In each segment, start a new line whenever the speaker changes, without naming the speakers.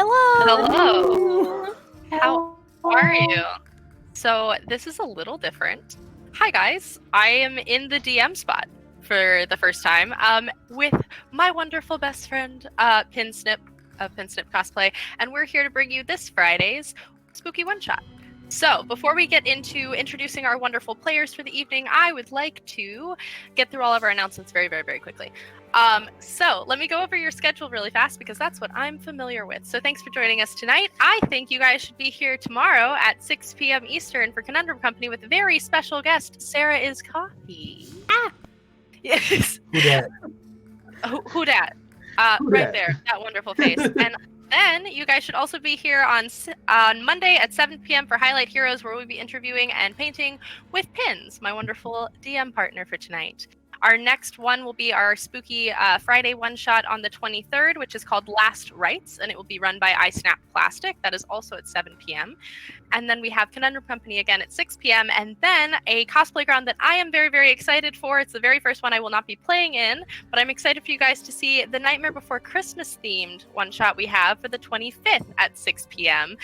Hello. How are you? So this is a little different. Hi guys, I am in the DM spot for the first time with my wonderful best friend Pinsnip of Pinsnip Cosplay, and we're here to bring you this Friday's Spooky One Shot. So before we get into introducing our wonderful players for the evening, I would like to get through all of our announcements very quickly. So let me go over your schedule really fast because that's what I'm familiar with. So thanks for joining us tonight. I think you guys should be here tomorrow at 6 p.m. Eastern for Conundrum Company with a very special guest, Sarah is Coffee. Yes.
Who dat?
Who dat? Right there, that wonderful face. And then you guys should also be here on Monday at 7 p.m. for Highlight Heroes, where we'll be interviewing and painting with Pins, my wonderful DM partner for tonight. Our next one will be our spooky Friday one-shot on the 23rd, which is called Last Rites, and it will be run by I Snap Plastic. That is also at 7 p.m. And then we have Conundrum Company again at 6 p.m. And then a cosplay ground that I am very excited for. It's the very first one I will not be playing in, but I'm excited for you guys to see the Nightmare Before Christmas themed one-shot we have for the 25th at 6 p.m.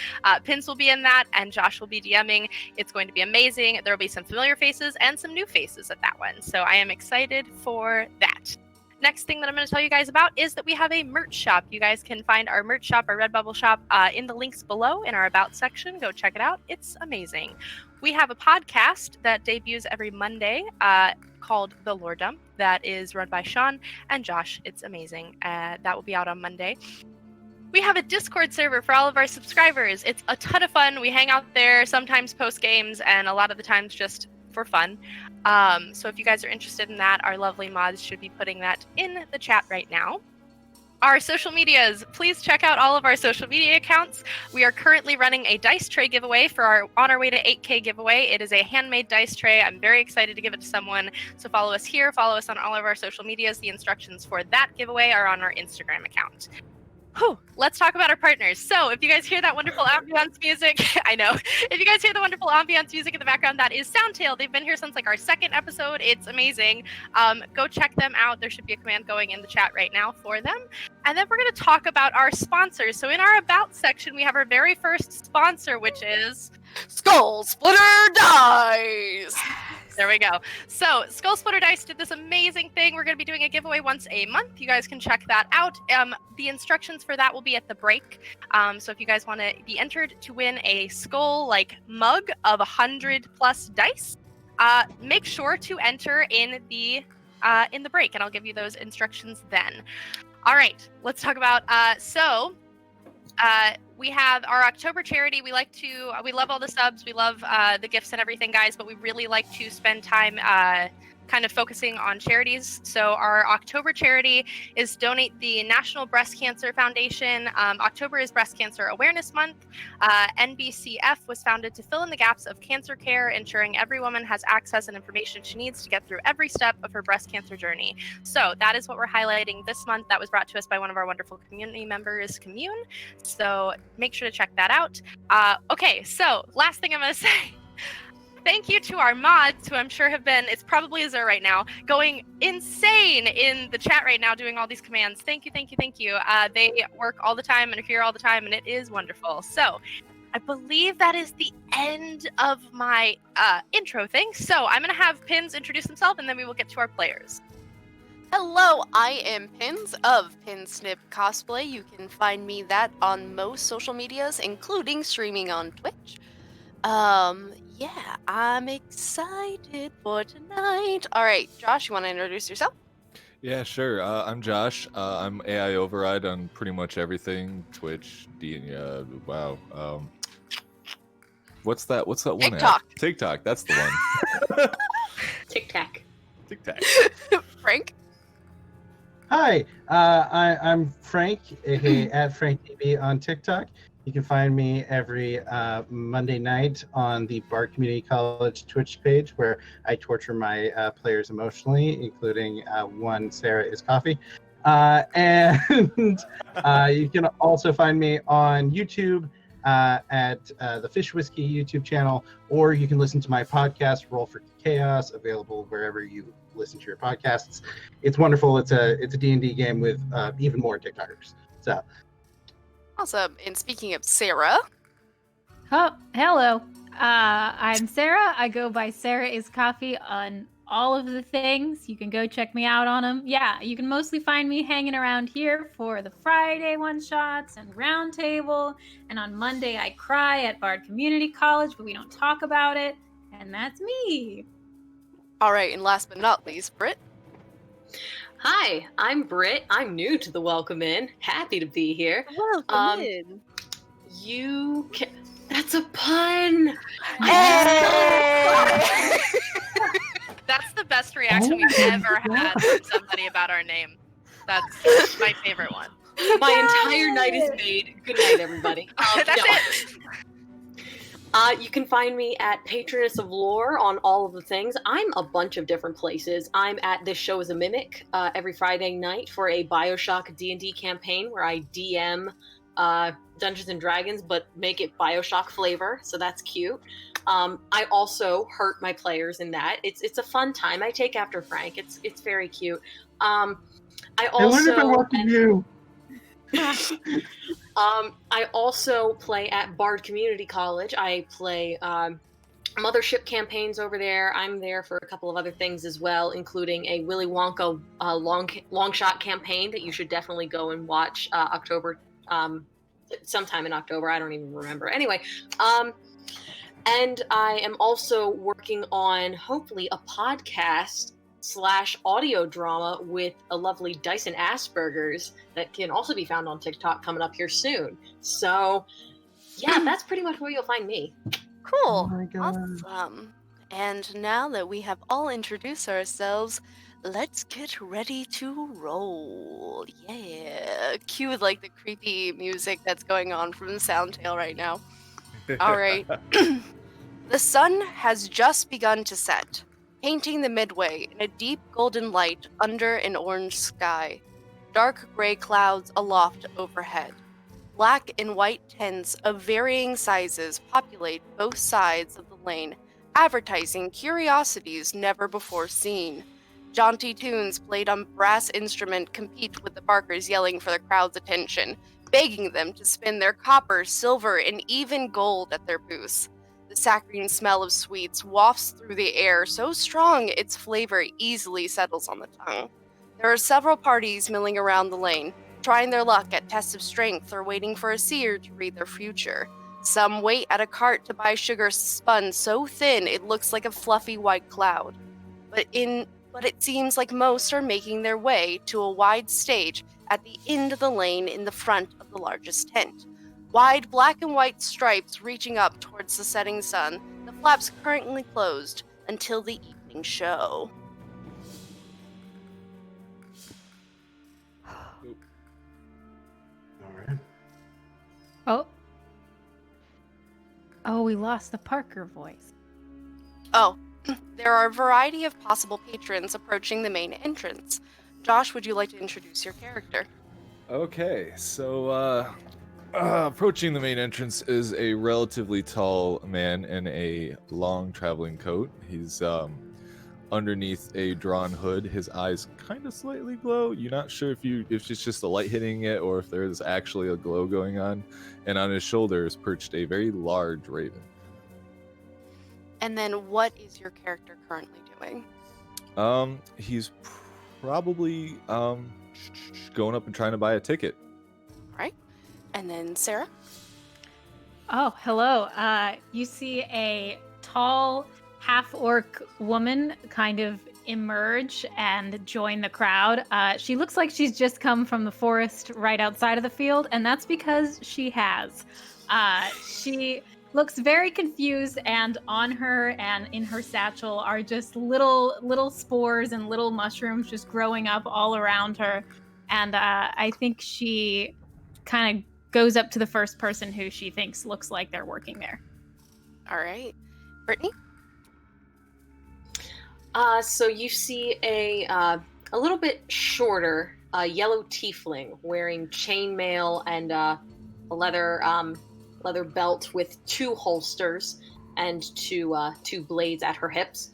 Pins will be in that, and Josh will be DMing. It's going to be amazing. There will be some familiar faces and some new faces at that one. So I am excited for that. Next thing that I'm going to tell you guys about is that we have a merch shop. You guys can find our merch shop, our Redbubble shop, in the links below in our About section. Go check it out. It's amazing. We have a podcast that debuts every Monday called The Lore Dump that is run by Sean and Josh. It's amazing. That will be out on Monday. We have a Discord server for all of our subscribers. It's a ton of fun. We hang out there, sometimes post games, and a lot of the times just for fun. So if you guys are interested in that, our lovely mods should be putting that in the chat right now. Our social medias, please check out all of our social media accounts. We are currently running a dice tray giveaway on our way to 8K giveaway. It is a handmade dice tray. I'm very excited to give it to someone. So follow us here, follow us on all of our social medias. The instructions for that giveaway are on our Instagram account. Whew, let's talk about our partners. So if you guys hear that wonderful ambiance music, I know. If you guys hear the wonderful ambiance music in the background, that is Soundtail. They've been here since like our second episode. It's amazing. Go check them out. There should be a command going in the chat right now for them. And then we're going to talk about our sponsors. So in our About section, we have our very first sponsor, which is
Skull Splitter Dice!
There we go. So Skull Splitter Dice did this amazing thing. We're going to be doing a giveaway once a month. You guys can check that out. The instructions for that will be at the break. So if you guys want to be entered to win a skull mug of 100 plus dice, make sure to enter in the break, and I'll give you those instructions then. All right, let's talk about we have our October charity. We love all the subs. We love the gifts and everything, guys, but we really like to spend time kind of focusing on charities. So our October charity is donate the National Breast Cancer Foundation. October is Breast Cancer Awareness Month. NBCF was founded to fill in the gaps of cancer care, ensuring every woman has access and information she needs to get through every step of her breast cancer journey. So that is what we're highlighting this month. That was brought to us by one of our wonderful community members, Commune. So make sure to check that out. Okay, so last thing I'm going to say. Thank you to our mods, who I'm sure have been, it's probably Azure right now, going insane in the chat right now, doing all these commands. Thank you. They work all the time and are here all the time, and it is wonderful. So I believe that is the end of my intro thing. So I'm going to have Pins introduce himself, and then we will get to our players.
Hello, I am Pins of Pinsnip Cosplay. You can find me that on most social medias, including streaming on Twitch. Yeah, I'm excited for tonight. All right, Josh, you want to introduce yourself?
Yeah, sure. I'm Josh. I'm AI Override on pretty much everything. Twitch, wow. What's that one
TikTok.
app? TikTok, that's the one.
Tic-tac.
Frank?
Hi, I'm Frank, aka at FrankTV on TikTok. You can find me every Monday night on the Bard Community College Twitch page, where I torture my players emotionally, including one Sarah is Coffee. And you can also find me on YouTube at the Fish Whiskey YouTube channel, or you can listen to my podcast, Roll for Chaos, available wherever you listen to your podcasts. It's wonderful. It's a D&D game with even more TikTokers. So
Awesome. And speaking of Sarah,
Oh, hello. I'm Sarah. I go by Sarah is Coffee on all of the things. You can go check me out on them. Yeah, you can mostly find me hanging around here for the Friday one-shots and roundtable. And on Monday, I cry at Bard Community College, but we don't talk about it. And that's me.
all right, and last but not least, Britt.
Hi, I'm Britt. I'm new to the Welcome In. Happy to be here.
Welcome in.
You can... That's a pun!
Hey!
That's the best reaction we've ever had from somebody about our name. That's my favorite one.
My entire night is made. Good night, everybody.
That's
no.
it.
You can find me at Patroness of Lore on all of the things. I'm a bunch of different places. I'm at This Show is a Mimic every Friday night for a Bioshock D&D campaign where I DM Dungeons and Dragons, but make it Bioshock flavor, so that's cute. I also hurt my players in that. It's a fun time. I take after Frank. It's very cute. I
learned if I want to you.
I also play at Bard Community College. I play mothership campaigns over there. I'm there for a couple of other things as well, including a Willy Wonka long shot campaign that you should definitely go and watch October, sometime in October. I don't even remember. Anyway, and I am also working on hopefully a podcast / audio drama with a lovely Dyson Asperger's that can also be found on TikTok coming up here soon. So, yeah, that's pretty much where you'll find me.
Cool.
Oh my God.
Awesome. And now that we have all introduced ourselves, let's get ready to roll. Yeah. Cue like the creepy music that's going on from the Soundtail right now. All right. The sun has just begun to set, painting the midway in a deep golden light under an orange sky. Dark gray clouds aloft overhead. Black and white tents of varying sizes populate both sides of the lane, advertising curiosities never before seen. Jaunty tunes played on brass instrument compete with the barkers yelling for the crowd's attention, begging them to spend their copper, silver, and even gold at their booths. The saccharine smell of sweets wafts through the air so strong its flavor easily settles on the tongue. There are several parties milling around the lane, trying their luck at tests of strength or waiting for a seer to read their future. Some wait at a cart to buy sugar spun so thin it looks like a fluffy white cloud. But it seems like most are making their way to a wide stage at the end of the lane in the front of the largest tent. Wide black and white stripes reaching up towards the setting sun, the flaps currently closed until the evening show.
All right.
Oh, we lost the Parker voice.
Oh, there are a variety of possible patrons approaching the main entrance. Josh, would you like to introduce your character?
Okay, so approaching the main entrance is a relatively tall man in a long traveling coat. He's underneath a drawn hood. His eyes kind of slightly glow. You're not sure if it's just the light hitting it or if there's actually a glow going on. And on his shoulder is perched a very large raven.
And then what is your character currently doing?
He's probably going up and trying to buy a ticket.
Right. And then Sarah?
Oh, hello. You see a tall half-orc woman kind of emerge and join the crowd. She looks like she's just come from the forest right outside of the field, and that's because she has. She looks very confused, and on her and in her satchel are just little spores and little mushrooms just growing up all around her. And I think she kind of goes up to the first person who she thinks looks like they're working there.
All right. Brittany?
So you see a little bit shorter yellow tiefling wearing chainmail and a leather belt with 2 holsters and two blades at her hips.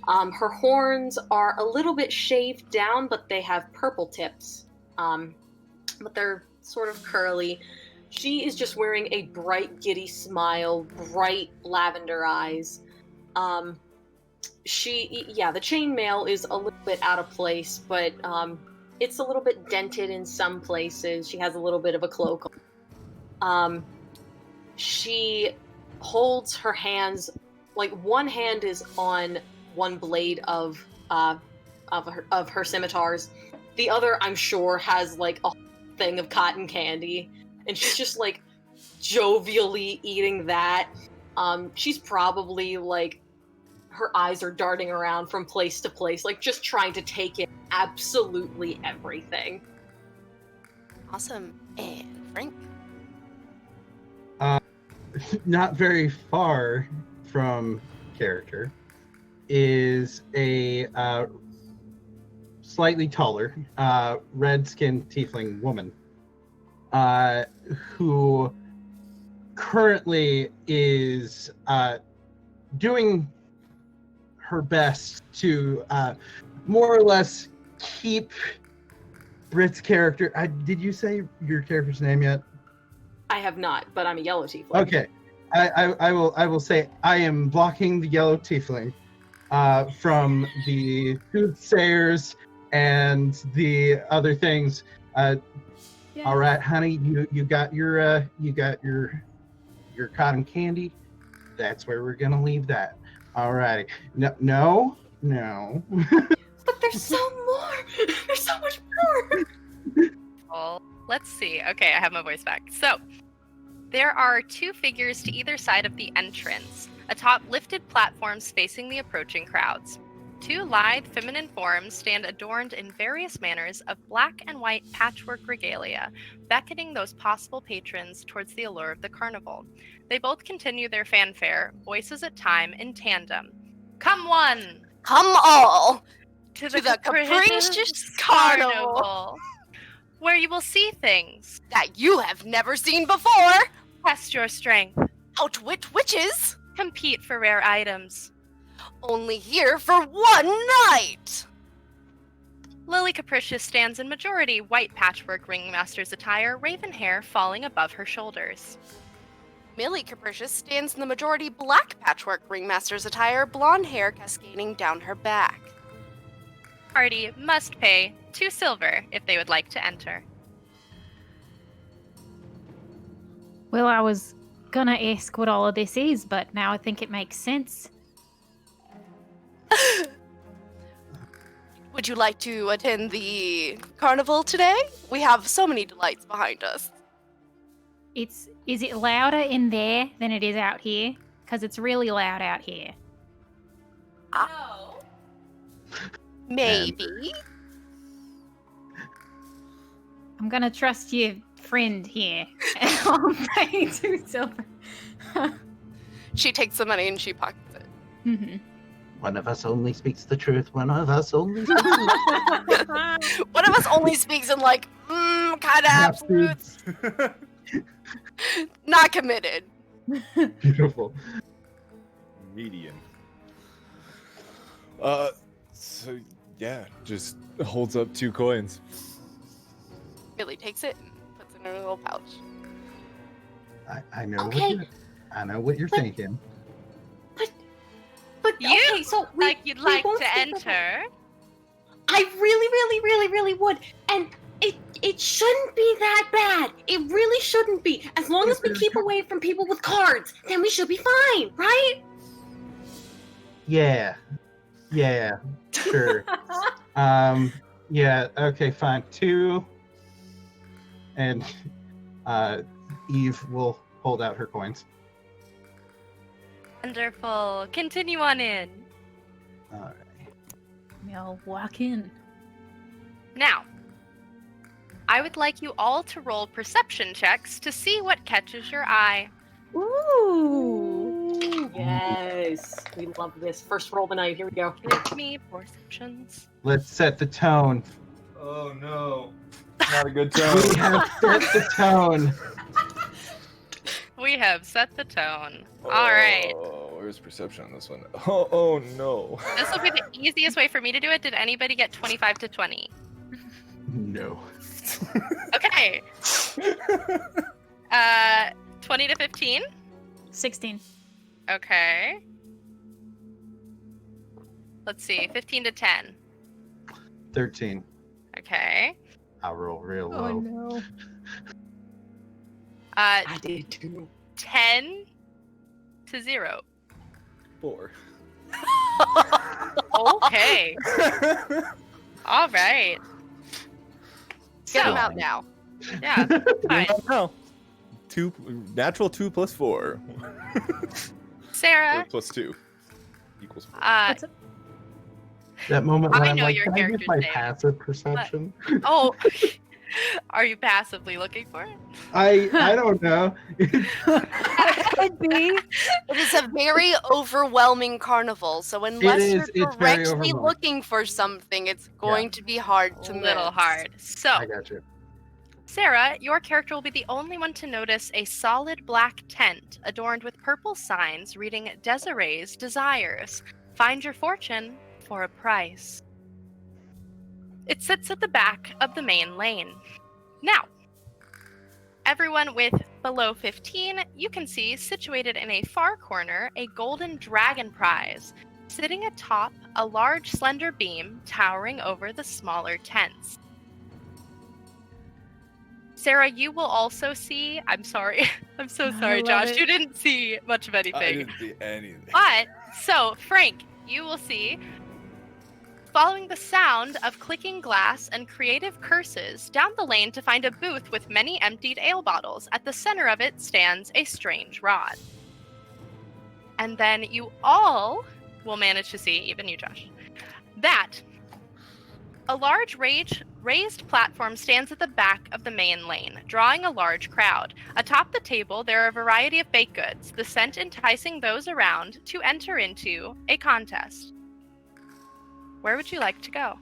Her horns are a little bit shaved down, but they have purple tips. But they're sort of curly. She is just wearing a bright, giddy smile, bright lavender eyes. The chainmail is a little bit out of place, but it's a little bit dented in some places. She has a little bit of a cloak on. She holds her hands, like one hand is on one blade of her scimitars. The other, I'm sure, has like a thing of cotton candy, and she's just like jovially eating that. She's probably like, her eyes are darting around from place to place, like just trying to take in absolutely everything.
Awesome. And Frank?
Not very far from character is a slightly taller, red-skinned tiefling woman who currently is doing her best to more or less keep Brit's character. Did you say your character's name yet?
I have not, but I'm a yellow tiefling.
Okay, I will say I am blocking the yellow tiefling from the soothsayers and the other things. All right, honey, you got your cotton candy. That's where we're gonna leave that. All right. No.
But there's so more. There's so much more.
Well, let's see. Okay, I have my voice back. So, there are two figures to either side of the entrance, atop lifted platforms facing the approaching crowds. Two lithe, feminine forms stand adorned in various manners of black and white patchwork regalia, beckoning those possible patrons towards the allure of the carnival. They both continue their fanfare, voices at time, in tandem. Come one!
Come all!
To
the Capricious Carnival!
Where you will see things.
That you have never seen before!
Test your strength.
Outwit witches!
Compete for rare items.
Only here for one night!
Lily Capricious stands in majority white patchwork ringmaster's attire, raven hair falling above her shoulders.
Millie Capricious stands in the majority black patchwork ringmaster's attire, blonde hair cascading down her back.
Party must pay 2 silver if they would like to enter.
Well, I was gonna ask what all of this is, but now I think it makes sense.
Would you like to attend the carnival today? We have so many delights behind us.
Is it louder in there than it is out here? Because it's really loud out here.
No. Maybe.
I'm gonna trust your friend here. And I'll pay 2 silver.
She takes the money and she pockets it.
Mm-hmm.
One of us only speaks the truth. One of us only speaks
One of us only speaks in like, kind of absolutes. Not committed.
Beautiful.
Median. So yeah, just holds up 2 coins.
Billy takes it and puts it in her little pouch.
I know.
Okay.
I know what you're thinking.
But
You
okay, so
You'd like
won't
to
speak
enter.
I really would. And it shouldn't be that bad. It really shouldn't be. As long as we keep away from people with cards, then we should be fine, right?
Yeah. Sure. Yeah. Okay. Fine. 2. And Eve will hold out her coins.
Wonderful. Continue on in.
All right.
I'll walk in.
Now, I would like you all to roll perception checks to see what catches your eye.
Ooh.
Yes. We love this. First roll of the night. Here we go.
Give me perceptions.
Let's set the tone.
Oh no. Not a good
We
tone.
have set the tone.
We have set the tone. All right.
Oh, where's perception on this one? Oh no.
This will be the easiest way for me to do it. Did anybody get 25 to 20?
No.
Okay. 20 to 15.
16.
Okay. Let's see. 15 to 10.
13.
Okay.
I'll roll real
Oh
low.
no.
I did too.
10 to 0.
4.
Okay. All right.
Get him
So,
out now.
yeah, fine.
No. 2 natural 2 plus 4.
Sarah,
Plus 2 equals 4.
What's up?
That moment when
I
I'm
know
like,
your
can I use
character's
my
name,
passive perception?
oh, are you passively looking for it?
I don't know.
Could be.
It is a very overwhelming carnival, so unless
is,
you're
it's very
directly
overwhelming.
looking for something, it's going to be hard to
A little
miss.
hard. So,
I got you.
Sarah, your character will be the only one to notice a solid black tent adorned with purple signs reading Desiree's Desires. Find your fortune for a price. It sits at the back of the main lane. Now, everyone with below 15, you can see situated in a far corner a golden dragon prize, sitting atop a large slender beam towering over the smaller tents. Sarah, you will also see. I'm sorry. I'm so
I
sorry,
love
Josh.
it.
You didn't see much of
I
anything.
didn't see anything.
But, so, Frank, you will see, following the sound of clicking glass and creative curses, down the lane to find a booth with many emptied ale bottles. At the center of it stands a strange rod. And then you all will manage to see, even you, Josh, that a large raised platform stands at the back of the main lane, drawing a large crowd. Atop the table, there are a variety of baked goods, the scent enticing those around to enter into a contest. Where would you like to go?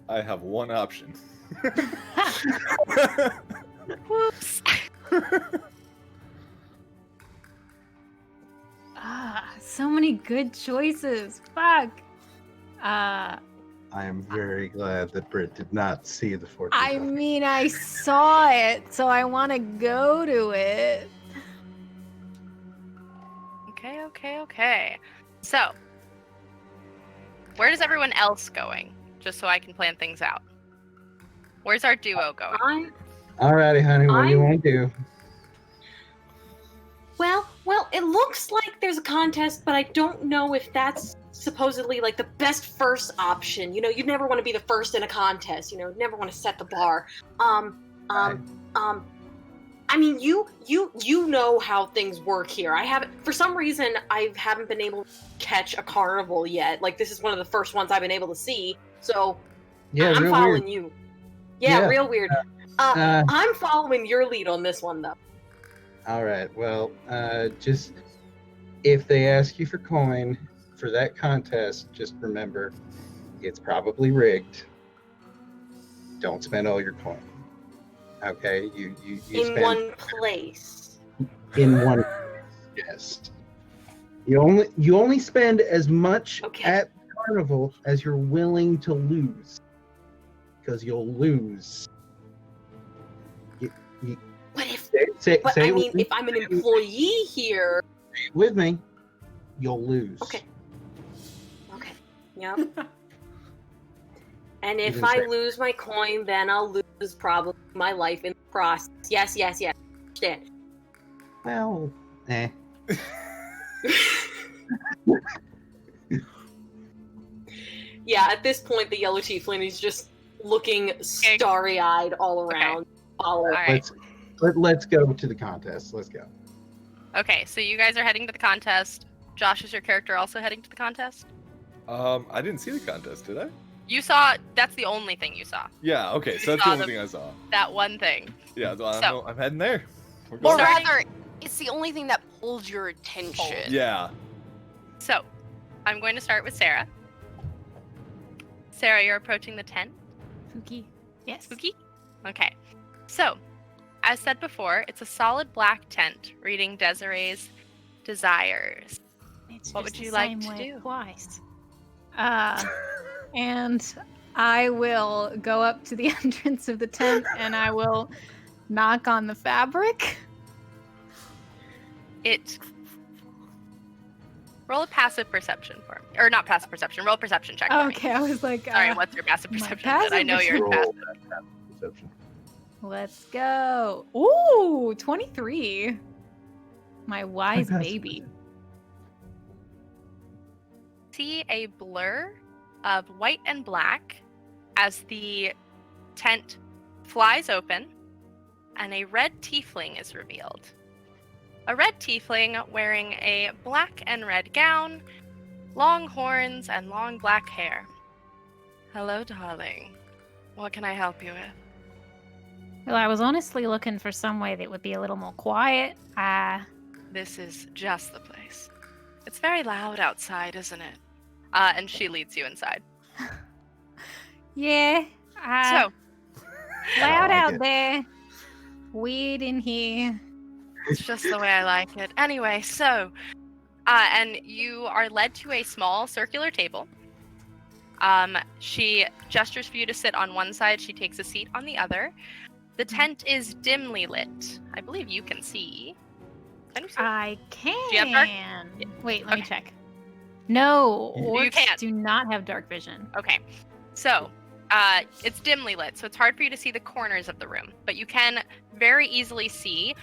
I have one option.
Whoops.
So many good choices. Fuck.
I am very glad that Britt did not see the fortune.
I mean, I saw it, so I want to go to it.
Okay. So, where is everyone else going? Just so I can plan things out. Where's our duo going?
Alrighty, honey. What do you want to do?
Well, it looks like there's a contest, but I don't know if that's supposedly like the best first option. You know, you'd never want to be the first in a contest. You know, never want to set the bar. I mean, you know how things work here. For some reason, I haven't been able to catch a carnival yet. Like, this is one of the first ones I've been able to see. So,
Yeah,
I'm
real
following
weird.
you. Yeah, real weird.
uh,
I'm following your lead on this one, though.
All right. Well, just if they ask you for coin for that contest, just remember it's probably rigged. Don't spend all your coin. Okay, you
In
spend
one place.
in one. Yes. You only spend as much at carnival as you're willing to lose, because you'll lose.
But if
Say
I
it
mean,
with me.
if I'm an employee here.
Say it with me, you'll lose.
Okay. Yep. And if
didn't
I
say-
lose my coin, then I'll lose probably my life in the process. Yes. Understand.
Well,
Yeah, at this point, the yellow tiefling is just looking starry-eyed all around. Follow.
All right.
Let's go to the contest. Let's go.
Okay, so you guys are heading to the contest. Josh, is your character also heading to the contest?
I didn't see the contest, did I?
You saw. That's the only thing you saw.
Yeah, okay,
You
so that's
saw
the only
the-
thing I saw.
That one thing.
Yeah, so
So-
I'm heading there. We're
Or
going.
Starting-
rather, it's the only thing that pulled your attention.
Yeah.
So, I'm going to start with Sarah. Sarah, you're approaching the tent.
Spooky. Yes.
Spooky? Okay. So, as said before, it's a solid black tent reading Desiree's Desires.
It's
What
just
would you
the
like
same
to
way
do?
Twice. And I will go up to the entrance of the tent and I will knock on the fabric.
Roll a passive perception for me. Or not passive perception, roll a perception check for me.
Okay, I was like,
Sorry, what's your passive
my
perception?
passive
I know you're
Roll
passive.
that perception.
let's go. Ooh, 23. My wise
passive
baby.
See a blur of white and black as the tent flies open and a red tiefling is revealed. A red tiefling wearing a black and red gown, long horns, and long black hair. Hello, darling. What can I help you with?
Well, I was honestly looking for somewhere that would be a little more quiet.
This is just the place. It's very loud outside, isn't it? And she leads you inside.
Yeah.
So,
Loud
I like
out
it.
there. Weird in here.
it's just the way I like it. Anyway, so, and you are led to a small circular table. She gestures for you to sit on one side. She takes a seat on the other. The tent is dimly lit. I believe you can see. Can you see?
I can.
Do you have dark-
Wait, let me
Okay.
check. No,
You
orcs
can't.
do not have dark vision.
Okay, so it's dimly lit, so it's hard for you to see the corners of the room, but you can very easily see.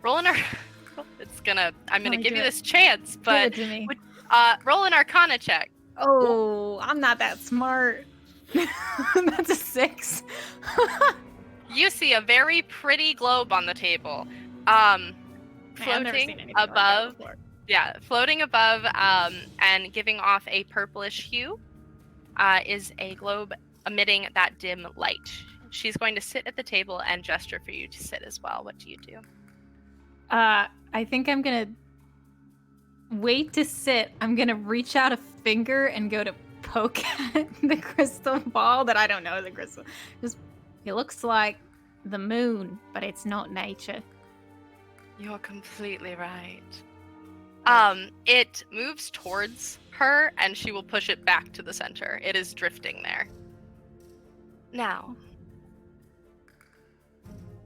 Roll an I'm gonna
me
give
do
you
it.
this chance,
Give
but
it to me.
roll an Arcana check.
Oh, I'm not that smart. That's a 6.
You see a very pretty globe on the table,
I've never seen
floating
anything like that
above.
before.
Yeah, floating above and giving off a purplish hue is a globe emitting that dim light. She's going to sit at the table and gesture for you to sit as well. What do you do?
I think I'm gonna wait to sit. I'm gonna reach out a finger and go to poke at the crystal ball that I don't know is a crystal. It looks like the moon, but it's not nature.
You're completely right. It moves towards her, and she will push it back to the center. It is drifting there. Now,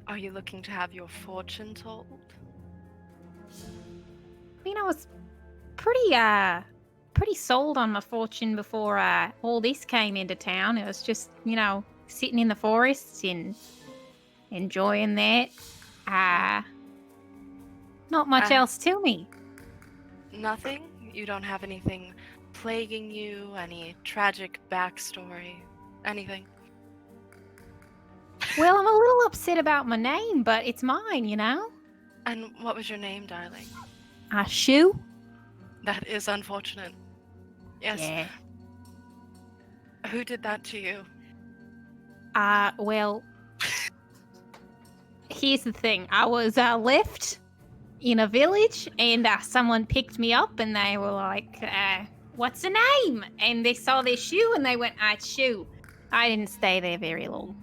are you looking to have your fortune told?
I mean, I was pretty sold on my fortune before all this came into town. It was just, sitting in the forests and enjoying that. Not much else to me.
Nothing? You don't have anything plaguing you? Any tragic backstory? Anything?
Well, I'm a little upset about my name, but it's mine,
And what was your name, darling?
Shoe?
That is unfortunate. Yes.
Yeah.
Who did that to you?
Well, here's the thing. I was left in a village, and someone picked me up, and they were like, what's the name? And they saw their shoe, and they went, Shoe. I didn't stay there very long.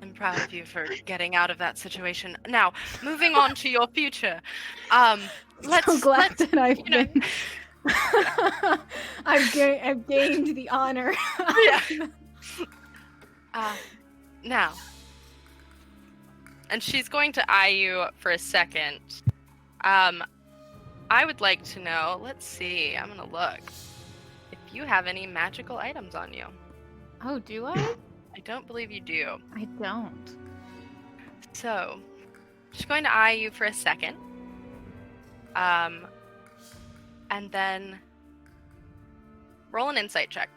I'm proud of you for getting out of that situation. Now, moving on to your future.
So glad that I've
you know-
been... I've gained the honor.
Now. And she's going to eye you for a second. I would like to know, let's see, I'm gonna look. If you have any magical items on you.
Oh, do I?
I don't believe you do.
I don't.
So, she's going to eye you for a second. And then roll an insight check.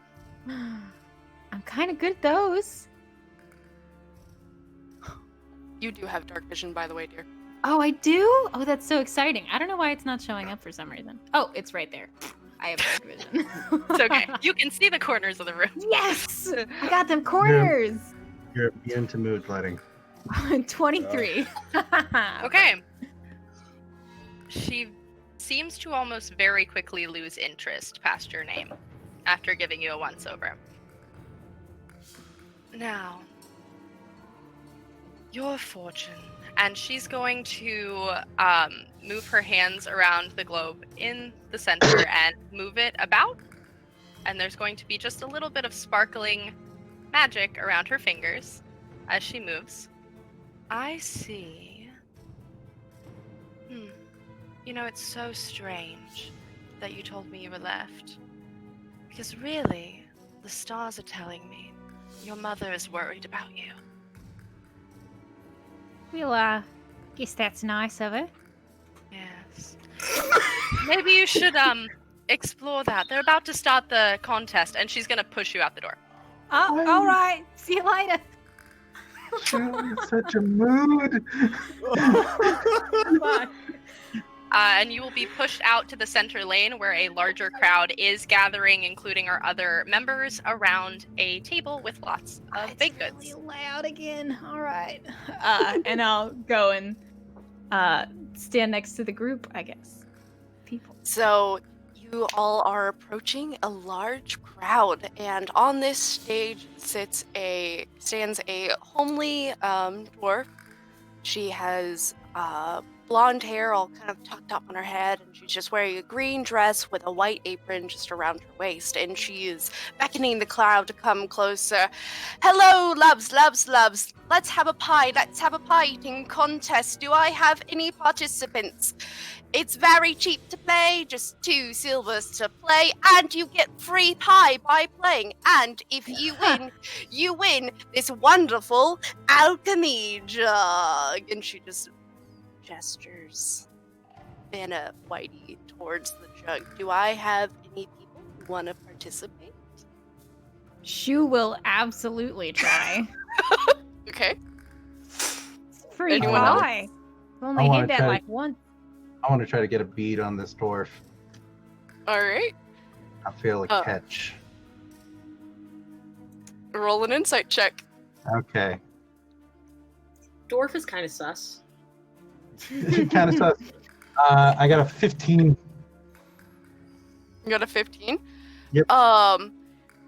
I'm kind of good at those.
You do have dark vision, by the way, dear.
Oh, I do? Oh, that's so exciting. I don't know why it's not showing up for some reason. Oh, it's right there. I have dark vision.
It's okay. You can see the corners of the room.
Yes! I got them corners!
You're immune to mood lighting.
23.
Okay. She seems to almost very quickly lose interest past your name after giving you a once over. Now, your fortune. And she's going to move her hands around the globe in the center and move it about and there's going to be just a little bit of sparkling magic around her fingers as she moves. I see. You know, it's so strange that you told me you were left. Because really, the stars are telling me your mother is worried about you.
Well, guess that's nice of her.
Yes. Maybe you should explore that. They're about to start the contest, and she's gonna push you out the door.
Oh, all right. See you later.
in such a mood.
Bye.
And you will be pushed out to the center lane where a larger crowd is gathering, including our other members, around a table with lots of baked goods.
Really loud again. All right. And I'll go and stand next to the group, I guess. People.
So you all are approaching a large crowd, and on this stage stands a homely dwarf. She has blonde hair all kind of tucked up on her head, and she's just wearing a green dress with a white apron just around her waist, and she is beckoning the crowd to come closer. Hello, loves. Let's have a pie eating contest. Do I have any participants? It's very cheap to play, just 2 silvers to play, and you get free pie by playing. And if you win, you win this wonderful alchemy jug. And she just gestures Vanna Whitey towards the jug. Do I have any people who want to participate?
Shu will absolutely try.
Okay.
It's free
Anyone
pie. I've only
wanna
had that
try to-
like once.
I want to try to get a bead on this dwarf.
All right.
I feel a catch.
Roll an insight check.
Okay.
Dwarf is kind of sus.
Kind of sus. I got a 15.
You got a 15?
Yep.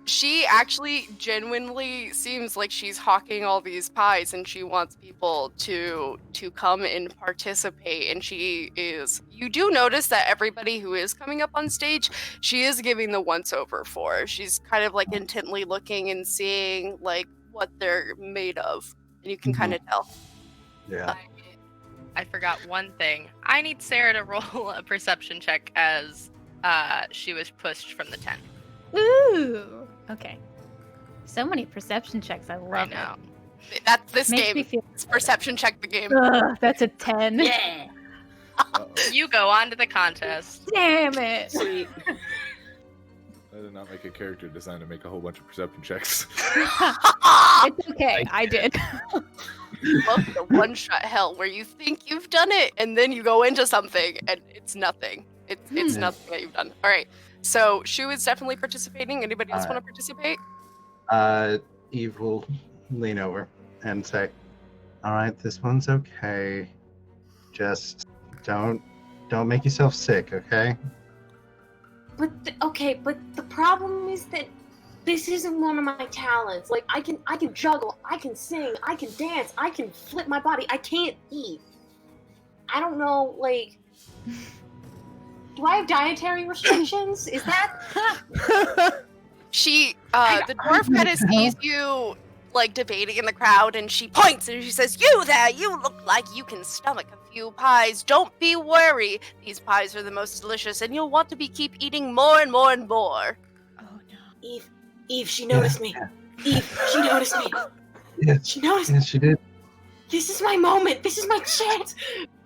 She actually genuinely seems like she's hawking all these pies, and she wants people to come and participate. And you do notice that everybody who is coming up on stage, she is giving the once over for. She's kind of like intently looking and seeing like what they're made of, and you can kind of tell.
Yeah.
I forgot one thing. I need Sarah to roll a perception check as she was pushed from the tent.
Ooh. Okay. So many perception checks. I love
now.
That's this
Makes
game.
me feel.
It's perception check the game.
Ugh, that's a 10.
Yeah.
Uh-oh.
You go on to the contest.
Damn it.
Sweet.
I did not make a character designed to make a whole bunch of perception checks.
It's okay. I did.
Love the one-shot hell where you think you've done it, and then you go into something, and it's nothing. It's nothing that you've done. All right. So Shu is definitely participating. Anybody else want to participate?
Eve will lean over and say, "All right, this one's okay. Just don't make yourself sick, okay?"
But the problem is that this isn't one of my talents. Like I can juggle, I can sing, I can dance, I can flip my body. I can't eat. I don't know, like, do I have dietary restrictions? Is that?
The dwarf kind of sees you like debating in the crowd, and she points and she says, "You there, you look like you can stomach a few pies. Don't be worried. These pies are the most delicious, and you'll want to keep eating more and more and more."
Oh no.
Eve, she noticed me. Eve, she noticed me.
Yes,
She noticed me.
yes, she did.
This is my moment. This is my chance.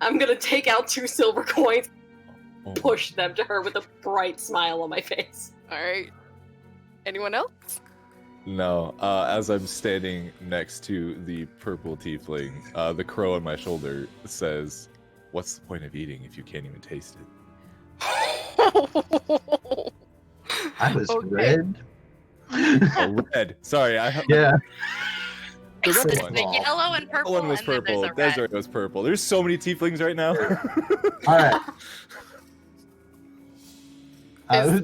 I'm gonna take out 2 silver coins, push them to her with a bright smile on my face.
All right. Anyone else?
No, as I'm standing next to the purple tiefling, the crow on my shoulder says, "What's the point of eating if you can't even taste it?"
I was
Okay.
red.
Oh, red. Sorry,
Yeah.
The red
It's
one.
the yellow and
The
purple,
one was
and then
purple.
there's a red.
Desiree was purple. There's so many tieflings right now.
All right.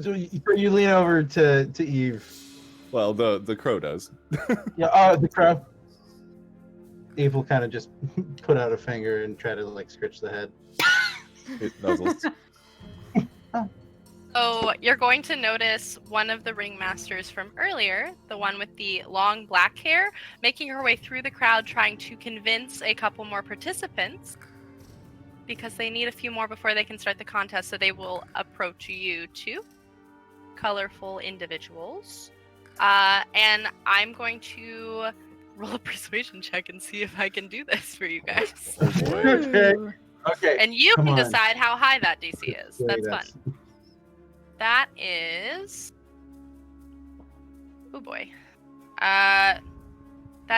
So you lean over to Eve.
Well, the crow does.
Yeah. The crow. Eve will kind of just put out a finger and try to like scratch the head.
It nuzzles.
So you're going to notice one of the ringmasters from earlier, the one with the long black hair, making her way through the crowd trying to convince a couple more participants because they need a few more before they can start the contest, so they will approach you two colorful individuals. And I'm going to roll a persuasion check and see if I can do this for you guys.
Oh boy.
Okay.
Ooh.
Okay.
And you
Come
can
on.
decide how high that DC is.
Yeah,
That's fun. That is... Oh boy. That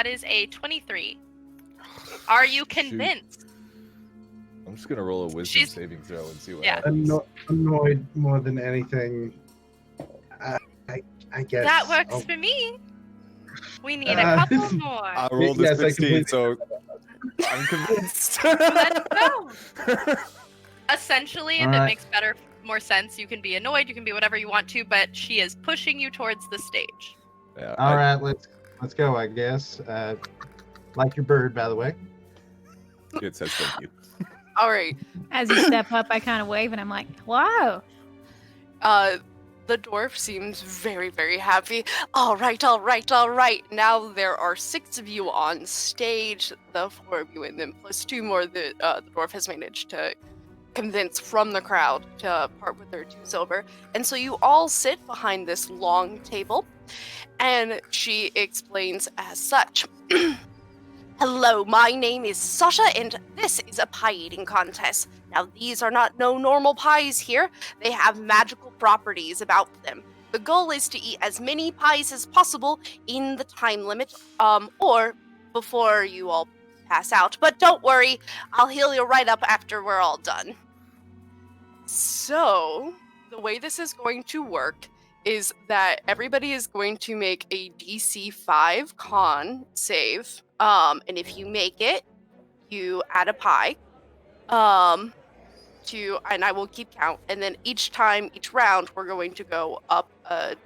is a 23. Are you convinced?
I'm just gonna roll a wisdom
She's-
saving throw and see what
Yeah.
happens.
Annoyed more than anything. I guess.
That works
Oh,
for me. We need a couple more.
I rolled a
Yes, I
16,
completely-
so I'm convinced.
Let's go. Essentially, if it
Alright.
makes more sense, you can be annoyed, you can be whatever you want to, but she is pushing you towards the stage.
Yeah,
All right, let's go. I guess. Like your bird, by the way.
It says thank you.
All right.
As you step up, I kind of wave and I'm like, wow.
The dwarf seems very, very happy. All right, all right, all right. Now there are 6 of you on stage. The 4 of you, and then plus 2 more that the dwarf has managed to convince from the crowd to part with their 2 silver. And so you all sit behind this long table, and she explains as such. Hello, my name is Sasha, and this is a pie eating contest. Now, these are not no normal pies here. They have magical properties about them. The goal is to eat as many pies as possible in the time limit, or before you all pass out. But don't worry, I'll heal you right up after we're all done. So, the way this is going to work is that everybody is going to make a DC 5 con save. And if you make it, you add a pie. And I will keep count. And then each round, we're going to go up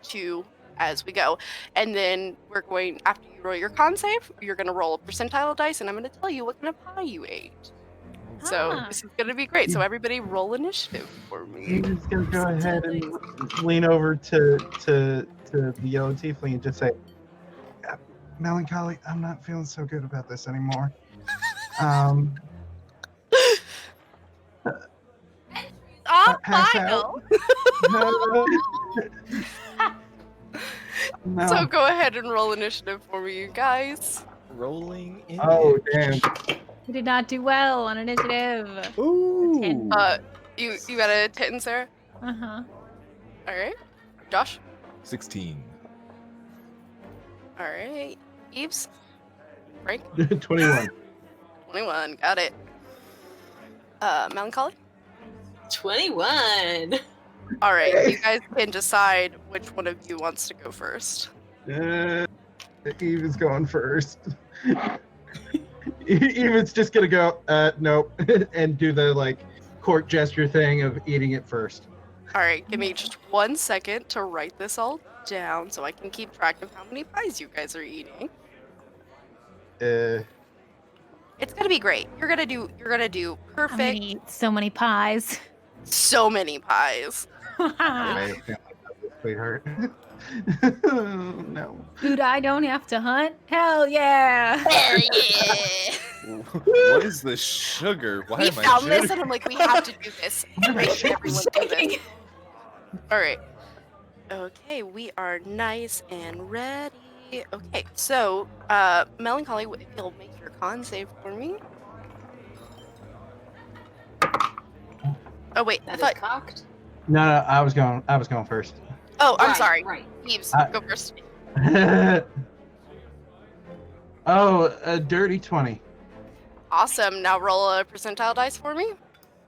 2 as we go. And then we're going, after you roll your con save, you're going to roll a percentile dice, and I'm going to tell you what kind of pie you ate. So
Ah.
this is going to be great. So everybody roll initiative for me.
You're just gonna go ahead and lean over to the yellow tiefling and just say, "Melancholy, I'm not feeling so good about this anymore."
Oh,
Pass
final.
No. No.
So go ahead and roll initiative for me, you guys.
Rolling in.
Oh damn!
You did not do well on initiative.
Ooh.
10.
You got a 10, Sarah?
Uh-huh.
All right. Josh?
16.
All right. Eves? Frank?
21.
21. Got it. Melancholy?
21.
All right. You guys can decide which one of you wants to go first.
Eve is going first. Eve's just gonna go, nope, and do the court gesture thing of eating it first.
All right. Give me just 1 second to write this all down so I can keep track of how many pies you guys are eating. It's gonna be great. You're gonna do
I'm gonna
perfect.
eat so many pies.
So many pies.
I feel like that, sweetheart. No.
Dude, I don't have to hunt? Hell yeah!
Hell yeah!
What is the sugar? Why
We
am I
found this,
jittery?
and I'm like, we have to do this. Make everyone do this. All right. Okay, we are nice and ready. Okay, so Melancholy, if you'll make your con save for me. Oh wait, I
That is
thought.
cocked.
No, I was going first.
Oh, I'm
Right,
sorry.
Right.
Eves,
I-
go first.
Oh, a dirty 20.
Awesome. Now roll a percentile dice for me.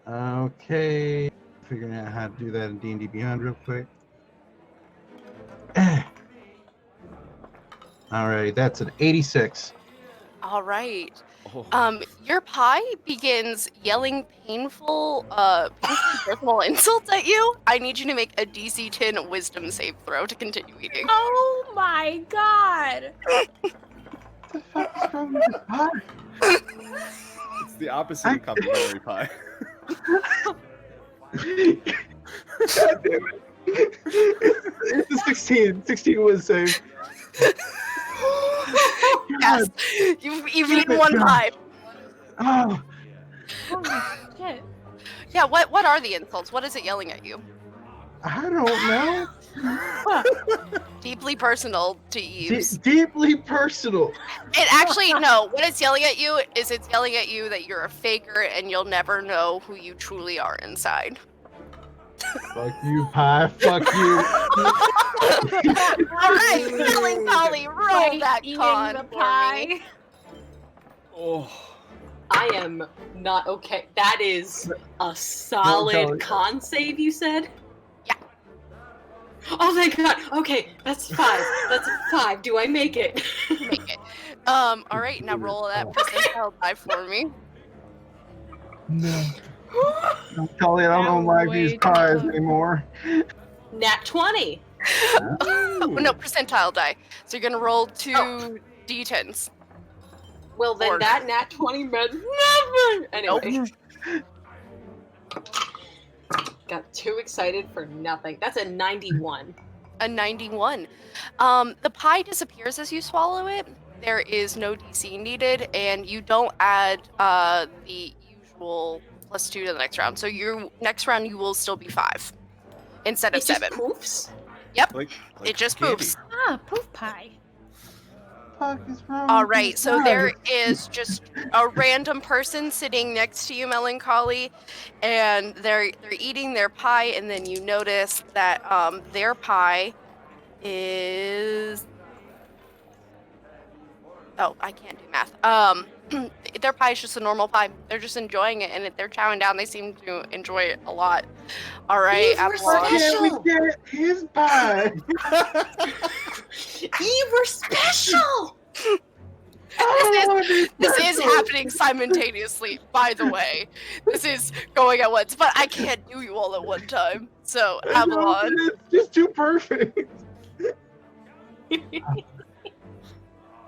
Okay, figuring out how to do that in D&D Beyond real quick. Alright, that's an 86.
All right.
Oh,
Your pie begins yelling painful personal insults at you. I need you to make a DC 10 Wisdom save throw to continue eating.
Oh my god!
What the fuck is wrong with this pie?
it's the opposite of complimentary pie.
God damn it. It's a 16. 16 was saved.
Yes, you've eaten one pie.
Oh,
Holy shit.
Yeah, what are the insults? What is it yelling at you?
I don't know.
Deeply personal to Eves.
Deeply personal.
It actually, no, what it's yelling at you is it's yelling at you that you're a faker and you'll never know who you truly are inside.
Fuck you, pie. Fuck you.
Alright, Melancholy, roll that
Eating
con
the
for
pie.
me.
Oh.
I am not okay. That is a solid
Melancholy.
con save, you said?
Yeah.
Oh my god. Okay, that's 5. That's a 5. Do I make it?
Make it. Alright, now roll that percentile die for me.
No. Kelly, I don't know why
Way
these
too
pies
close.
anymore.
Nat 20.
Oh, no, percentile die. So you're gonna roll 2 d10s.
Well, then
Or-
that Nat 20 meant nothing. Anyway. Got too excited for nothing. That's a 91.
A 91. The pie disappears as you swallow it. There is no DC needed, and you don't add the usual +2 to the next round. So your next round you will still be 5 instead of
It just
7.
poofs?
Like
It just
candy.
poofs.
Ah, poof pie.
Fuck is wrong
All
with
right,
these
so
pies?
there is just a random person sitting next to you, Melancholy, and they're eating their pie, and then you notice that their pie is. Oh, I can't do math. Their pie is just a normal pie. They're just enjoying it, and they're chowing down. They seem to enjoy it a lot. All right,
Eve, we're
Avalon.
Why can't we
Special.
get his pie?
Eve, we're special!
This is happening simultaneously, by the way. This is going at once, but I can't do you all at one time. So, Avalon.
It's just too perfect.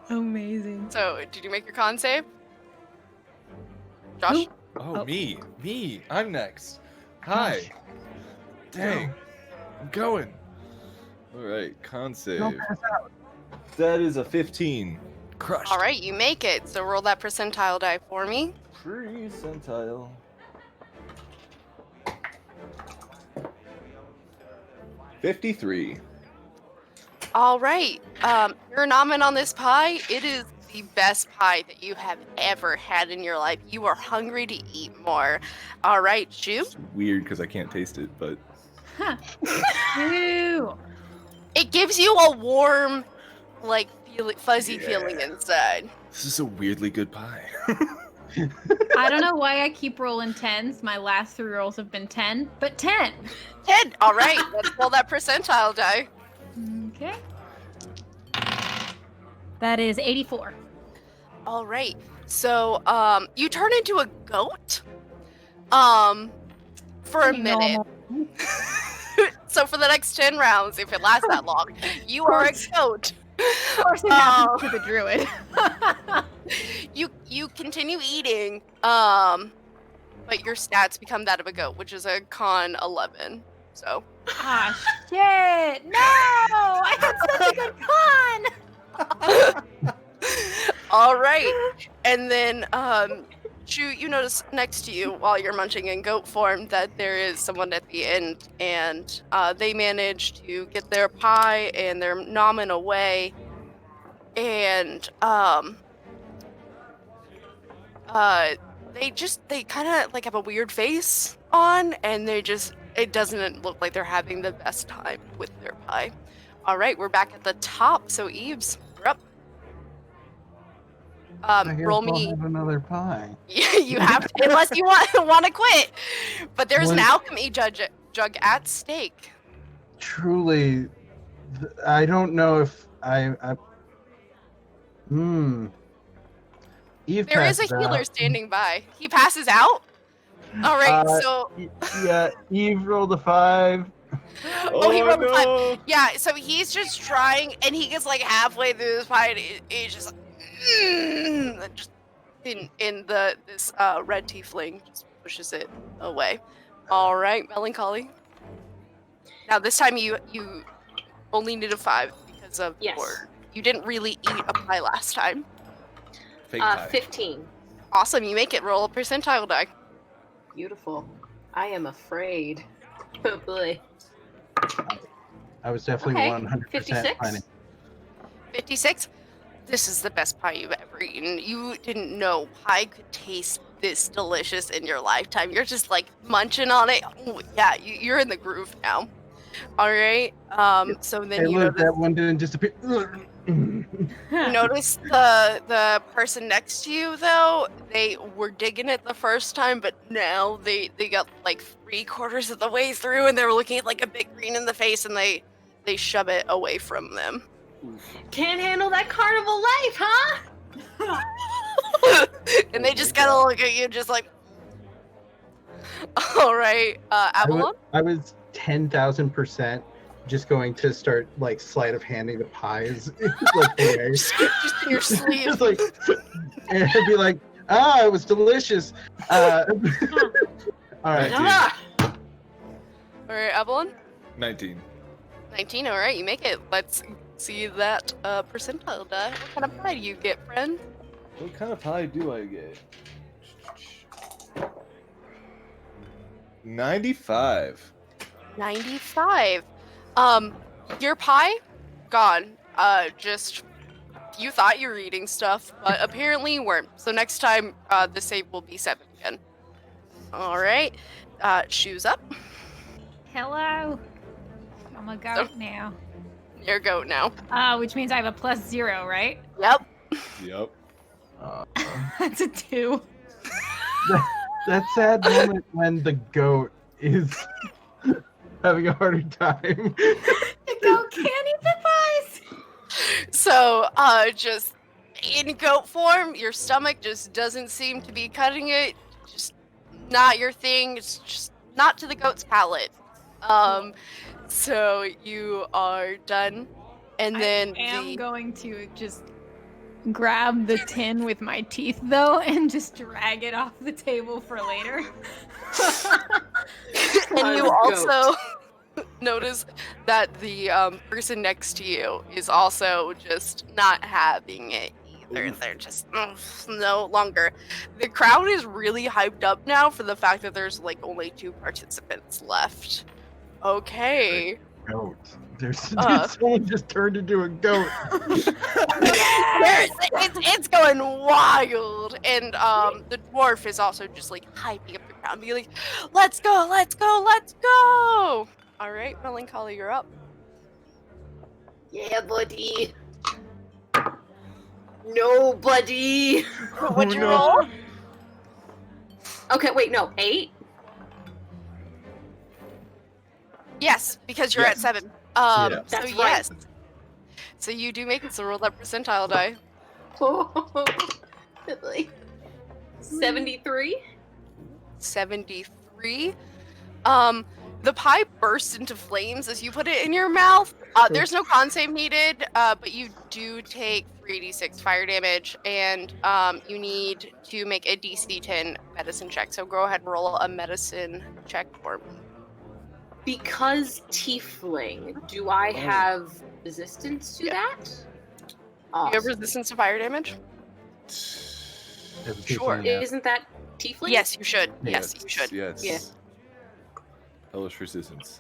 Amazing.
So, did you make your con save? Josh?
Oh,
Oh.
me. I'm next. Hi. Dang. I'm going. All right, con save.
Don't pass out.
That is a 15. Crushed.
All right, you make it. So, roll that percentile die for me.
Percentile. 53.
All right. Your nomin on this pie, it is the best pie that you have ever had in your life. You are hungry to eat more. All right, Shu.
It's weird because I can't taste it, but
Huh. Ew.
It gives you a warm, like, fuzzy
Yeah.
feeling inside.
this is a weirdly good pie.
I don't know why I keep rolling 10s. My last 3 rolls have been 10, but 10.
10. All right, let's roll that percentile die.
Okay. That is 84.
All right. So, you turn into a goat. For a
Pretty
minute.
normal.
So for the next 10 rounds, if it lasts that long, you are a goat.
Of course it happens to the druid.
You continue eating, but your stats become that of a goat, which is a con 11. So
Ah, shit! No! I had such a good con!
all right, and then Shu, you notice next to you while you're munching in goat form that there is someone at the end, and they manage to get their pie and their nomin away, and they kind of like have a weird face on, and it doesn't look like they're having the best time with their pie. All right, we're back at the top. So Eves, you're up.
I guess
Roll
we'll
me.
have another pie.
You have to, unless you want to quit. But there's an
What?
alchemy jug at stake.
Truly, I don't know if Eve
There is a
passes
healer
out.
standing by. He passes out. All right, so
Yeah, Eve rolled a 5.
Oh, he rolled a five.
no!
yeah, so he's just trying, and he gets like halfway through this pie, and he's just like, just in this red tiefling just pushes it away. All right, Melancholy. Now this time you only need a 5 because of
Yes.
you didn't really eat a pie last time.
Fake pie.
15.
Awesome, you make it. Roll a percentile die.
Beautiful. I am afraid. Oh boy.
I was definitely
Okay,
100%
56?
finding.
56. This is the best pie you've ever eaten. You didn't know pie could taste this delicious in your lifetime. You're just like munching on it. Oh, yeah, you're in the groove now. All right. So then
Hey,
you
look,
notice,
that one didn't disappear.
you notice the person next to you though. They were digging it the first time, but now they got like 3/4 of the way through, and they were looking at like a big green in the face, and they shove it away from them.
Can't handle that carnival life, huh?
And they just kind of look at you, just like, all right, Avalon.
I was 10,000% just going to start like sleight of handing the pies like away.
Just in your sleeve.
Just like, and I'd be like, "Ah, it was delicious." All right.
Ah!
All right, Avalon.
19.
19. All right, you make it. Let's see that percentile die. What kind of pie do you get, friend?
What kind of pie do I get? 95.
95. Your pie gone. Just you thought you were eating stuff, but apparently you weren't. So next time, the save will be 7 again. All right. Shoes up.
Hello. I'm a goat now.
You're a goat now.
Which means I have a +0, right?
Yep.
Yep.
That's a 2.
That sad moment when the goat is having a harder time.
The goat can't eat the pies.
So, just in goat form, your stomach just doesn't seem to be cutting it. Just not your thing. It's just not to the goat's palate. So you are done, and then
I am going to just grab the tin with my teeth though, and just drag it off the table for later.
and you also notice that the person next to you is also just not having it either. They're just no longer. The crowd is really hyped up now for the fact that there's like only 2 participants left. Okay.
Goat. There's someone just turned into a goat.
It's going wild, and the dwarf is also just like hyping up the crowd, being like, "Let's go, let's go, let's go!" All right, Melancholy, you're up.
Yeah, buddy. No, buddy.
What'd you roll?
Okay, wait, no, 8?
Yes, because you're
Yes.
at 7.
Yeah.
So
That's right.
yes. So you do make it. So roll that percentile die.
Oh, really? 73?
73. The pie bursts into flames as you put it in your mouth. There's no con save needed, but you do take 3d6 fire damage, and you need to make a DC 10 medicine check. So go ahead and roll a medicine check for me.
Because tiefling, do I have resistance to
Yeah.
that?
Do you
Awesome.
have resistance to fire damage? Sure.
Yeah.
Isn't that tiefling?
Yes, you should. Yes, you should.
Yes.
Yeah.
Hellish resistance.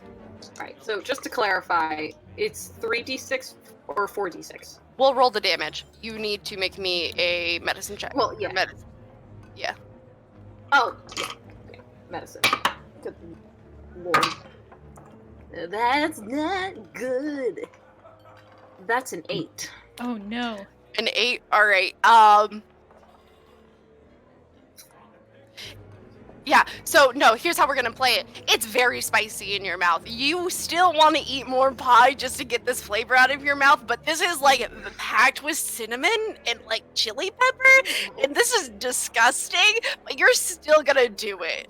Right, so just to clarify, it's 3d6 or 4d6?
We'll roll the damage. You need to make me a medicine check.
Well, yeah. Oh, yeah. Okay. Medicine. Good lord. That's not good. That's an 8.
Oh no.
An 8. All right. Yeah. So no. Here's how we're gonna play it. It's very spicy in your mouth. You still want to eat more pie just to get this flavor out of your mouth, but this is like packed with cinnamon and like chili pepper, and this is disgusting. But you're still gonna do it.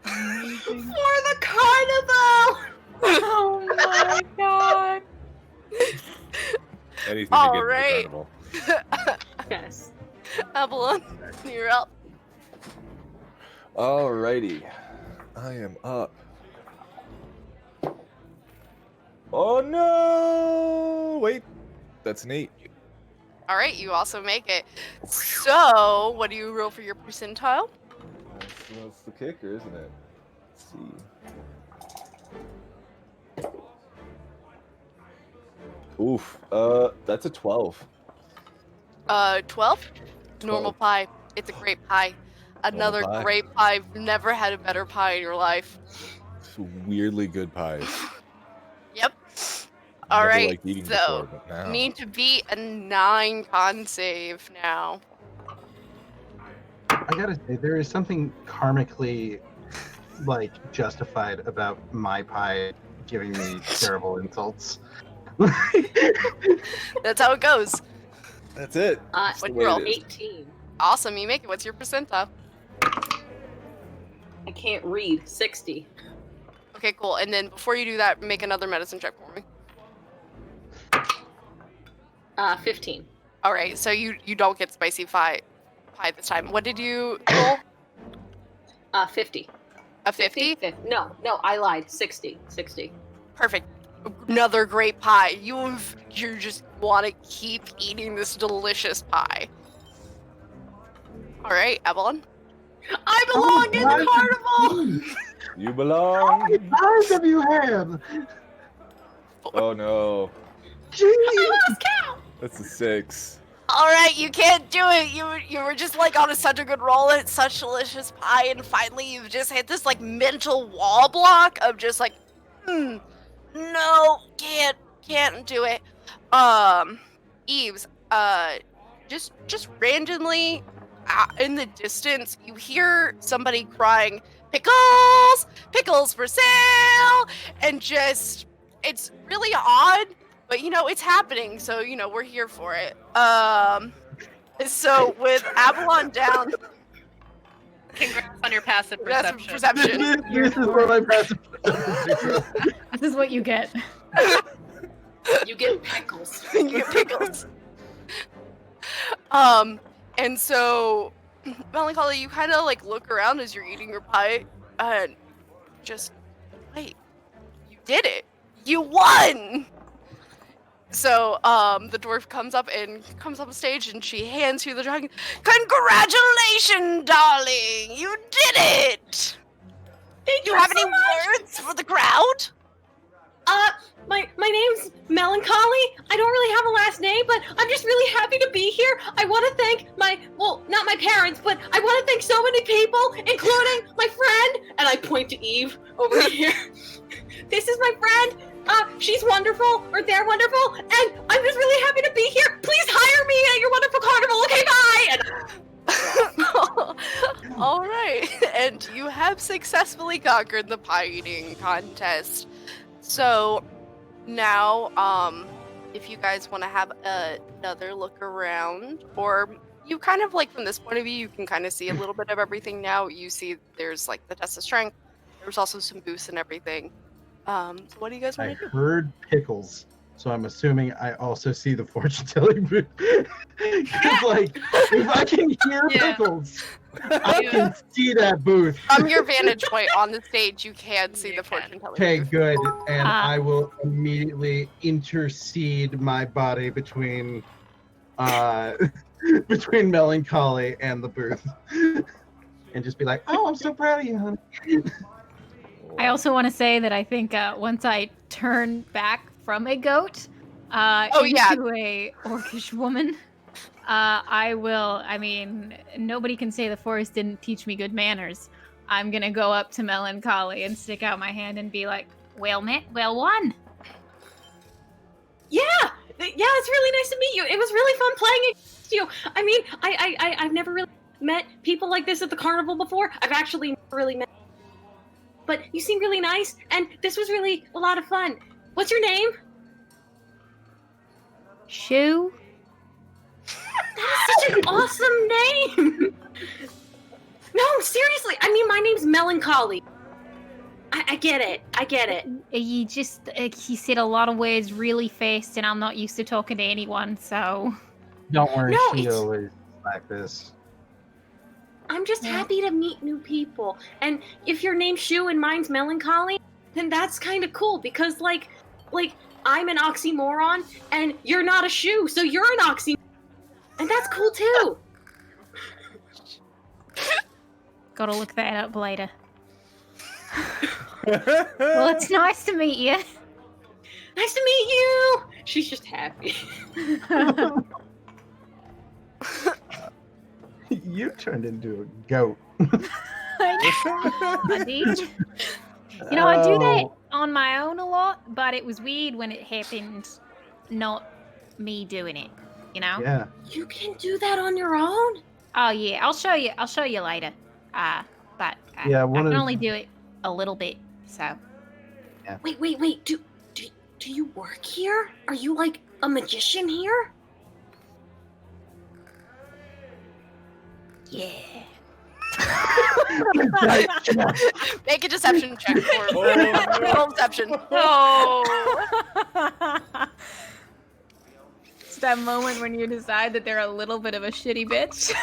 For the carnival!
Oh my god.
Anything to
All
get
right.
in the carnival.
Yes.
Avalon, you're up.
Alrighty. I am up. Oh no! Wait, that's an 8.
All right, you also make it. So, what do you roll for your percentile?
That's the kicker, isn't it? Let's see. Oof. That's a 12.
12? Normal
12.
pie. It's a great pie. Another
pie.
great pie. You've never had a better pie in your life.
It's weirdly good pies.
Yep. All
Never
right,
liked eating
so
before, but now.
need to beat a 9 con save now.
I gotta say, there is something karmically, like, justified about my pie giving me terrible insults.
That's how it goes.
That's it. That's
what
the way
roll?
it is.
18.
Awesome, you make it. What's your percentile?
I can't read. 60.
Okay, cool. And then before you do that, make another medicine check for me.
15.
All right, so you don't get spicy pie this time. What did you roll?
50.
A 50?
No, I lied. 60. 60.
Perfect. Another great pie. You just want to keep eating this delicious pie. All right, Evelyn.
I belong in the carnival!
You belong.
How many pies have you had?
Oh no.
Jeez.
I lost count!
That's a 6.
All right, you can't do it. You were just like on such a good roll at such delicious pie, and finally you've just hit this like mental wall block of just like, no, can't do it. Eves, just randomly in the distance, you hear somebody crying, pickles for sale, and just it's really odd. But, it's happening, so, we're here for it. So, with Avalon down...
Congrats on your passive
That's
perception.
This is what my passive.
This is what you get.
You get pickles.
You get pickles. And so, Melancholy, you kind of, look around as you're eating your pie, and just, wait, you did it! You won! So, the dwarf comes up on stage, and she hands you the dragon. Congratulations, darling! You did it!
Thank
Do you
you
have
so
any
much.
words for the crowd?
My name's Melancholy. I don't really have a last name, but I'm just really happy to be here. I want to thank not my parents, but I want to thank so many people, including my friend. And I point to Eve over here. This is my friend. She's wonderful, or they're wonderful, and I'm just really happy to be here. Please hire me at your wonderful carnival. Okay, bye. And
All right, and you have successfully conquered the pie eating contest. So now, if you guys want to have another look around, or you kind of from this point of view, you can kind of see a little bit of everything now. You see there's the test of strength. There's also some boosts and everything. So what do you guys
I
want to do?
heard pickles, so I'm assuming I also see the fortune telling booth. Because, if I can hear
Yeah.
pickles, I can see that booth.
From your vantage point on the stage, you can see
You
the
can.
fortune telling.
Okay, good. And
Ah.
I will immediately intercede my body between between Melancholy and the booth. And just be like, oh, I'm so proud of you, honey.
I also want to say that I think once I turn back from a goat into a orcish woman, I will. I mean, nobody can say the forest didn't teach me good manners. I'm gonna go up to Melancholy and stick out my hand and be like, "Well met, well won."
Yeah, it's really nice to meet you. It was really fun playing against you. I mean, I've never really met people like this at the carnival before. I've actually never really met. But you seem really nice, and this was really a lot of fun. What's your name?
Shoe.
That is such an awesome name. No, seriously. I mean, my name's Melancholy. I get it. I get it.
You just he said a lot of words really fast, and I'm not used to talking to anyone, so.
Don't worry,
No,
she
it's-
always like this.
I'm just
Yeah.
happy to meet new people. And if your name's Shu and mine's Melancholy, then that's kind of cool because, like I'm an oxymoron and you're not a shoe, so you're an oxymoron, and that's cool too.
Gotta look that up later. Well, it's nice to meet you.
Nice to meet you. She's just happy.
You turned into a goat.
I did. You know, I do that on my own a lot, but it was weird when it happened, not me doing it. You know?
Yeah.
You can do that on your own?
Oh yeah, I'll show you. I'll show you later. But
Yeah,
I
one
can
of-
only do it a little bit. So
Wait. Do you work here? Are you like a magician here?
yeah.
Make a deception check for roll deception.
Oh.
It's that moment when you decide that they're a little bit of a shitty bitch.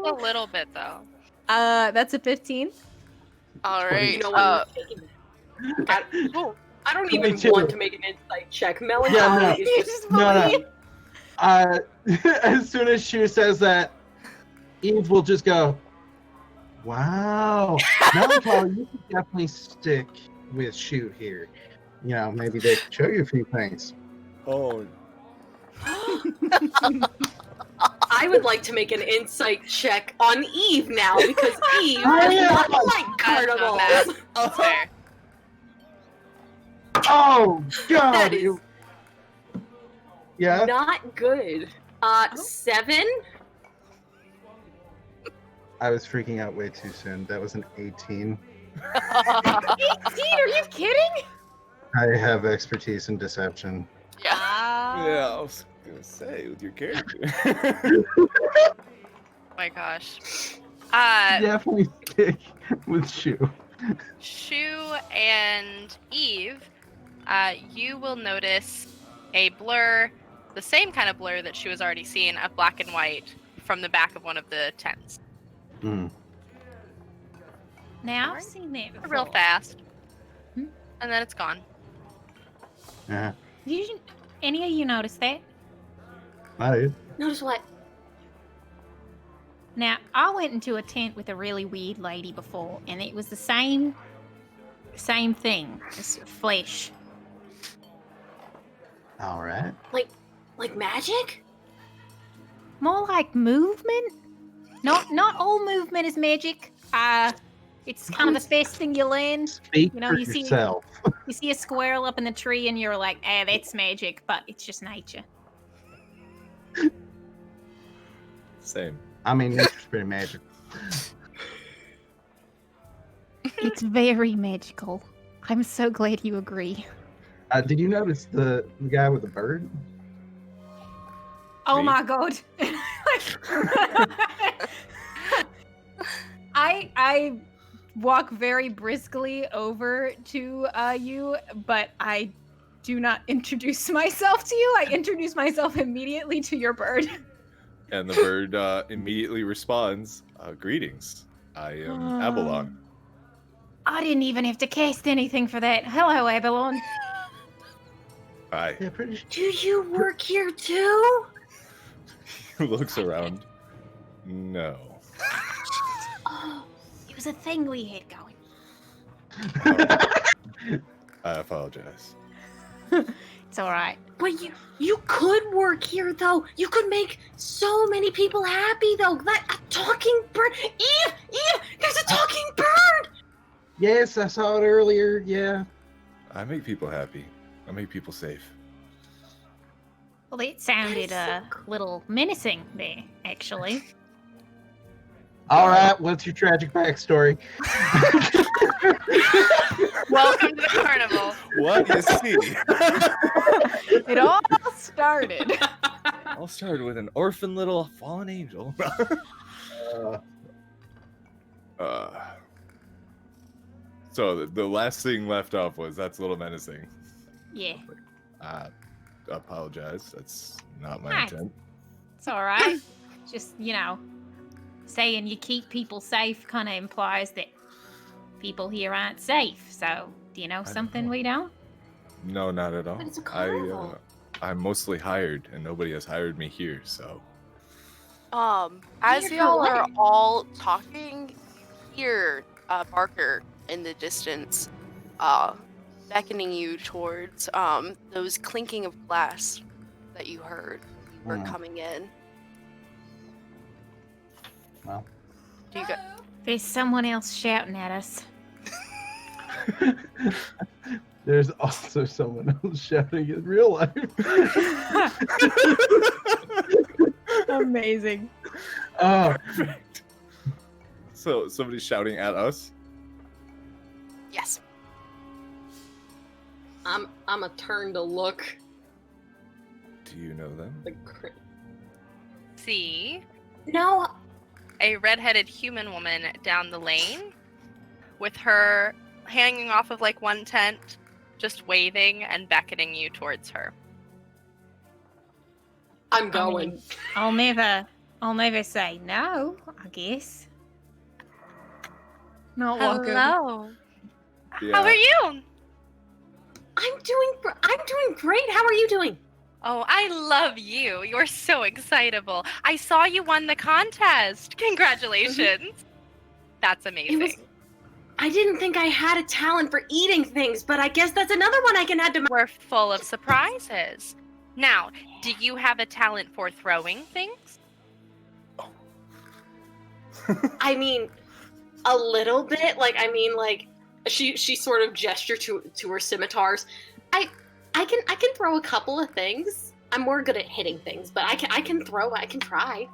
A little bit though.
That's a 15.
All right.
You know what? I'm taking that. I don't even
22.
want to make an insight check. Melancholy
Yeah, no.
is
You
just
just
No,
believe.
As soon as Shu says that, Eve will just go, wow. Melancholy, you could definitely stick with Shu here. You know, maybe they could show you a few things.
Oh,
I would like to make an insight check on Eve now because Eve
Oh,
does
yeah.
not like
That's not
carnivals.
bad. That's fair.
Oh, God.
That is
Yeah?
not good. 7?
I was freaking out way too soon. That was an 18.
18? Are you kidding?
I have expertise in deception.
yeah, I was gonna say with your character.
Oh my gosh.
Definitely stick with Shu.
Shu and Eve, you will notice a blur, the same kind of blur that Shu has already seen of black and white from the back of one of the tents.
Mm.
Now I've seen that before.
Real fast.
Hmm?
And then it's gone.
Yeah.
Did you, any of you notice that?
I did.
Notice what?
Now, I went into a tent with a really weird lady before, and it was the same thing. It's flesh.
All right.
Like magic?
More like movement. Not all movement is magic. It's kind of the first thing you learn.
Speak
You know,
for
you see-
yourself.
You see a squirrel up in the tree, and you're like, that's magic, but it's just nature.
Same.
I mean, nature's pretty magic.
It's very magical. I'm so glad you agree.
Did you notice the guy with the bird?
Oh
Me?
my god. I walk very briskly over to you, but I do not introduce myself to you. I introduce myself immediately to your bird.
And the bird immediately responds, "Greetings. I am Abalon."
I didn't even have to cast anything for that. Hello, Abalon.
Hi.
Yeah, pretty.
Do you work here too?
Looks around. No.
Oh,
It was a thing we had going.
I apologize.
It's all right.
but you could work here though. You could make so many people happy though. That a talking bird. Eve, there's a talking bird.
Yes, I saw it earlier. Yeah.
I make people happy. I make people safe.
Well, it sounded
so
a little menacing there, actually.
All right. What's your tragic backstory?
Welcome to the carnival.
What you see?
It all started.
I'll start with an orphan little fallen angel. So the last thing left off was that's a little menacing.
Yeah,
I apologize. That's not my
Nice.
intent.
it's all right. Just, saying you keep people safe kind of implies that people here aren't safe. So Do you know
don't
something
know.
we don't?
No, not at all.
But it's a carnival.
I'm mostly hired, and nobody has hired me here. So
As
Weird for
y'all are
what?
all talking, you hear Barker in the distance, beckoning you towards those clinking of glass that you heard when you were coming in.
Well.
Do you go?
There's someone else shouting at us.
There's also someone else shouting in real life.
Amazing.
Oh,
perfect. So somebody's shouting at us.
Yes.
I'm a turn to look.
Do you know them?
Like,
See
no,
a redheaded human woman down the lane with her hanging off of like one tent, just waving and beckoning you towards her.
I'm going.
I'll never say no, I guess. Not walk over.
Hello.
Yeah.
How are you?
I'm doing great. How are you doing?
Oh, I love you. You're so excitable. I saw you won the contest. Congratulations. That's amazing.
I didn't think I had a talent for eating things, but I guess that's another one I can add to my.
We're full of surprises. Now, do you have a talent for throwing things?
I mean, a little bit. Like she sort of gestured to her scimitars. I can throw a couple of things. I'm more good at hitting things, but I can throw. I can try.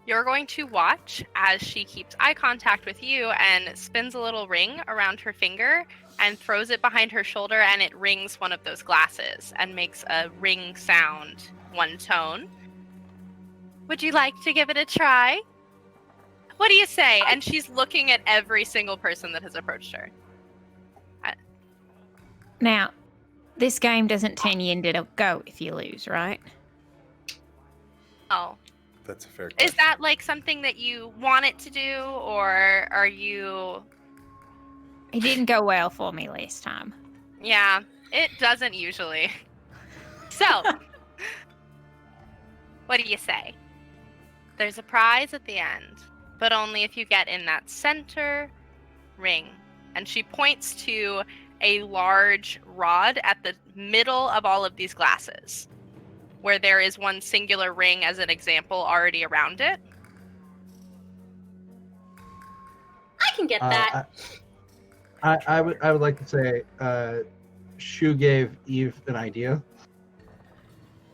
You're going to watch as she keeps eye contact with you and spins a little ring around her finger and throws it behind her shoulder, and it rings one of those glasses and makes a ring sound, one tone. Would you like to give it a try? What do you say? And she's looking at every single person that has approached her.
Now, this game doesn't turn you into a goat if you lose, right?
Oh.
That's a fair question.
Is that like something that you want it to do, or are you...
It didn't go well for me last time.
Yeah, it doesn't usually. So, what do you say? There's a prize at the end, but only if you get in that center ring. And she points to a large rod at the middle of all of these glasses, where there is one singular ring as an example already around it.
I can get that.
I would like to say, Shu gave Eve an idea,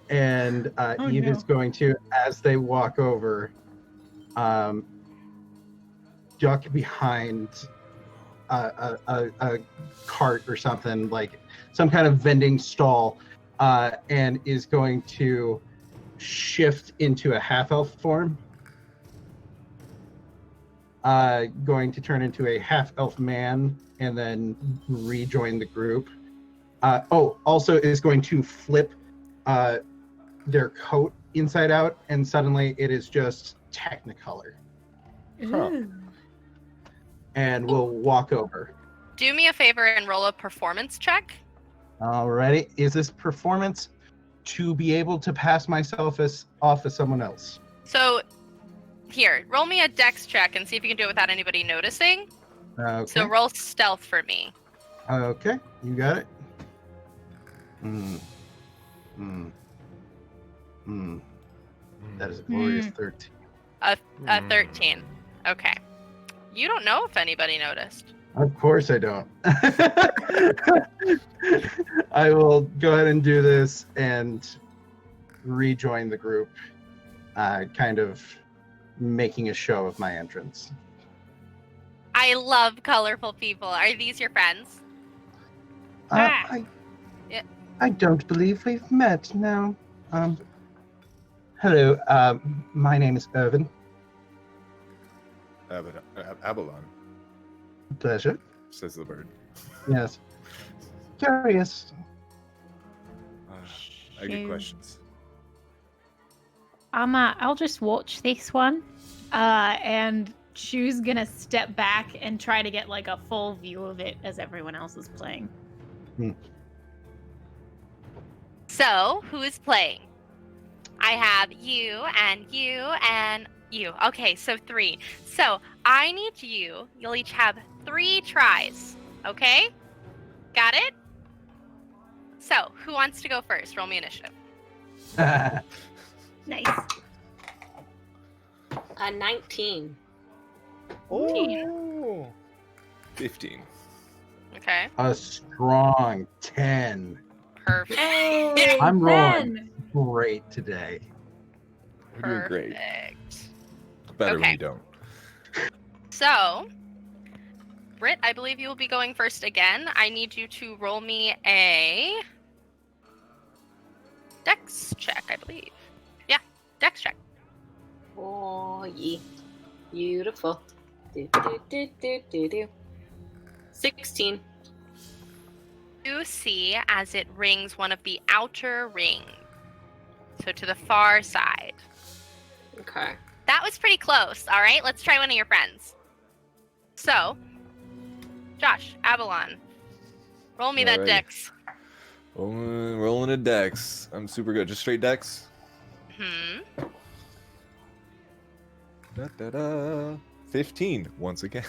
and Eve is going to, as they walk over, duck behind a cart or something, like some kind of vending stall, and is going to shift into a half-elf form. Going to turn into a half-elf man and then rejoin the group. Also is going to flip their coat inside out, and suddenly it is just Technicolor.
Huh.
And we'll walk over.
Do me a favor and roll a performance check.
Alrighty. Is this performance to be able to pass myself off as someone else?
So, here, roll me a dex check and see if you can do it without anybody noticing.
Okay.
So roll stealth for me.
Okay, you got it. That is a glorious 13.
A 13. Okay. You don't know if anybody noticed.
Of course I don't. I will go ahead and do this and rejoin the group, kind of making a show of my entrance.
I love colorful people. Are these your friends?
I don't believe we've met, no. Hello, my name is Irvin.
Abalon,
Pleasure.
says the bird.
Yes. Curious.
I get questions.
I'll just watch this one, and Chu's gonna step back and try to get like a full view of it as everyone else is playing.
So, who is playing? I have you and you and you. Okay, so 3. So, I need you. You'll each have 3 tries. Okay? Got it? So, who wants to go first? Roll me initiative.
Nice.
19.
Oh. 15.
Okay.
A strong 10.
Perfect.
I'm rolling
Ben.
great today.
You're doing great.
Perfect.
Better when
Okay.
you don't.
So, Britt, I believe you will be going first again. I need you to roll me a dex check, I believe. Yeah, dex check.
Oh, yeah. Beautiful. Do, do, do, do, do, do. 16.
You see as it rings one of the outer rings. So to the far side.
Okay.
That was pretty close. All right, let's try one of your friends. So, Josh, Avalon, roll me that
Alrighty.
dex.
Rolling a dex. I'm super good. Just straight dex.
Hmm.
Da-da-da. 15 once again.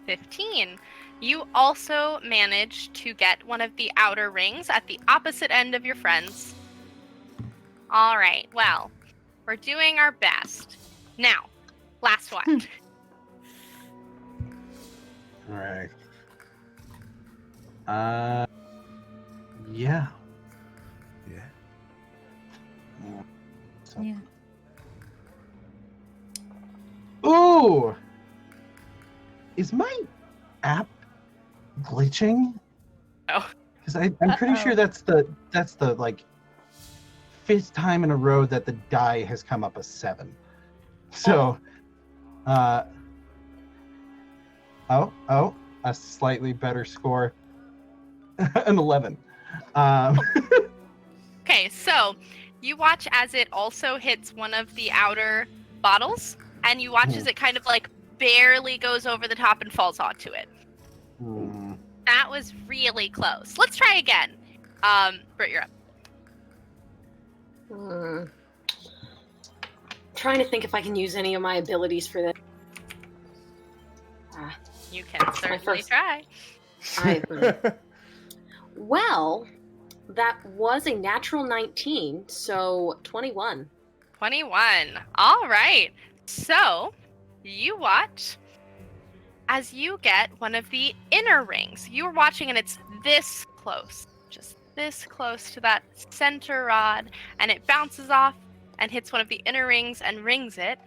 15. You also managed to get one of the outer rings at the opposite end of your friends. All right, well, we're doing our best. Now, last one.
All right. Yeah.
Yeah.
So-
Yeah.
Ooh! Is my app glitching?
Oh.
Because I'm pretty sure that's the like 5th time in a row that the die has come up a 7. So, a slightly better score, an 11.
Okay, so you watch as it also hits one of the outer bottles, and you watch as it kind of like barely goes over the top and falls onto it.
Hmm.
That was really close. Let's try again. Britt, you're up.
Trying to think if I can use any of my abilities for this.
You can certainly
first-
try.
Well, that was a natural 19, so 21.
21. All right. So you watch as you get one of the inner rings. You're watching and it's this close, just this close to that center rod, and it bounces off and hits one of the inner rings and rings it.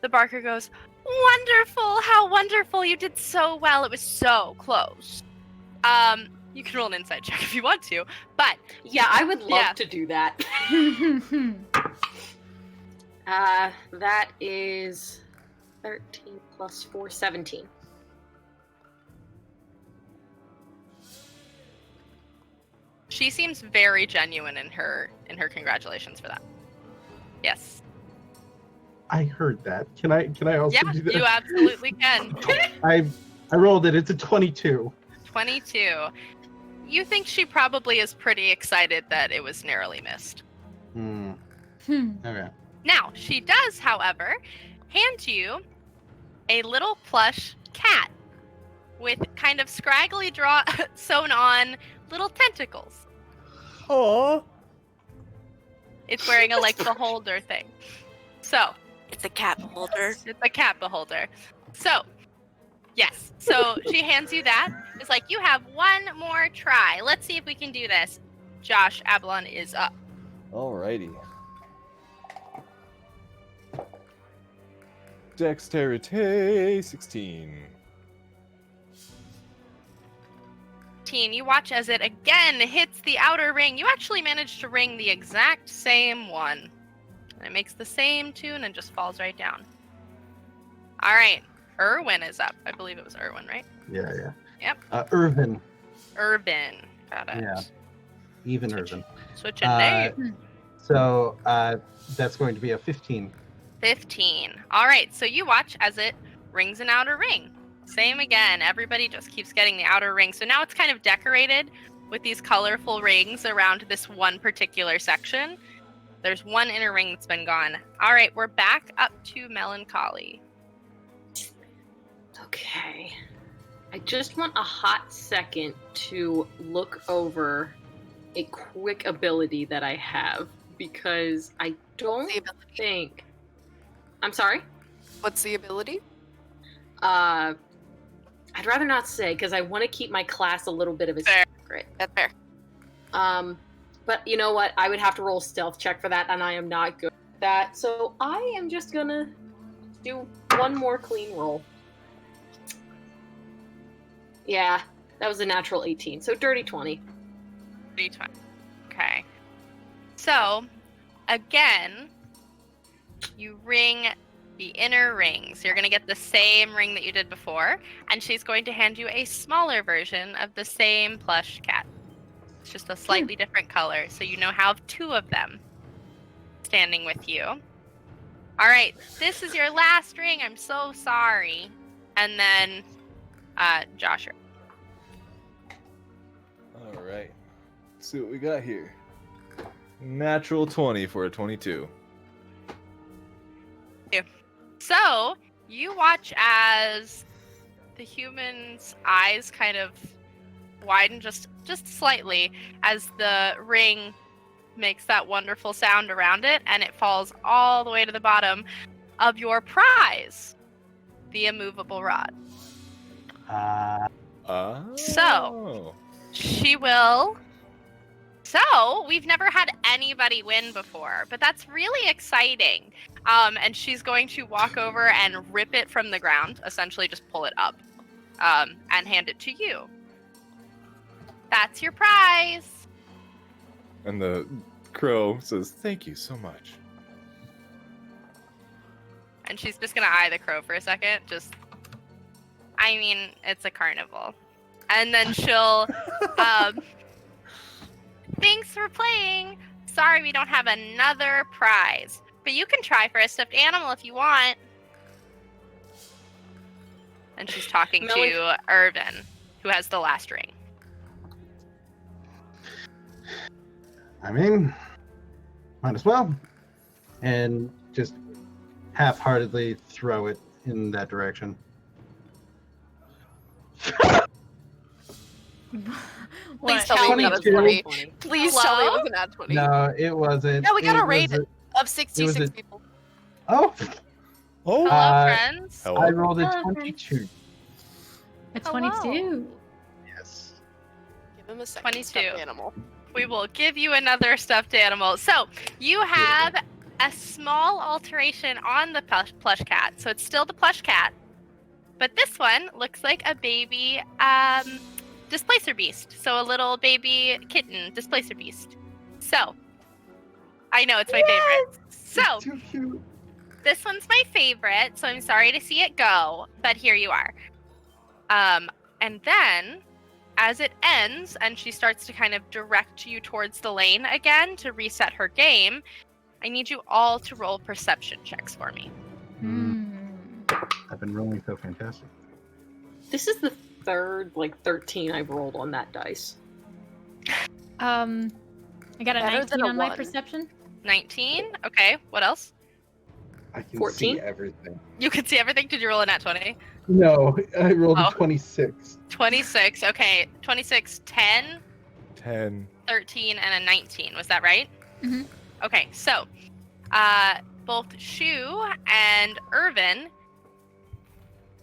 The barker goes, "Wonderful! How wonderful! You did so well. It was so close." You can roll an insight check if you want to, but
Yeah, I would love
Yeah.
to do that. That is 13 plus 4, 17.
she seems very genuine in her congratulations for that. Yes.
I heard that. Can I also
Yeah,
do that?
you absolutely can.
I rolled it. It's a 22.
22. You think she probably is pretty excited that it was narrowly missed.
Okay.
Now, she does, however, hand you a little plush cat with kind of scraggly sewn on little tentacles.
Aww.
It's wearing a like beholder thing. So,
It's a cat holder.
it's a cat beholder. So, yes. So she hands you that. It's like, you have one more try. Let's see if we can do this. Josh, Avalon is up.
Alrighty. Dexterity 16.
You watch as it again hits the outer ring. You actually manage to ring the exact same one. And it makes the same tune and just falls right down. All right. Irwin is up. I believe it was Irwin, right?
Yeah.
Yep.
Irvin.
Urban. Got it.
Yeah. Even Irvin.
Switch a name.
So that's going to be a 15.
15. All right. So you watch as it rings an outer ring. Same again. Everybody just keeps getting the outer ring. So now it's kind of decorated with these colorful rings around this one particular section. There's one inner ring that's been gone. All right, we're back up to Melancholy.
Okay. I just want a hot second to look over a quick ability that I have because I don't
The ability.
think. I'm sorry?
What's the ability?
I'd rather not say because I want to keep my class a little bit of a
Fair.
secret.
That's fair.
But you know what? I would have to roll stealth check for that, and I am not good at that. So I am just gonna do one more clean roll. Yeah, that was a natural 18. So dirty 20.
320. Okay. So, again, you ring the inner rings. You're going to get the same ring that you did before, and she's going to hand you a smaller version of the same plush cat. It's just a slightly different color, so you now have two of them standing with you. All right, this is your last ring. I'm so sorry. And then, Josh.
All right. Let's see what we got here. Natural 20 for a 22.
So, you watch as the human's eyes kind of widen just slightly as the ring makes that wonderful sound around it, and it falls all the way to the bottom of your prize, the immovable rod. So, she will... So, we've never had anybody win before, but that's really exciting. And she's going to walk over and rip it from the ground, essentially just pull it up, and hand it to you. That's your prize.
And the crow says, "Thank you so much."
And she's just going to eye the crow for a second. I mean, it's a carnival. And then she'll, thanks for playing. Sorry we don't have another prize. But you can try for a stuffed animal if you want. And she's talking to Irvin, who has the last ring.
I mean, might as well. And just half-heartedly throw it in that direction.
Please
What?
tell me it was
22.
20. Please tell me it was an ad 20.
No, it wasn't.
No, we got
It
a rate
was
of 66 people.
Oh,
Oh,
Hello, friends.
hello.
I rolled a
Hello,
22.
A
Hello.
22.
Yes.
Give him a second.
22.
Stuffed animal.
We will give you another stuffed animal. So, you have a small alteration on the plush cat. So, it's still the plush cat. But this one looks like a baby displacer beast. So, a little baby kitten displacer beast. So, I know it's my favorite. So,
Too cute.
this one's my favorite. So, I'm sorry to see it go. But here you are. And then, as it ends and she starts to kind of direct you towards the lane again to reset her game, I need you all to roll perception checks for me.
I've been rolling so fantastic.
This is the third, 13 I've rolled on that dice.
I got a
Better than
19
a
on my
1.
perception.
19. Okay, what else?
I can
14?
see everything.
You can see everything. Did you roll a nat 20?
No, I rolled
Oh.
a 26.
26. Okay, 26, 10,
10.
13, and a 19. Was that right?
Mhm.
Okay, so both Shu and Irvin,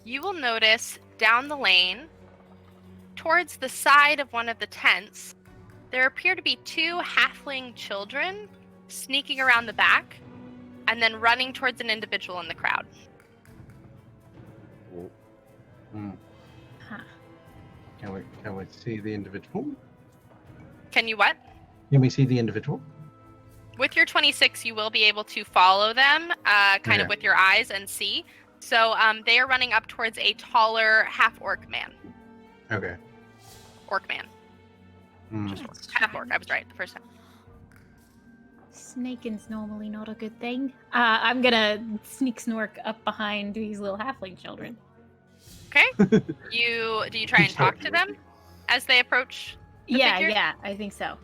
you will notice down the lane, towards the side of one of the tents, there appear to be two halfling children sneaking around the back and then running towards an individual in the crowd.
Hmm.
Huh.
Can we see the individual?
Can you what?
Can we see the individual?
With your 26, you will be able to follow them kind of
Okay.
with your eyes and see. So they are running up towards a taller half-orc man.
Okay.
Orc man.
Hmm.
Just orc. Half-orc. I was right the first time.
Snaking's normally not a good thing. I'm gonna sneak snork up behind these little halfling children.
Okay. Do you try and talk to them as they approach the figure?
Yeah, I think so.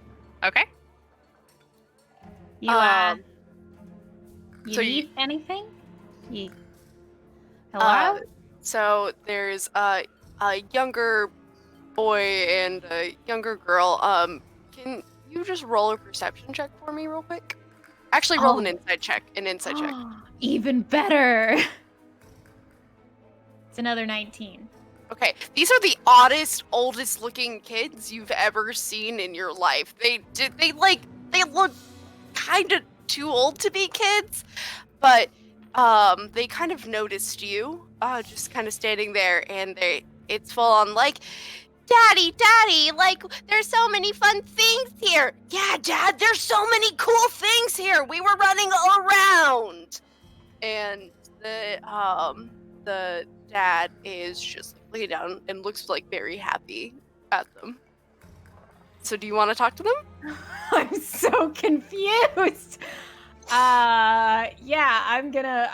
Okay.
You
so
need anything? Hello?
So there's a younger boy and a younger girl. Can you just roll a perception check for me real quick? Actually, roll an insight check.
Even better. It's another 19.
Okay, these are the oddest, oldest looking kids you've ever seen in your life. They look kind of too old to be kids, but they kind of noticed you, just kind of standing there, and it's full on like, Daddy, like, there's so many fun things here. Yeah, Dad, there's so many cool things here. We were running around. And the dad is just looking down and looks like very happy at them. So do you want to talk to them?
I'm so confused. Yeah, I'm gonna,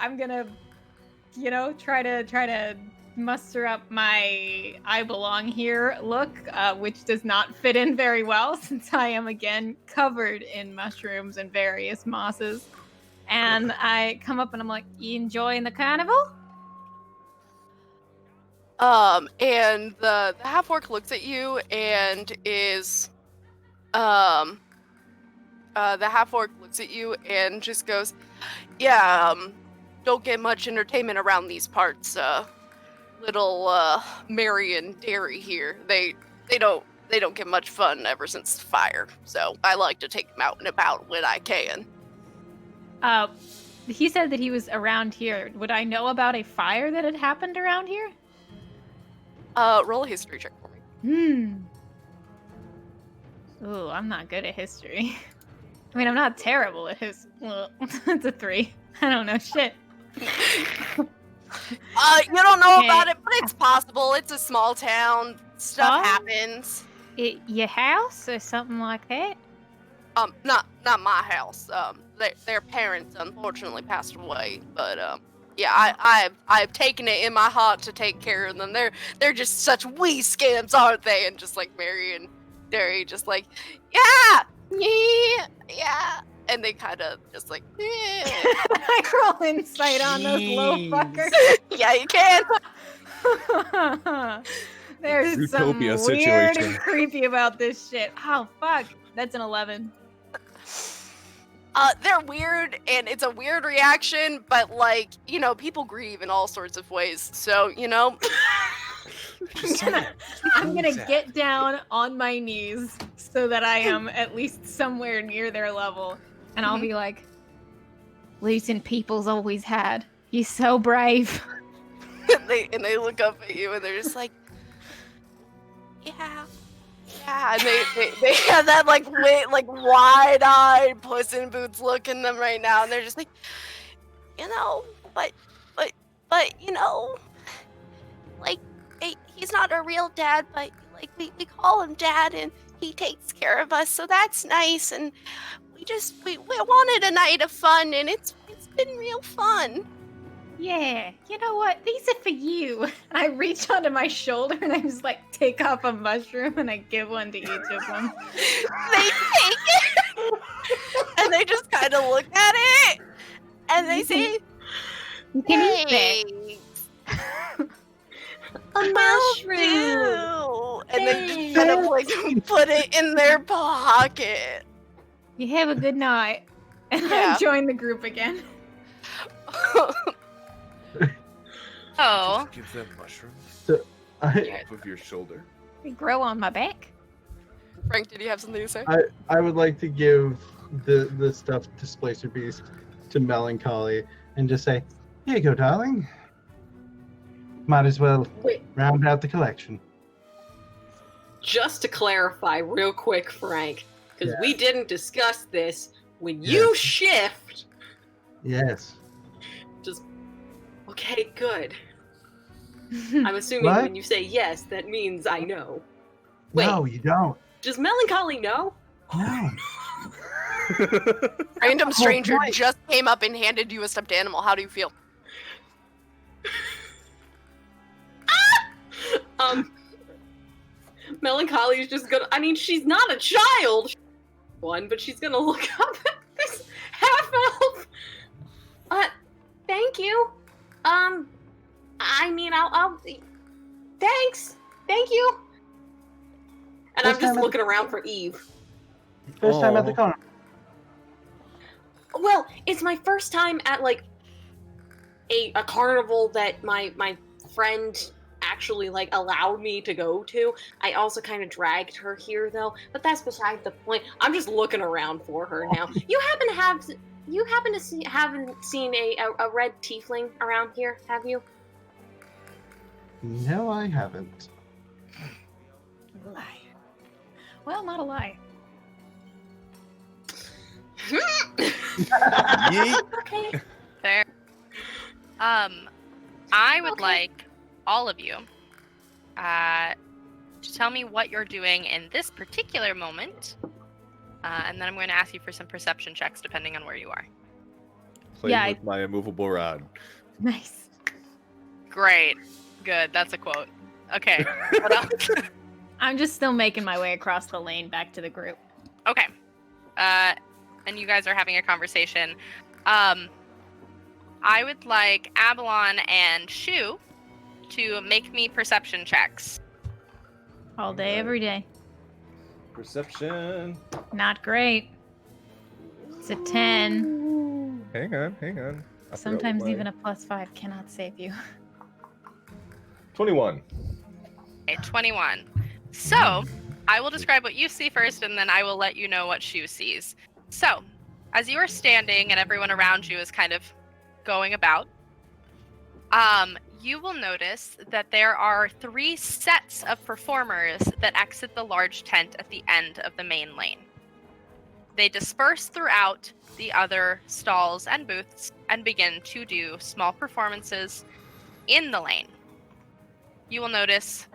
try to muster up my I belong here look, which does not fit in very well since I am again covered in mushrooms and various mosses. And I come up and I'm like, you enjoying the carnival?
And the half-orc looks at you and is, the half-orc looks at you and just goes, yeah, don't get much entertainment around these parts, little, Mary and Derry here. They don't get much fun ever since the fire, so I like to take them out and about when I can.
He said that he was around here. Would I know about a fire that had happened around here?
Roll a history check for me.
Ooh, I'm not good at history. I mean, I'm not terrible at well, it's a 3. I don't know shit.
You don't know about it, but it's possible. It's a small town. Stuff happens.
Your house or something like that?
Not my house. Their parents unfortunately passed away, but yeah, I've taken it in my heart to take care of them. They're just such wee scamps, aren't they? And just like Mary and Derry, just like, yeah, and they kind of just like,
I roll insight on those little fuckers.
Yeah, you can.
There's
Zootopia
something weird
situation.
and creepy about this shit. Oh fuck, that's an 11.
They're weird, and it's a weird reaction, but like, people grieve in all sorts of ways. So,
I'm gonna get down on my knees so that I am at least somewhere near their level, and I'll be like, "Losing people's always had. You're so brave."
and they look up at you, and they're just like, yeah, and they have that like wide-eyed Puss in Boots look in them right now, and they're just like, but like, he's not a real dad, but like we call him Dad, and he takes care of us, so that's nice, and we wanted a night of fun, and it's been real fun.
Yeah, you know what? These are for you. And I reach onto my shoulder and I just like take off a mushroom and I give one to each of them.
They take it and they just kind of look at it and they say,
"You can eat that."
A mushroom. And they just kind of like put it in their pocket.
You have a good night. And
Yeah.
I join the group again.
Oh.
Give them mushrooms
So,
off of your shoulder.
They grow on my back.
Frank, did you have something to say?
I would like to give the stuffed Displacer Beast to Melancholy and just say, here you go, darling. Might as well
Wait,
round out the collection.
just to clarify real quick, Frank, because we didn't discuss this. When
Yes.
you shift,
Yes.
okay, good. I'm assuming
What?
when you say yes, that means I know. Wait.
No, you don't.
Does Melancholy know?
No.
Random stranger
nice.
just came up and handed you a stuffed animal. How do you feel?
Melancholy is just gonna. I mean, she's not a child, but she's gonna look up at this half elf. Thank you. I mean, I'll. Thanks. Thank you. And I'm just looking around for Eve.
First time at the carnival.
Well, it's my first time at like a carnival that my friend actually like allowed me to go to. I also kind of dragged her here though, but that's beside the point. I'm just looking around for her now. Haven't seen a red tiefling around here, have you?
No, I haven't.
Liar. Well, not a lie.
Okay.
Fair. I would
Okay.
like all of you to tell me what you're doing in this particular moment, and then I'm going to ask you for some perception checks depending on where you are.
Playing
Yeah,
with my immovable rod.
Nice.
Great. Good. That's a quote. Okay. What else?
I'm just still making my way across the lane back to the group.
Okay. And you guys are having a conversation. I would like Avalon and Shu to make me perception checks.
All day, every day.
Perception.
Not great. It's a 10.
Hang on. I forgot
Sometimes
what my-
even a +5 cannot save you.
21.
Okay, 21. So, I will describe what you see first, and then I will let you know what Shu sees. So, as you are standing and everyone around you is kind of going about, you will notice that there are 3 sets of performers that exit the large tent at the end of the main lane. They disperse throughout the other stalls and booths and begin to do small performances in the lane. You will notice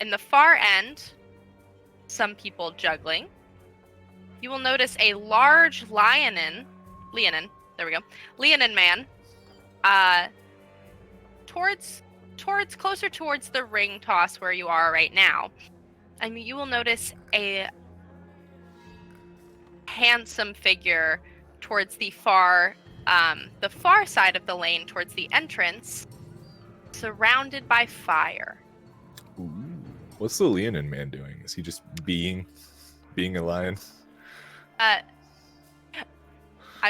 in the far end, some people juggling. You will notice a large Leonin man, closer towards the ring toss where you are right now. I mean, you will notice a handsome figure towards the far side of the lane, towards the entrance, surrounded by fire.
Ooh. What's the Leonin man doing? Is he just being a lion?
I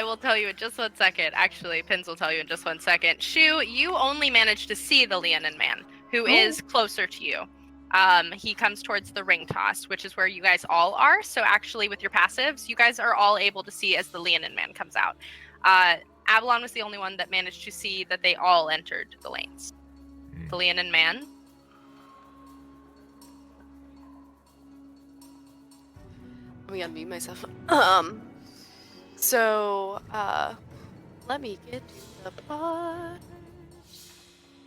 will tell you in just 1 second. Actually, Pins will tell you in just 1 second. Shu, you only managed to see the Leonin man, who is closer to you. He comes towards the ring toss, which is where you guys all are. So actually, with your passives, you guys are all able to see as the Leonin man comes out. Avalon was the only one that managed to see that they all entered the lanes. The Leonin man.
Let me unmute myself. So, let me get to the part.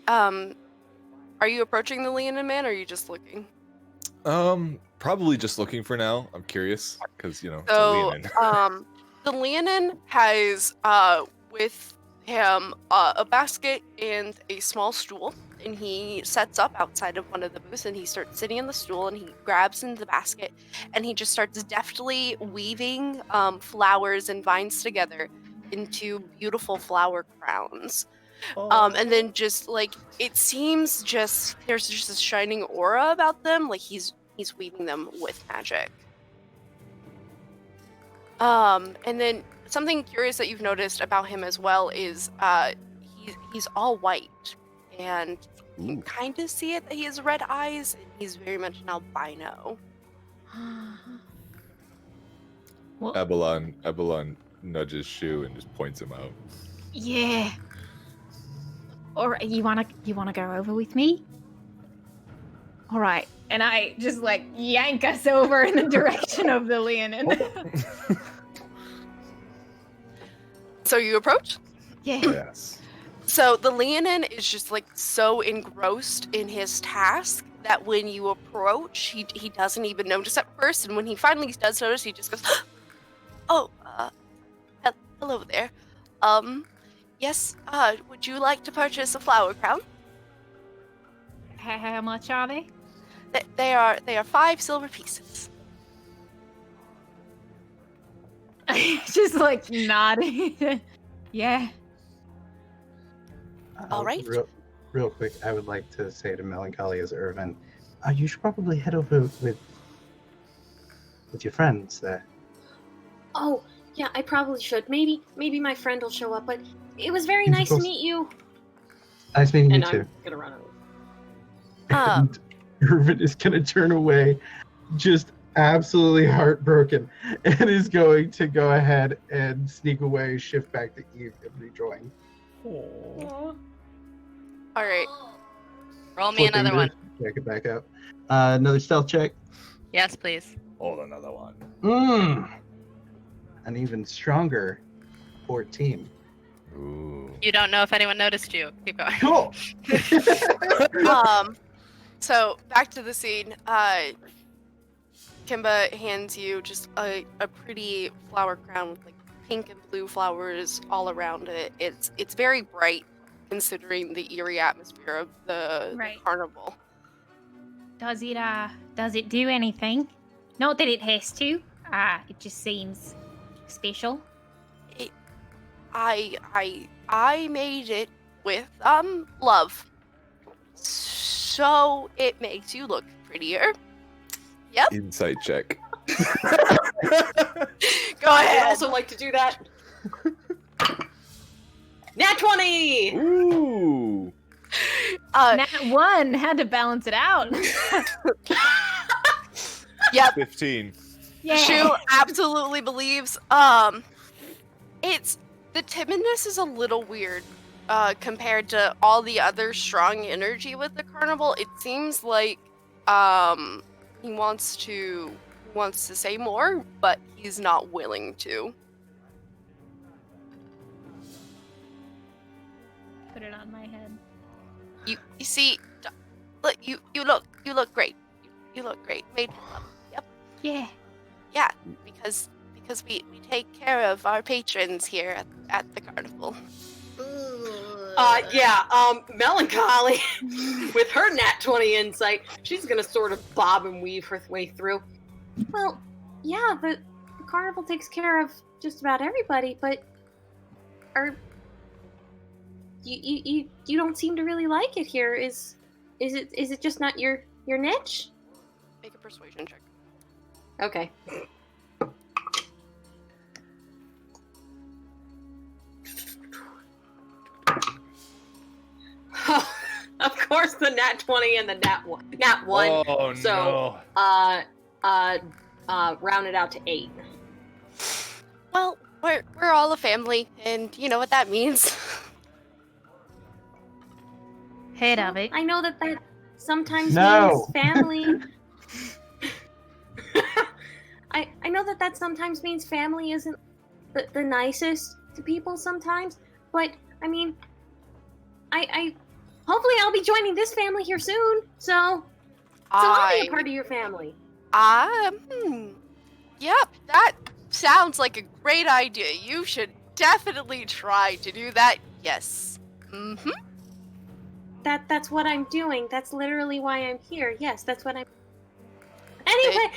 Are you approaching the Leonin man, or are you just looking?
Probably just looking for now. I'm curious, because, it's a
So,
Leonin.
the Leonin has, with him, a basket and a small stool, and he sets up outside of one of the booths, and he starts sitting on the stool, and he grabs into the basket, and he just starts deftly weaving flowers and vines together into beautiful flower crowns. And then just like it seems just there's just a shining aura about them, like he's weaving them with magic. And then something curious that you've noticed about him as well is he's all white, and you
Ooh.
kind of see it that he has red eyes, and he's very much an albino.
Well,
Abalon nudges Shu and just points him out.
yeah. Or you wanna go over with me? All right. And I just like yank us over in the direction of the Leonin.
So you approach.
Yeah.
Yes.
So the Leonin is just like so engrossed in his task that when you approach, he doesn't even notice at first, and when he finally does notice, he just goes, Oh, hello there. Yes, would you like to purchase a flower crown?
How much are they?
They are 5 silver pieces.
Just like nodding. Yeah.
All right.
Real quick, I would like to say to Melancholy as Irvin, you should probably head over with your friends there.
Oh, yeah, I probably should. Maybe my friend will show up, but it was very
You're
nice to
supposed-
meet you.
Nice meeting you
And
too.
I'm gonna run over.
And Irvin is gonna turn away, just absolutely heartbroken, and is going to go ahead and sneak away, shift back to Eve, and rejoin.
All right.
Roll me another one.
Back it back up. Another stealth check.
Yes, please.
Hold another one.
An even stronger 14.
Ooh.
You don't know if anyone noticed you. Keep going.
Cool.
So back to the scene. Kimba hands you just a pretty flower crown with like pink and blue flowers all around it. It's very bright considering the eerie atmosphere of the
Right.
carnival.
Does it do anything? Not that it has to. It just seems special.
I made it with love. So it makes you look prettier. Yep.
Insight check.
Go
I'd
ahead.
also like to do that. Nat 20!
Ooh.
Nat 1 had to balance it out.
Yep.
15.
Yeah.
Shu absolutely believes. It's the timidness is a little weird compared to all the other strong energy with the carnival. It seems like he wants to say more, but he's not willing to.
Put it on my head.
You see, look, you look great. You look great. Made with love. Yep.
Yeah.
Yeah, because we take care of our patrons here at the carnival.
Melancholy, with her nat 20 insight, she's gonna sort of bob and weave her way through. Well, yeah, the carnival takes care of just about everybody, but you don't seem to really like it here. Is it just not your niche?
Make a persuasion check.
Okay. Of course, the nat 20 and the nat 1.
Oh,
So, round it out to 8.
Well, we're all a family, and you know what that means.
Head of it.
I know that sometimes
No.
means family. I know that sometimes means family isn't the nicest to people sometimes, but I mean, I hopefully I'll be joining this family here soon, so I'll be a part of your family.
Yep, that sounds like a great idea. You should definitely try to do that. Yes. Mm-hmm.
That's what I'm doing. That's literally why I'm here. Yes, that's what I'm. Anyway,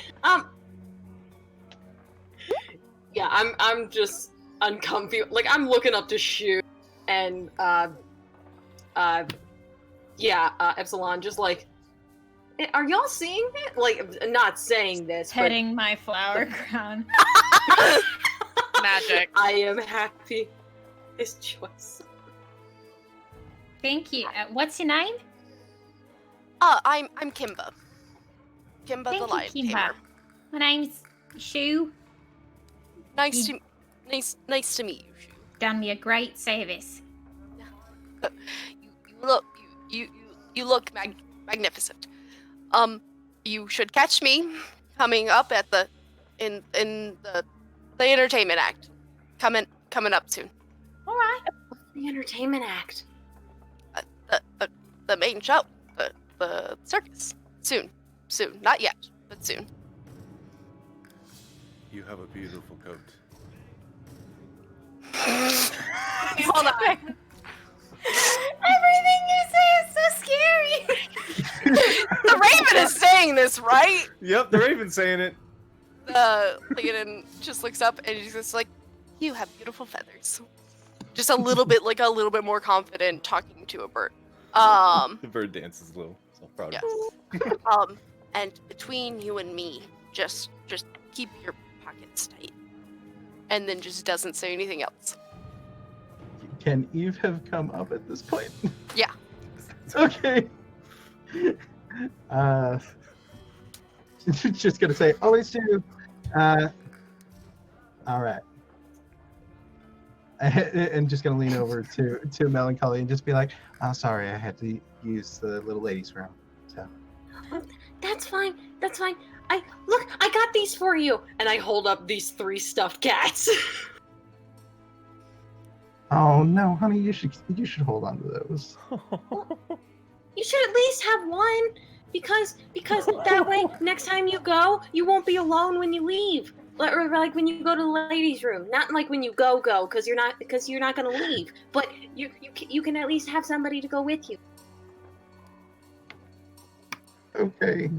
yeah, I'm just uncomfy. Like I'm looking up to Shu, and Epsilon, just like, are y'all seeing it? Like, not saying this,
Petting my flower crown.
Magic.
but I am happy. His choice.
Thank you. What's your name?
I'm Kimba. Kimba
Thank
the Lion
you, Kimba.
Tamer.
My name's Shu.
Nice to meet you, Shu.
Done me a great service.
You look magnificent. You should catch me coming up at in the entertainment act. Coming up soon.
All right.
The entertainment act.
The main show, the circus. Soon, not yet, but soon.
You have a beautiful coat.
Hold on.
Everything you say is so scary.
The Raven is saying this, right?
Yep, the Raven's saying it.
Leonin just looks up and he's just like, "You have beautiful feathers." Just a little bit more confident talking to a bird.
The bird dances a little. So proud.
Yes. And between you and me, just keep your pockets tight. And then just doesn't say anything else.
Can Eve have come up at this point?
Yeah.
Okay. Just gonna say, always do. All right. And just gonna lean over to Melancholy and just be like, "Oh, sorry, I had to use the little lady's room." So.
That's fine. That's fine. I got these for you, and I hold up these 3 stuffed cats.
Oh no, honey, you should hold on to those.
You should at least have one, because that way next time you go, you won't be alone when you leave. Or like when you go to the ladies' room, not like when you go, because you're not gonna leave. But you can at least have somebody to go with you.
Okay.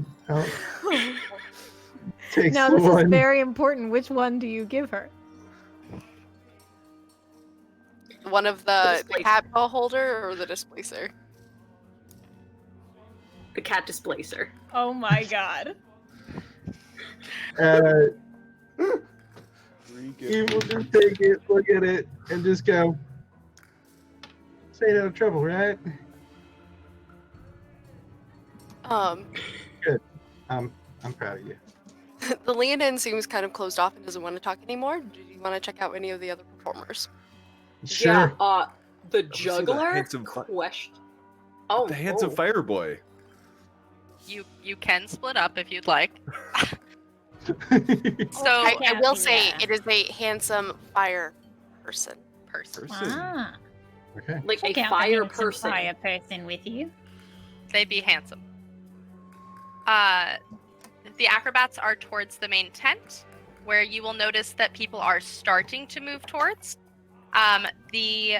Takes
Now this
one.
is very important. Which one do you give her?
One of the capital holder or the displacer?
The cat displacer.
Oh my god.
Eve will just take it, look at it, and just go. Stay out of trouble, right? Good. I'm proud of you.
The Leonin seems kind of closed off and doesn't want to talk anymore. Do you want to check out any of the other performers?
Sure.
Yeah, the
see the
juggler
handsome
question. Oh,
The handsome fire boy.
You can split up if you'd like. So
I will say
yeah.
it is a handsome fire person.
Ah,
Okay.
like
check
a
out
fire
the handsome
person.
fire person with you.
they'd be handsome. The acrobats are towards the main tent, where you will notice that people are starting to move towards. The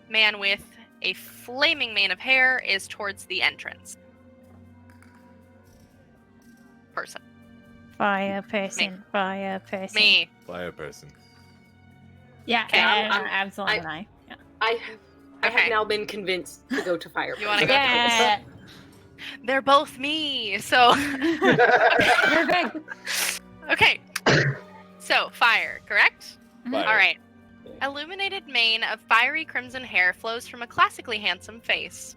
man with a flaming mane of hair is towards the entrance. Person.
Fire person. Fire person.
Me.
Fire person.
Yeah,
Okay,
Absol
I-
and I. Yeah.
I
Okay.
have now been convinced to go to fire.
You wanna go
Yeah.
They're both me. So
Perfect.
okay. So fire, correct?
Fire.
All right. Illuminated mane of fiery crimson hair flows from a classically handsome face.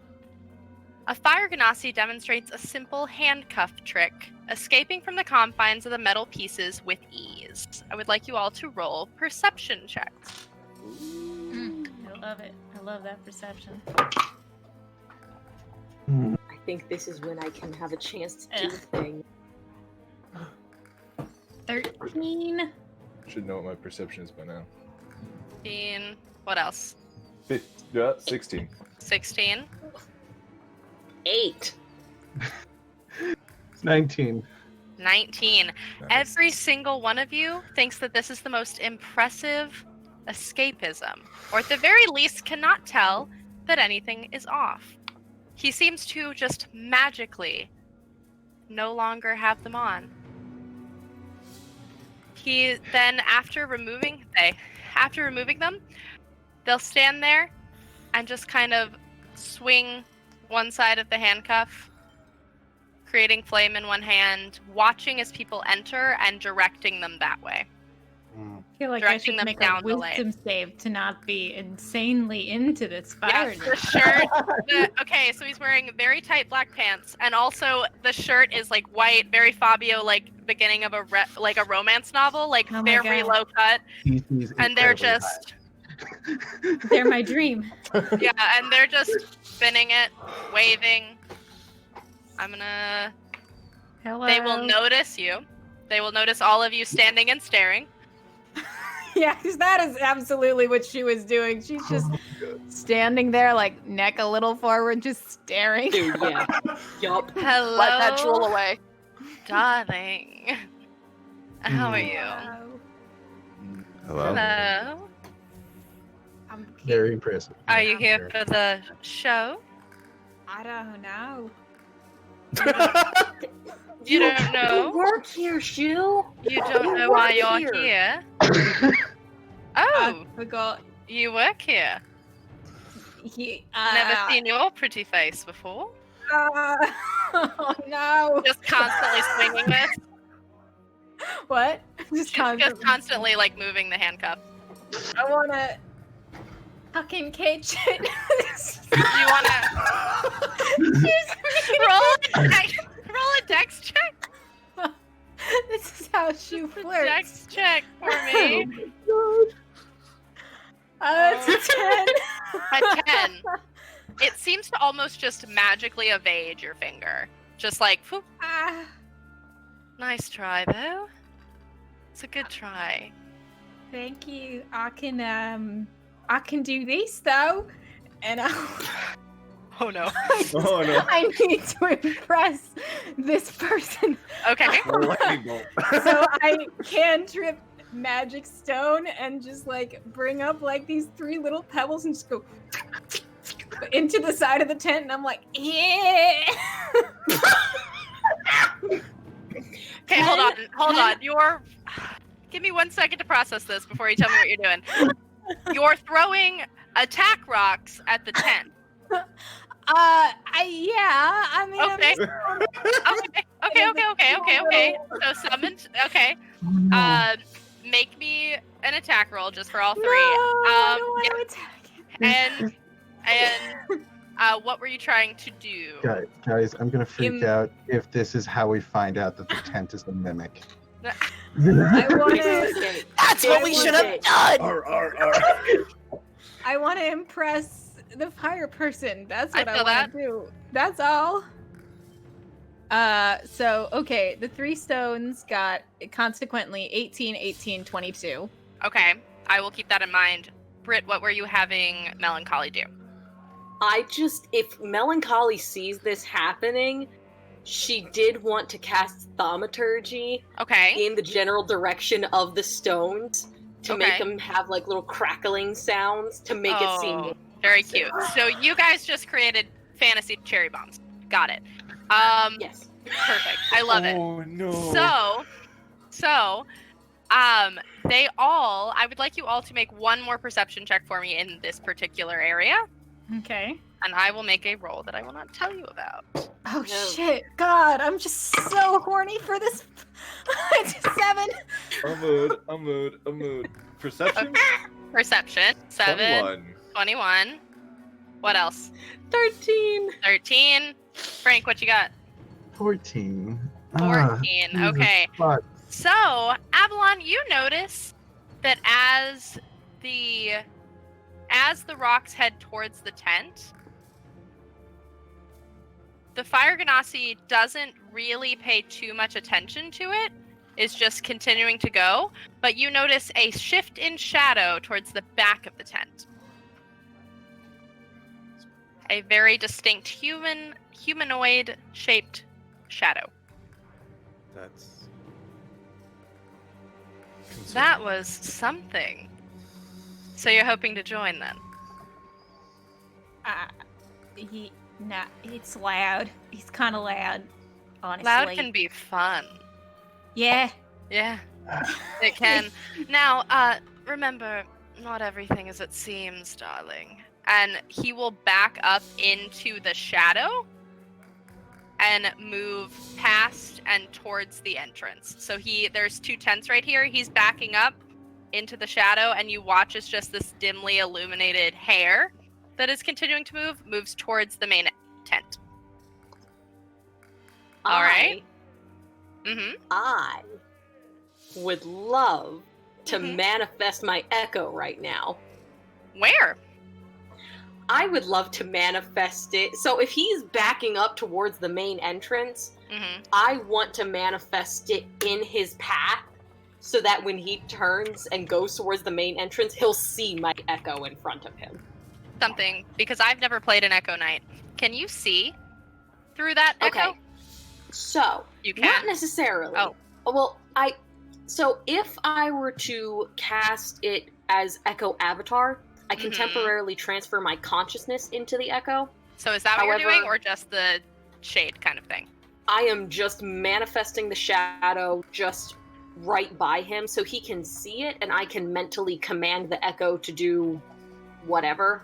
A fire ganassi demonstrates a simple handcuff trick, escaping from the confines of the metal pieces with ease. I would like you all to roll perception checks.
I love it. I love that perception.
I think this is when I can have a chance to do things.
13.
Should know what my perception is by now.
15. What else?
16.
16.
8.
19.
19.
Nice.
Every single one of you thinks that this is the most impressive escapism, or at the very least cannot tell that anything is off. He seems to just magically no longer have them on. He then, after removing them, they'll stand there and just kind of swing one side of the handcuff, creating flame in one hand, watching as people enter and directing them that way.
I feel like
Directing
I
them
should make
down
a
the lane.
wisdom save to not be insanely into this fire.
Yes, the shirt. Okay, so he's wearing very tight black pants, and also the shirt is like white, very Fabio, like beginning of a romance novel, like
Oh my
very
God.
low cut,
He's
and they're
incredibly
just
They're my dream.
yeah, and they're just spinning it, waving. I'm gonna.
Hello.
They will notice you. They will notice all of you standing and staring.
Yeah, because that is absolutely what she was doing. She's just standing there, like neck a little forward, just staring.
Dude, yeah. Yup.
Hello,
Let that drool away.
darling. How are you?
Wow.
Hello?
Hello.
I'm
Very impressive.
Are you here
Sure.
for the show?
I don't know.
You don't know?
You work here, Shu.
You don't
You
know why
work
you're
here.
here? Oh,
I forgot.
you work here. Never seen your pretty face before.
Oh no!
Just constantly swinging this.
What?
Just constantly like moving the handcuff.
I wanna fucking catch it.
You wanna roll a dex check?
This is how she flirts.
Dex check for me.
It's a 10.
A 10. It seems to almost just magically evade your finger. Just like, whoop.
Ah,
Nice try, though. It's a good try.
thank you. I can do this though, and
Oh no.
Oh no.
I need to impress this person.
Okay.
Lightning bolt.
So I cantrip magic stone and just like bring up like these 3 little pebbles and just go into the side of the tent, and I'm like, yeah.
Okay, hold on. Give me 1 second to process this before you tell me what you're doing. You're throwing attack rocks at the tent.
Yeah. I mean,
Okay. Okay. So summoned. Okay. Make me an attack roll just for all 3.
I don't want to attack.
And what were you trying to do?
Guys, I'm gonna freak out if this is how we find out that the tent is a mimic.
I want to.
That's what we should have done.
I want to impress the fire person. That's what
I
I
feel
want to do. That's all. So okay, the 3 stones got consequently 18, 18, 22.
Okay, I will keep that in mind. Britt, what were you having Melancholy do?
If Melancholy sees this happening, she did want to cast Thaumaturgy
Okay.
in the general direction of the stones to make
Okay.
them have like little crackling sounds to make it seem.
Very cute. So you guys just created fantasy cherry bombs. Got it.
Yes.
Perfect. I love it.
Oh no.
So, I would like you all to make 1 more perception check for me in this particular area,
Okay.
and I will make a roll that I will not tell you about.
Oh
No.
shit! God, I'm just so horny for this. It's a 7.
A mood. Perception?
Perception. 7. 21. What else?
13.
13. Frank, what you got?
14.
14. Okay.
Fuck.
So, Avalon, you notice that as the rocks head towards the tent, the Fire Ganassi doesn't really pay too much attention to it. It's just continuing to go, but you notice a shift in shadow towards the back of the tent. A very distinct humanoid shaped shadow.
That's
That was something. So you're hoping to join then?
It's loud. It's kind of loud, honestly.
Loud can be fun.
Yeah.
Yeah, it can. Now, remember, not everything is it seems, darling. And he will back up into the shadow and move past and towards the entrance. So there's 2 tents right here. He's backing up into the shadow, and you watch as just this dimly illuminated hair that is continuing to moves towards the main tent. All right. Mm-hmm.
I would love to
Mhm.
manifest my echo right now.
Where?
I would love to manifest it. So if he's backing up towards the main entrance,
Mm-hmm.
I want to manifest it in his path so that when he turns and goes towards the main entrance, he'll see my echo in front of him.
Something, because I've never played an Echo Knight. Can you see through that echo?
Okay. So,
You
not
can.
necessarily.
Oh.
Well, so if I were to cast it as Echo Avatar, I can
Mhm.
temporarily transfer my consciousness into the echo.
So is that what you're doing,
However-
or just the shade kind of thing?
I am just manifesting the shadow just right by him so he can see it, and I can mentally command the echo to do whatever.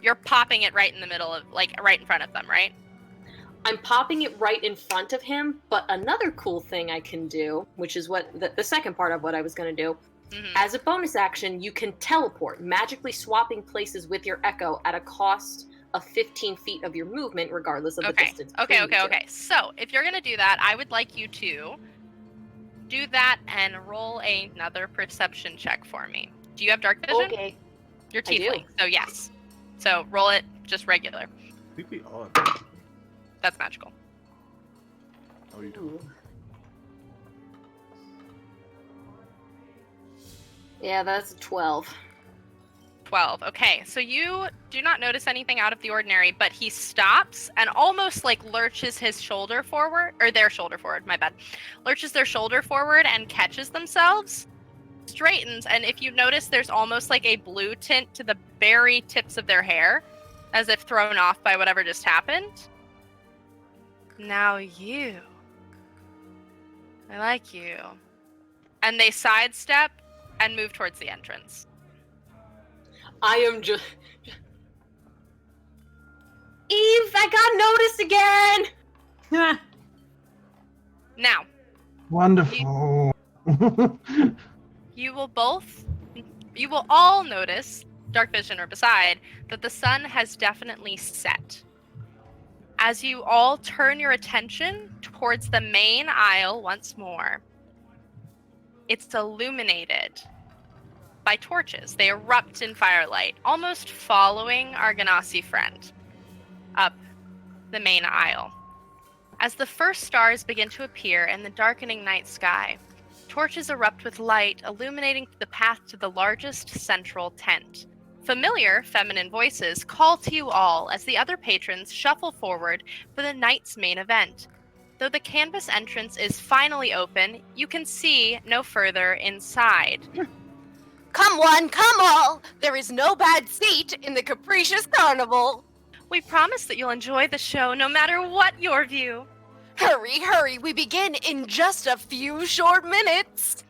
You're popping it right in the middle of, like, right in front of them, right?
I'm popping it right in front of him, but another cool thing I can do, which is what the second part of what I was going to do,
Mhm.
as a bonus action, you can teleport, magically swapping places with your echo at a cost of 15 feet of your movement, regardless of the distance.
Okay.
between you two.
So if you're gonna do that, I would like you to do that and roll another perception check for me. Do you have dark vision?
Okay.
You're
I do.
tiefling, so yes. So roll it just regular.
I think we all have.
That's magical.
Oh, you do.
Ooh. Yeah, that's a 12.
12. Okay, so you do not notice anything out of the ordinary, but he stops and almost like lurches his shoulder forward, or their shoulder forward, my bad. Lurches their shoulder forward and catches themselves, straightens, and if you notice, there's almost like a blue tint to the very tips of their hair, as if thrown off by whatever just happened. Now you. I like you. And they sidestep and move towards the entrance.
I am just. Eve, I got noticed again!
Now,
Wonderful.
you will all notice, dark vision or beside, that the sun has definitely set. As you all turn your attention towards the main aisle once more, it's illuminated by torches. They erupt in firelight, almost following our Ganassi friend up the main aisle. As the first stars begin to appear in the darkening night sky, torches erupt with light, illuminating the path to the largest central tent. Familiar feminine voices call to you all as the other patrons shuffle forward for the night's main event. Though the canvas entrance is finally open, you can see no further inside.
Come one, come all! There is no bad seat in the Capricious Carnival!
We promise that you'll enjoy the show no matter what your view.
Hurry, hurry, we begin in just a few short minutes!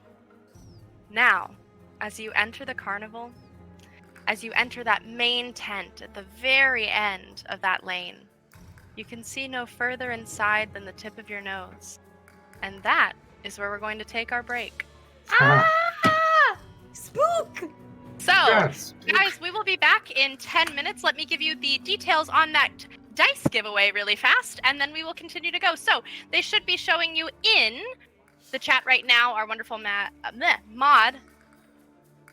Now, as you enter the carnival, as you enter that main tent at the very end of that lane, you can see no further inside than the tip of your nose. And that is where we're going to take our break.
Ah,
Spook!
So,
yes.
guys, we will be back in 10 minutes. Let me give you the details on that dice giveaway really fast, and then we will continue to go. So, they should be showing you in the chat right now. Our wonderful mod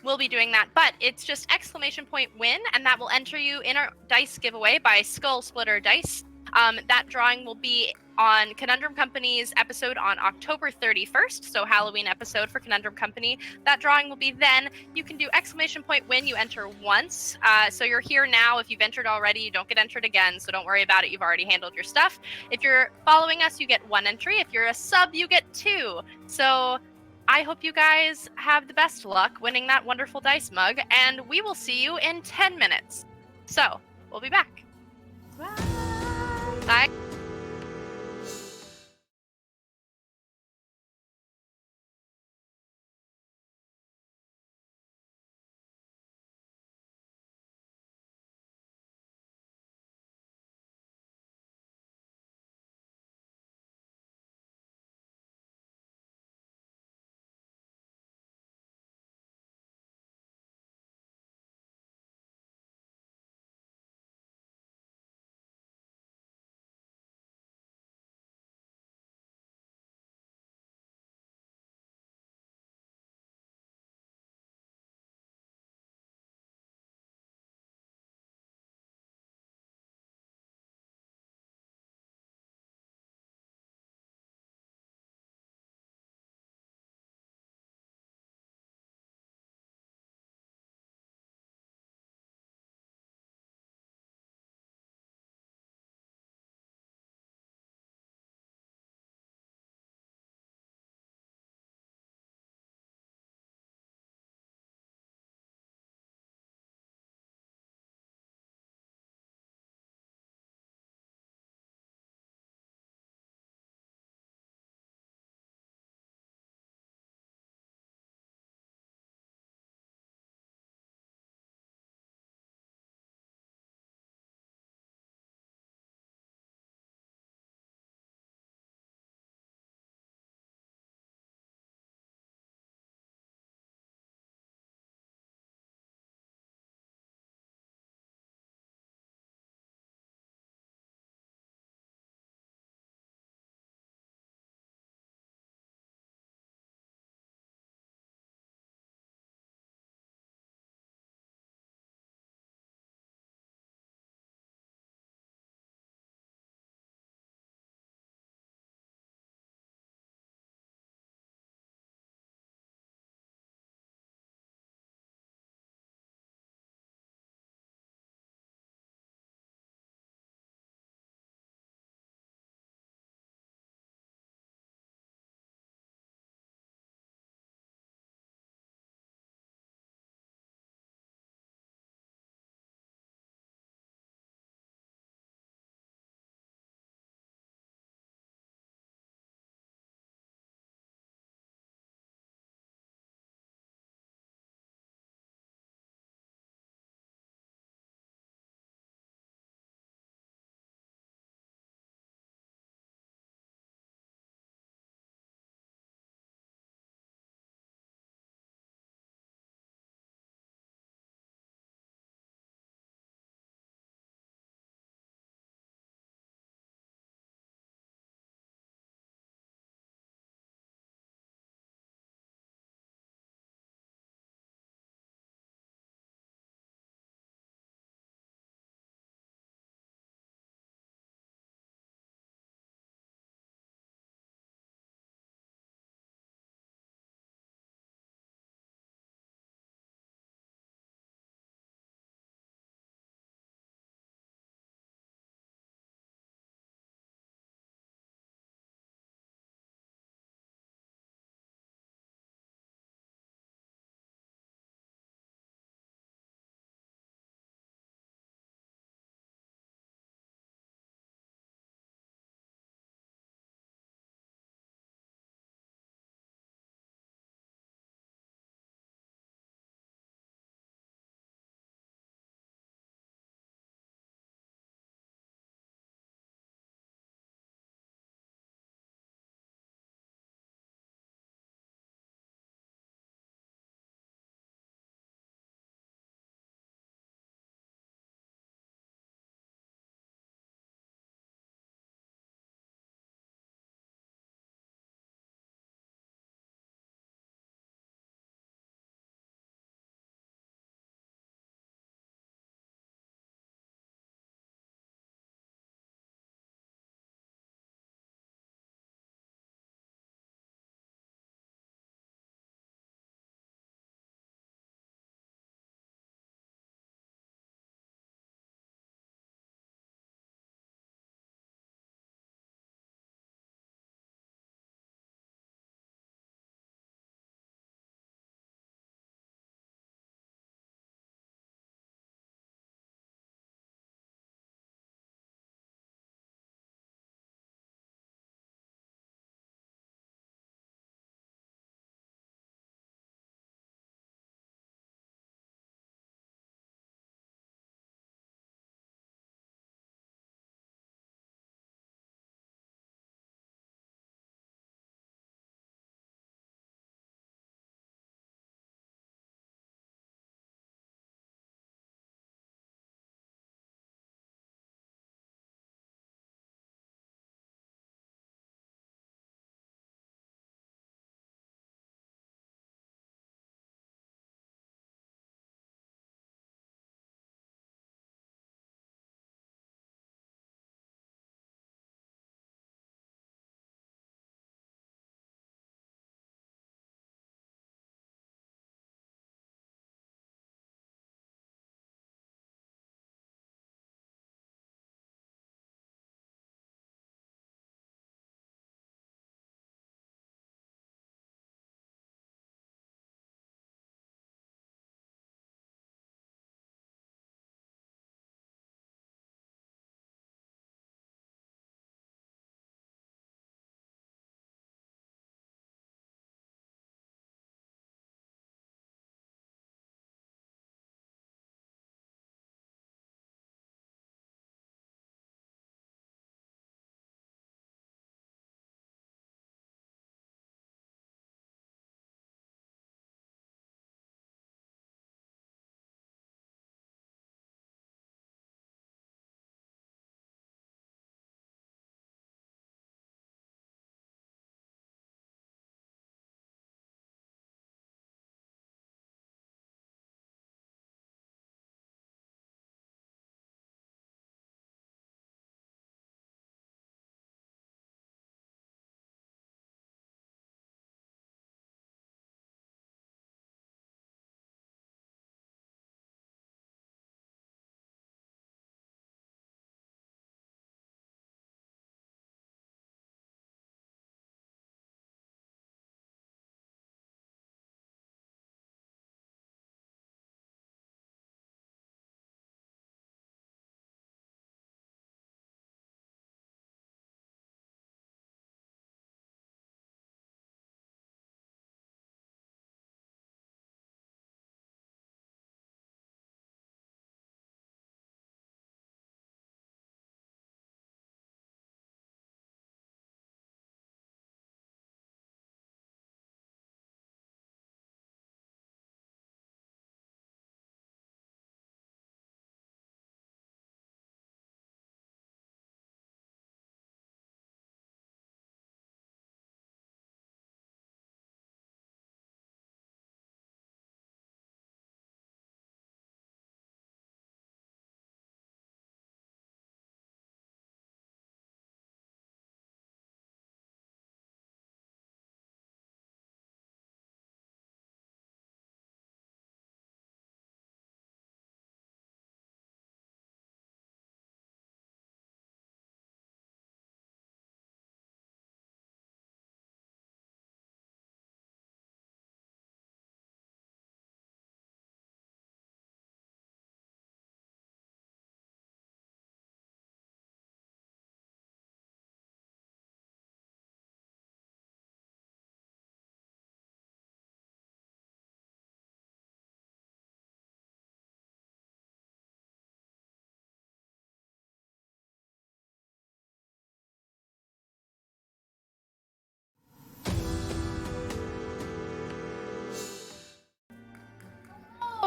will be doing that, but it's just !win, and that will enter you in our dice giveaway by Skull Splitter Dice. That drawing will be on Conundrum Company's episode on October 31st, so Halloween episode for Conundrum Company. That drawing will be then. You can do !win, you enter once. So you're here now. If you've entered already, you don't get entered again, so don't worry about it. You've already handled your stuff. If you're following us, you get 1 entry. If you're a sub, you get 2. So I hope you guys have the best luck winning that wonderful dice mug, and we will see you in 10 minutes. So, we'll be back. Bye.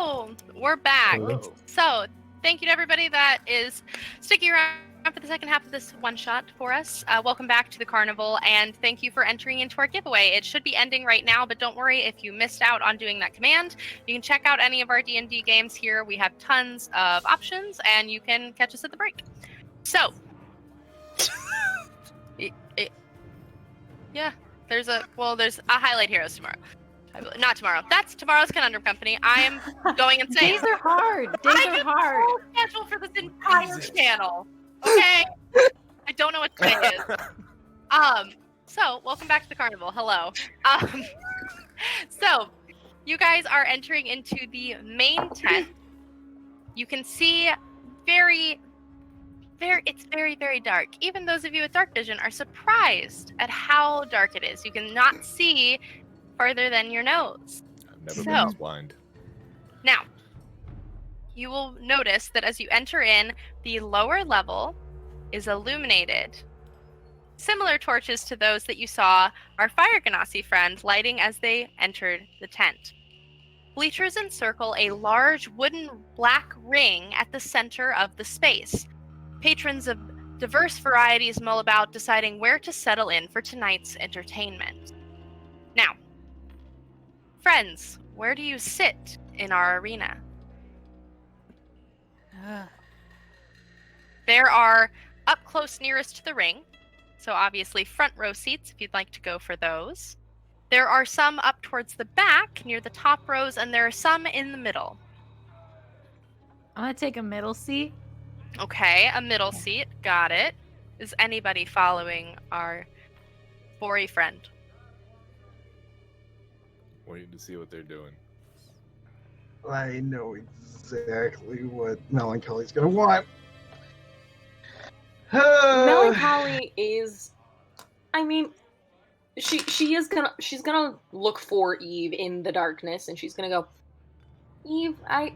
Hello! We're back.
Hello.
So, thank you to everybody that is sticking around for the second half of this one-shot for us. Welcome back to the carnival, and thank you for entering into our giveaway. It should be ending right now, but don't worry if you missed out on doing that command. You can check out any of our D&D games here. We have tons of options, and you can catch us at the break. So, yeah, there's a Highlight Heroes tomorrow. Not tomorrow. That's tomorrow's Conundrum Company. I am going insane.
Days are hard. Days are hard.
Full schedule for this entire channel. Okay. I don't know what today is. So welcome back to the carnival. Hello. So you guys are entering into the main tent. You can see it's very, very dark. Even those of you with dark vision are surprised at how dark it is. You cannot see farther than your nose.
I've never
So-
been this blind.
Now, you will notice that as you enter in, the lower level is illuminated. Similar torches to those that you saw our Fire Ganassi friend lighting as they entered the tent. Bleachers encircle a large wooden black ring at the center of the space. Patrons of diverse varieties mull about deciding where to settle in for tonight's entertainment. Now, friends, where do you sit in our arena? There are up close nearest to the ring, so obviously front row seats if you'd like to go for those. There are some up towards the back near the top rows, and there are some in the middle.
I'm gonna take a middle seat.
Okay, a middle seat. Got it. Is anybody following our Bori friend?
Waiting to see what they're doing.
I know exactly what Melancholy's gonna want.
Melancholy is, I mean, she's gonna look for Eve in the darkness, and she's gonna go, Eve, I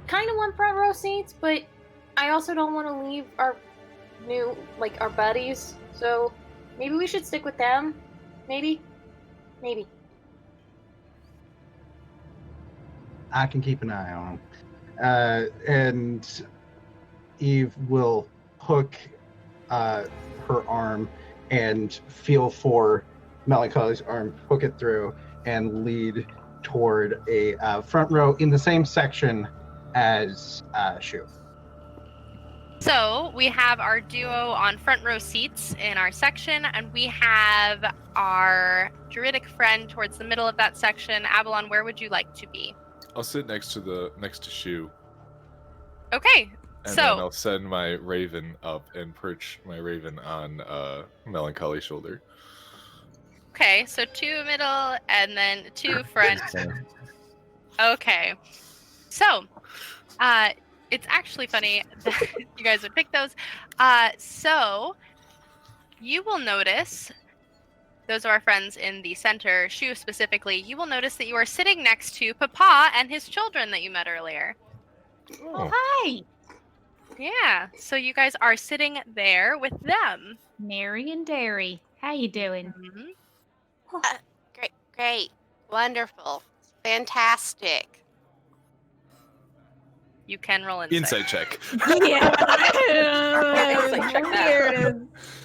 kind of want front row seats, but I also don't want to leave our our buddies. So maybe we should stick with them. Maybe.
I can keep an eye on him. And Eve will hook her arm and feel for Melancholy's arm, hook it through, and lead toward a front row in the same section as Shu.
So we have our duo on front row seats in our section, and we have our druidic friend towards the middle of that section. Avalon, where would you like to be?
I'll sit next to Shu,
Okay,
and
so
then I'll send my raven up and perch my raven on Melancholy's shoulder.
okay, so 2 middle and then 2 front. Okay, so it's actually funny that you guys would pick those. So you will notice, those are our friends in the center, Shu specifically, you will notice that you are sitting next to Papa and his children that you met earlier.
Oh, hi,
Yeah, so you guys are sitting there with them.
Mary and Derry. How you doing?
Mhm.
Great. Wonderful. Fantastic.
You can roll insight.
Insight check.
Yeah.
Insight check that.
Here it is.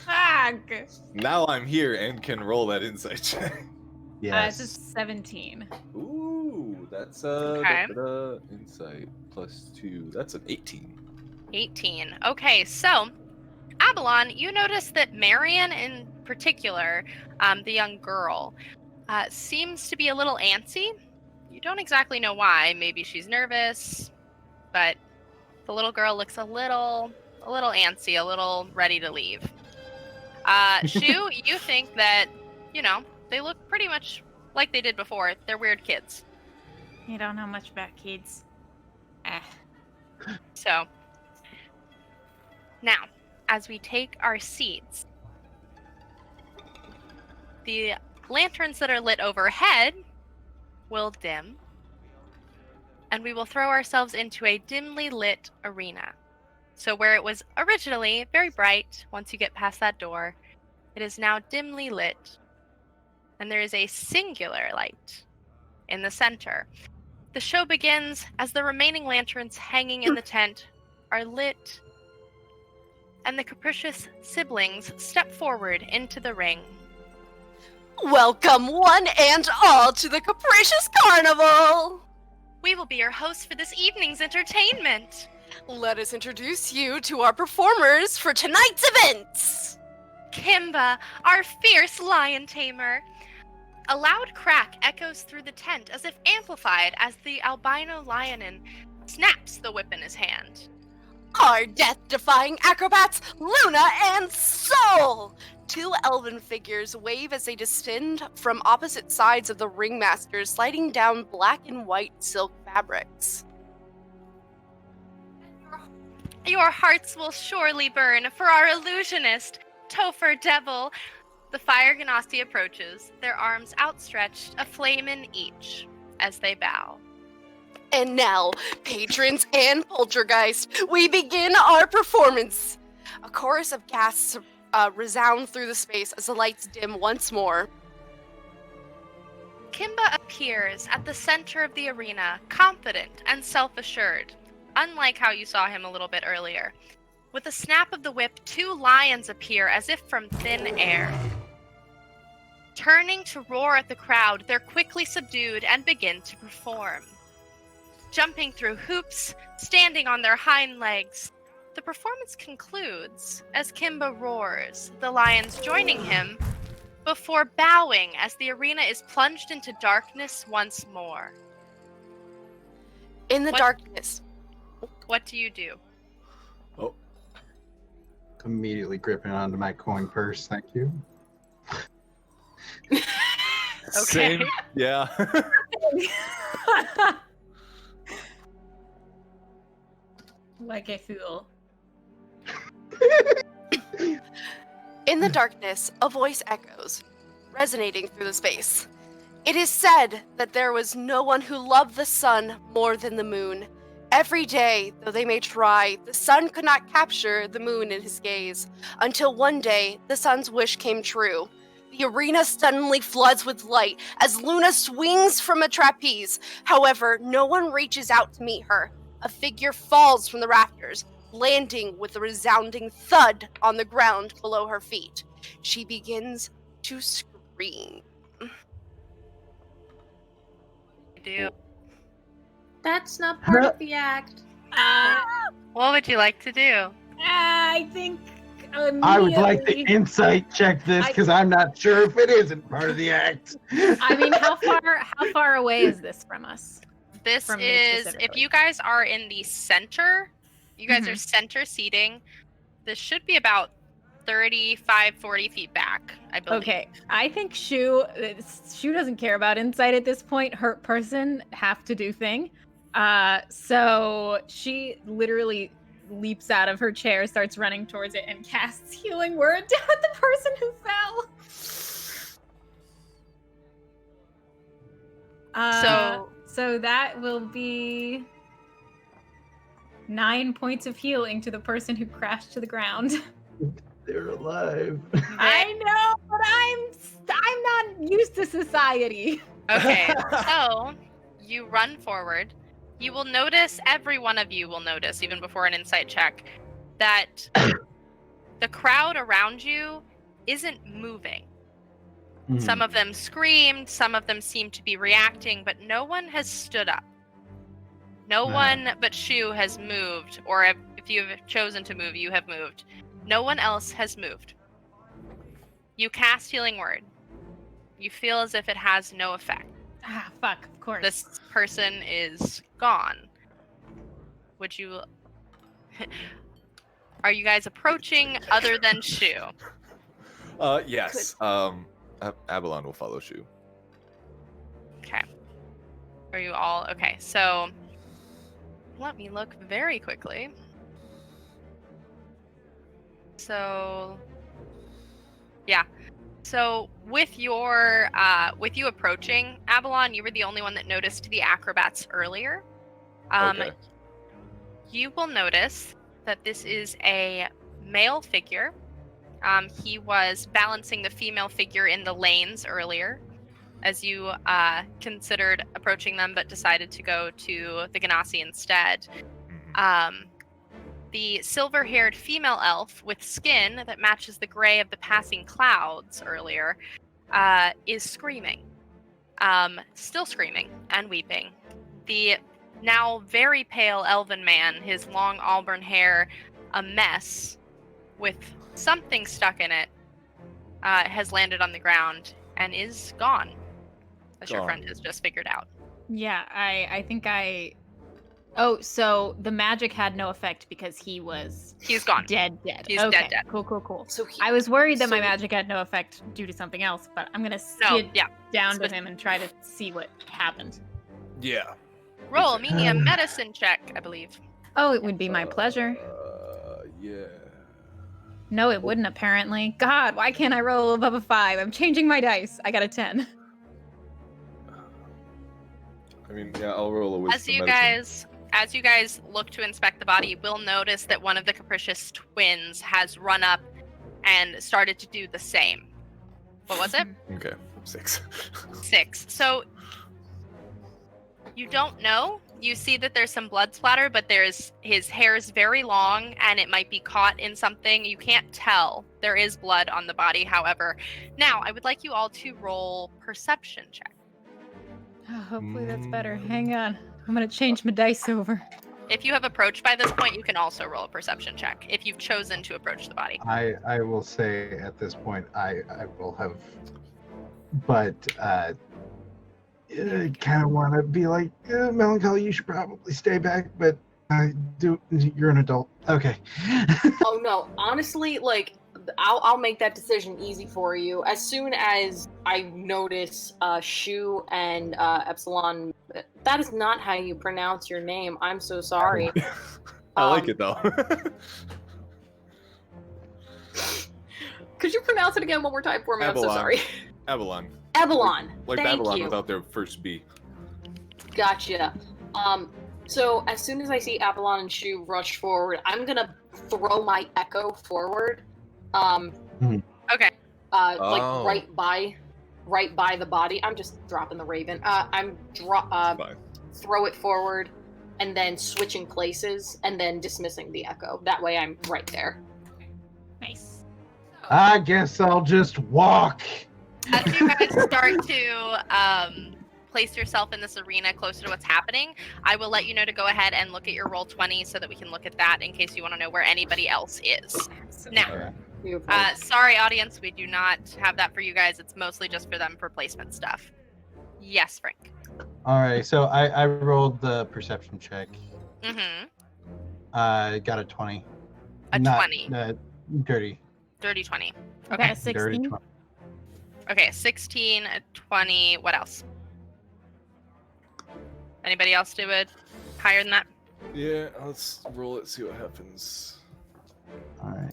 Fuck.
Now I'm here and can roll that insight check.
Yes.
It's a 17.
Ooh, that's
Okay.
insight plus 2. That's an 18.
18. Okay, so Avalon, you notice that Marion in particular, the young girl, seems to be a little antsy. You don't exactly know why. Maybe she's nervous, but the little girl looks a little antsy, a little ready to leave. Shu, you think that, they look pretty much like they did before. They're weird kids.
You don't know much about kids.
So, now, as we take our seats, the lanterns that are lit overhead will dim, and we will throw ourselves into a dimly lit arena. So where it was originally very bright, once you get past that door, it is now dimly lit, and there is a singular light in the center. The show begins as the remaining lanterns hanging in the tent are lit, and the Capricious siblings step forward into the ring.
Welcome one and all to the Capricious Carnival!
We will be your hosts for this evening's entertainment.
Let us introduce you to our performers for tonight's events!
Kimba, our fierce lion tamer. A loud crack echoes through the tent as if amplified as the albino lionin snaps the whip in his hand.
Our death-defying acrobats, Luna and Soul! Two elven figures wave as they descend from opposite sides of the ringmasters, sliding down black and white silk fabrics.
Your hearts will surely burn for our illusionist, Topher Devil. The fire Ganassi approaches, their arms outstretched, a flame in each, as they bow.
And now, patrons and poltergeist, we begin our performance. A chorus of gasps resound through the space as the lights dim once more.
Kimba appears at the center of the arena, confident and self-assured, unlike how you saw him a little bit earlier. With a snap of the whip, two lions appear as if from thin air. Turning to roar at the crowd, they're quickly subdued and begin to perform. Jumping through hoops, standing on their hind legs. The performance concludes as Kimba roars, the lions joining him, before bowing as the arena is plunged into darkness once more.
In the darkness.
What do you do?
Oh,
Immediately gripping onto my coin purse. Thank you.
Okay.
Same. Yeah.
Like a fool.
In the darkness, a voice echoes, resonating through the space. It is said that there was no one who loved the sun more than the moon. Every day, though they may try, the sun could not capture the moon in his gaze, until one day, the sun's wish came true. The arena suddenly floods with light as Luna swings from a trapeze. However, no one reaches out to meet her. A figure falls from the rafters, landing with a resounding thud on the ground below her feet. She begins to scream.
Do.
That's not part of the act.
What would you like to do?
I think
I would like to
immediately-
insight check this because I'm not sure if it isn't part of the act.
I mean, how far away is this from us?
This
From me
is, if
specifically.
you guys are in the center, you guys are center seating, this should be about 35, 40 feet back, I believe.
Okay, I think Shu doesn't care about insight at this point. Hurt person have to do thing. So she literally leaps out of her chair, starts running towards it, and casts healing word down at the person who fell. So that will be 9 points of healing to the person who crashed to the ground.
They're alive.
I know, but I'm not used to society.
Okay, so you run forward. You will notice, every one of you will notice, even before an insight check, that the crowd around you isn't moving. Some of them screamed, some of them seemed to be reacting, but no one has stood up. No one but Shu has moved, or if you have chosen to move, you have moved. No one else has moved. You cast Healing Word. You feel as if it has no effect.
Ah, fuck, of course.
This person is gone. Would you... Are you guys approaching other than Shu?
Yes. Abalon will follow Shu.
Okay. Are you all... Okay, so... Let me look very quickly. So... Yeah. So with your with you approaching Abalon, you were the only one that noticed the acrobats earlier.
Okay.
You will notice that this is a male figure. He was balancing the female figure in the lanes earlier. as you considered approaching them but decided to go to the Ganassi instead. The silver-haired female elf with skin that matches the gray of the passing clouds earlier is screaming. Still screaming and weeping. The now very pale elven man, his long auburn hair a mess with something stuck in it, has landed on the ground and is gone, as your friend has just figured out.
Yeah, I think I... Oh, so the magic had no effect because he's
gone.
Dead.
He's
okay.
dead.
Cool.
So
I was worried that my magic had no effect due to something else, but I'm gonna skid down to him and try to see what happened.
Yeah.
Roll me a medicine check, I believe.
Oh, it would be my pleasure.
Yeah.
No, it wouldn't, apparently. God, why can't I roll above a 5? I'm changing my dice. I got a 10.
I mean, yeah, I'll roll a wisdom
As you guys look to inspect the body, you will notice that one of the Capricious twins has run up and started to do the same. What was it?
Okay, 6.
6. So you don't know. You see that there's some blood splatter, but his hair is very long and it might be caught in something. You can't tell. There is blood on the body, however. Now, I would like you all to roll perception check.
Oh, hopefully that's better. Hang on. I'm gonna change my dice over.
If you have approached by this point, you can also roll a perception check if you've chosen to approach the body.
I will say at this point I will have, but I kind of want to be like, Melancholy, you should probably stay back, but you're an adult. Okay.
Oh no, honestly, like I'll make that decision easy for you. As soon as I notice Shu and Epsilon, that is not how you pronounce your name. I'm so sorry.
I like it though.
Could you pronounce it again one more time for me?
Avalon.
I'm so sorry.
Avalon.
Avalon.
Like
Thank
Babylon
you.
without their first B.
Gotcha. So as soon as I see Avalon and Shu rush forward, I'm gonna throw my echo forward.
Okay.
Like right by the body. I'm just dropping the raven. Throw it forward, and then switching places, and then dismissing the echo. That way, I'm right there.
Nice.
I guess I'll just walk.
As you guys start to place yourself in this arena closer to what's happening, I will let you know to go ahead and look at your roll 20 so that we can look at that in case you want to know where anybody else is. Now, sorry, audience, we do not have that for you guys. It's mostly just for them for placement stuff. Yes, Frank.
All right, so I rolled the perception check.
Mm-hmm.
I got a 20.
A 20.
Dirty.
Dirty 20.
I
Okay.
got a 16.
Dirty 20.
Okay, 16, 20, what else? Anybody else do it higher than that?
Yeah, let's roll it, see what happens.
All right.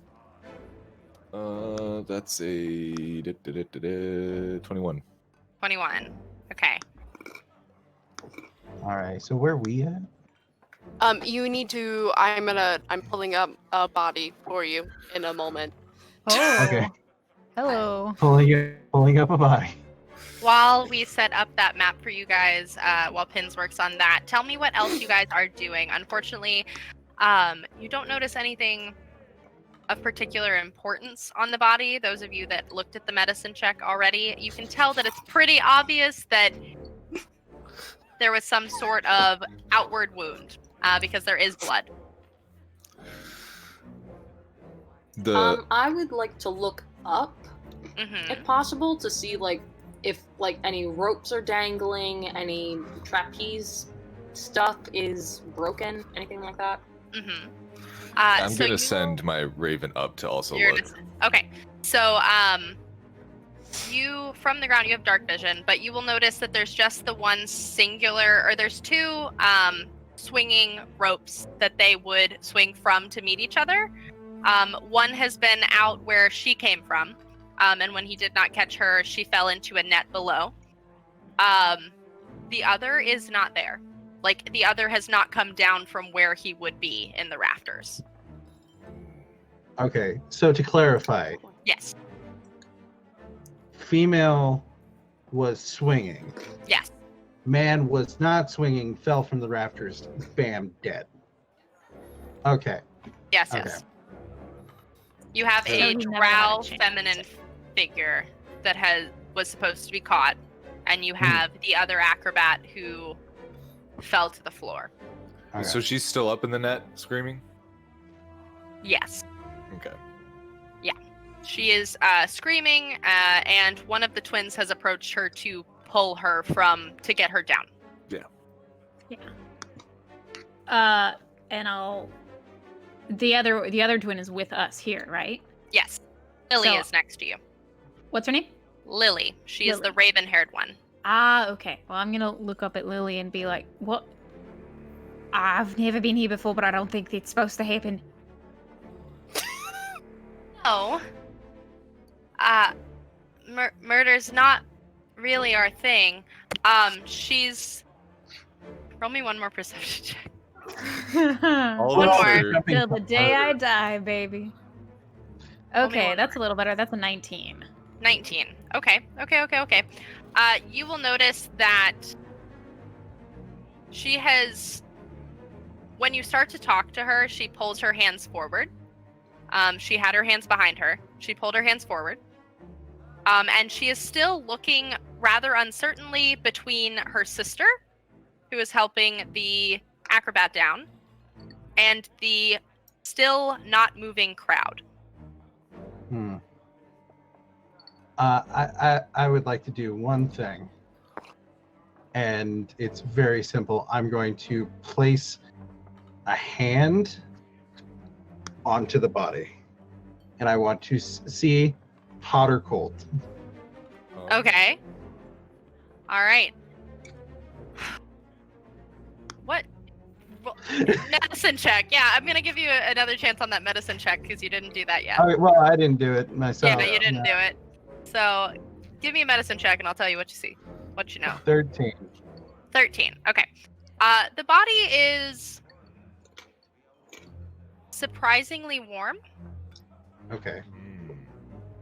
That's a 21.
21. Okay.
All right. So where are we at?
You need to. I'm pulling up a body for you in a moment.
Oh.
Okay.
Hello.
Pulling up a body.
While we set up that map for you guys, while Pins works on that, tell me what else you guys are doing. Unfortunately, you don't notice anything of particular importance on the body. Those of you that looked at the medicine check already, you can tell that it's pretty obvious that there was some sort of outward wound, because there is blood.
I would like to look up,
Mm-hmm.
if possible, to see if any ropes are dangling, any trapeze stuff is broken, anything like that.
Mm-hmm.
I'm gonna send my raven up to also look.
Okay, so you from the ground you have dark vision, but you will notice that there's just the one singular, or there's two swinging ropes that they would swing from to meet each other. One has been out where she came from, and when he did not catch her, she fell into a net below. The other is not there. Like, the other has not come down from where he would be in the rafters.
Okay. So to clarify,
Yes.
female was swinging.
Yes.
Man was not swinging, fell from the rafters, bam, dead. Okay.
Yes,
Okay.
yes. You have
So
a
he never had
drow
a chance.
feminine figure that was supposed to be caught, and you have the other acrobat who fell to the floor.
Okay.
So she's still up in the net screaming?
Yes.
Okay.
She is screaming, and one of the twins has approached her to pull her to get her down.
And the other twin is with us here, right?
Yes. Lily
So-
is next to you.
What's her name?
Lily. She is
Lily.
the raven-haired one.
Ah, okay. Well, I'm gonna look up at Lily and be like, "What? I've never been here before, but I don't think it's supposed to happen."
No. Murder's not really our thing. She's... Roll me one more perception check.
All
One
of us
more.
are-
Jumping
Till the day I
forward.
die, baby.
Only
Okay,
one
that's a little better. That's a 19.
19. Okay. You will notice that she has... When you start to talk to her, she pulls her hands forward. She had her hands behind her. She pulled her hands forward. And she is still looking rather uncertainly between her sister, who is helping the acrobat down, and the still not moving crowd.
I would like to do one thing, and it's very simple. I'm going to place a hand onto the body, and I want to see hot or cold.
Okay. All right. What? Medicine check. Yeah, I'm gonna give you another chance on that medicine check because you didn't do that yet.
Well, I didn't do it myself.
Yeah, you didn't do it. So, give me a medicine check and I'll tell you what you see. What you know.
13.
13. Okay. The body is surprisingly warm.
Okay.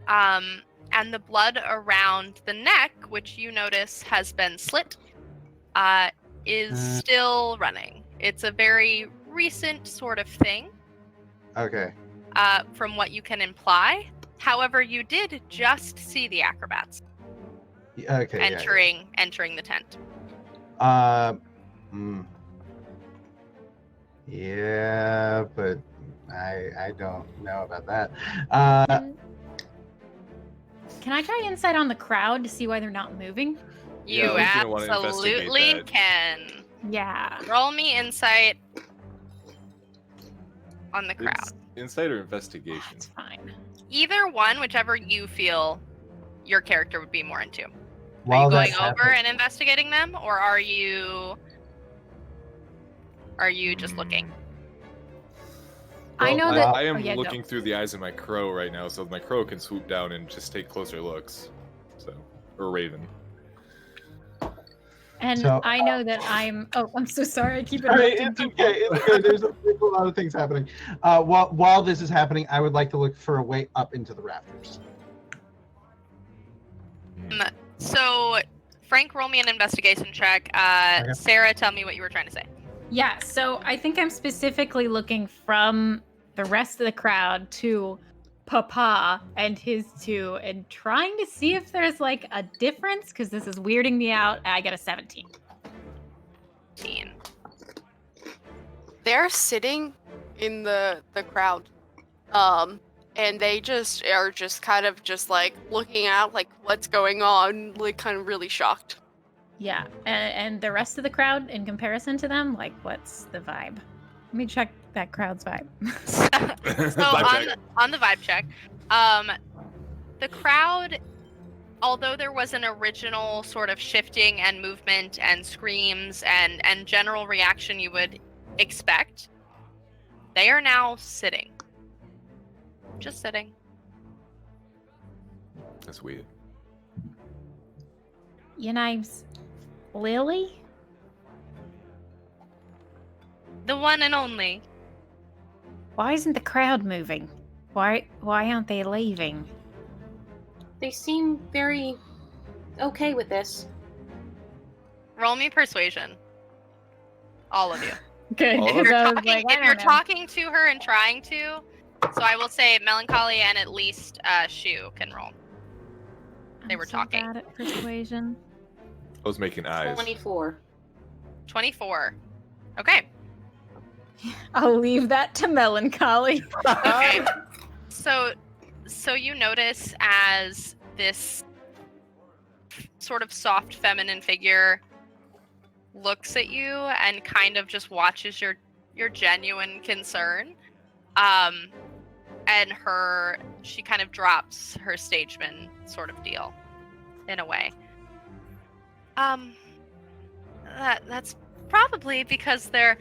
And the blood around the neck, which you notice has been slit, is still running. It's a very recent sort of thing,
Okay.
from what you can imply. However, you did just see the acrobats
Okay.
entering the tent.
Yeah, but I don't know about that.
Can I try insight on the crowd to see why they're not moving?
You
Yeah, I was gonna wanna investigate
absolutely
that.
can.
Yeah.
Roll me insight on the crowd.
Insight or investigation?
That's fine.
Either one, whichever you feel your character would be more into. Are
While
you going
that's
over
happening-
and investigating them, or are you just looking?
I know
Well,
that.
I am
oh, yeah, go.
looking through the eyes of my crow right now, so my crow can swoop down and just take closer looks. So, or raven.
And
So,
I know that I'm. Oh, I'm so sorry. I keep
All right,
interrupting.
it's okay. It's okay. There's a lot of things happening. While this is happening, I would like to look for a way up into the rafters.
So, Frank, roll me an investigation check.
Okay.
Sarah, tell me what you were trying to say.
Yeah, so I think I'm specifically looking from the rest of the crowd to Papa and his two and trying to see if there's like a difference because this is weirding me out. I get a 17.
They're sitting in the crowd, and they just are just kind of just like looking out, like what's going on, like kind of really shocked.
Yeah, and the rest of the crowd in comparison to them, like what's the vibe? Let me check that crowd's vibe.
So
Vibe check.
on the vibe check, the crowd, although there was an original sort of shifting and movement and screams and general reaction you would expect, they are now sitting. Just sitting.
That's weird.
Your name's Lily?
The one and only.
Why isn't the crowd moving? Why aren't they leaving?
They seem very
okay with this.
Roll me persuasion. All of you.
Good.
All
If
of
you're,
I was
talking,
like, I
if you're
don't know.
talking to her and trying to, so I will say Melancholy and at least Shu can roll. They
I'm
were
so
talking.
bad at persuasion.
I was making eyes.
24.
24. Okay.
I'll leave that to melancholy.
Okay. So you notice as this sort of soft feminine figure looks at you and kind of just watches your genuine concern. And she kind of drops her stageman sort of deal in a way. That's probably because they're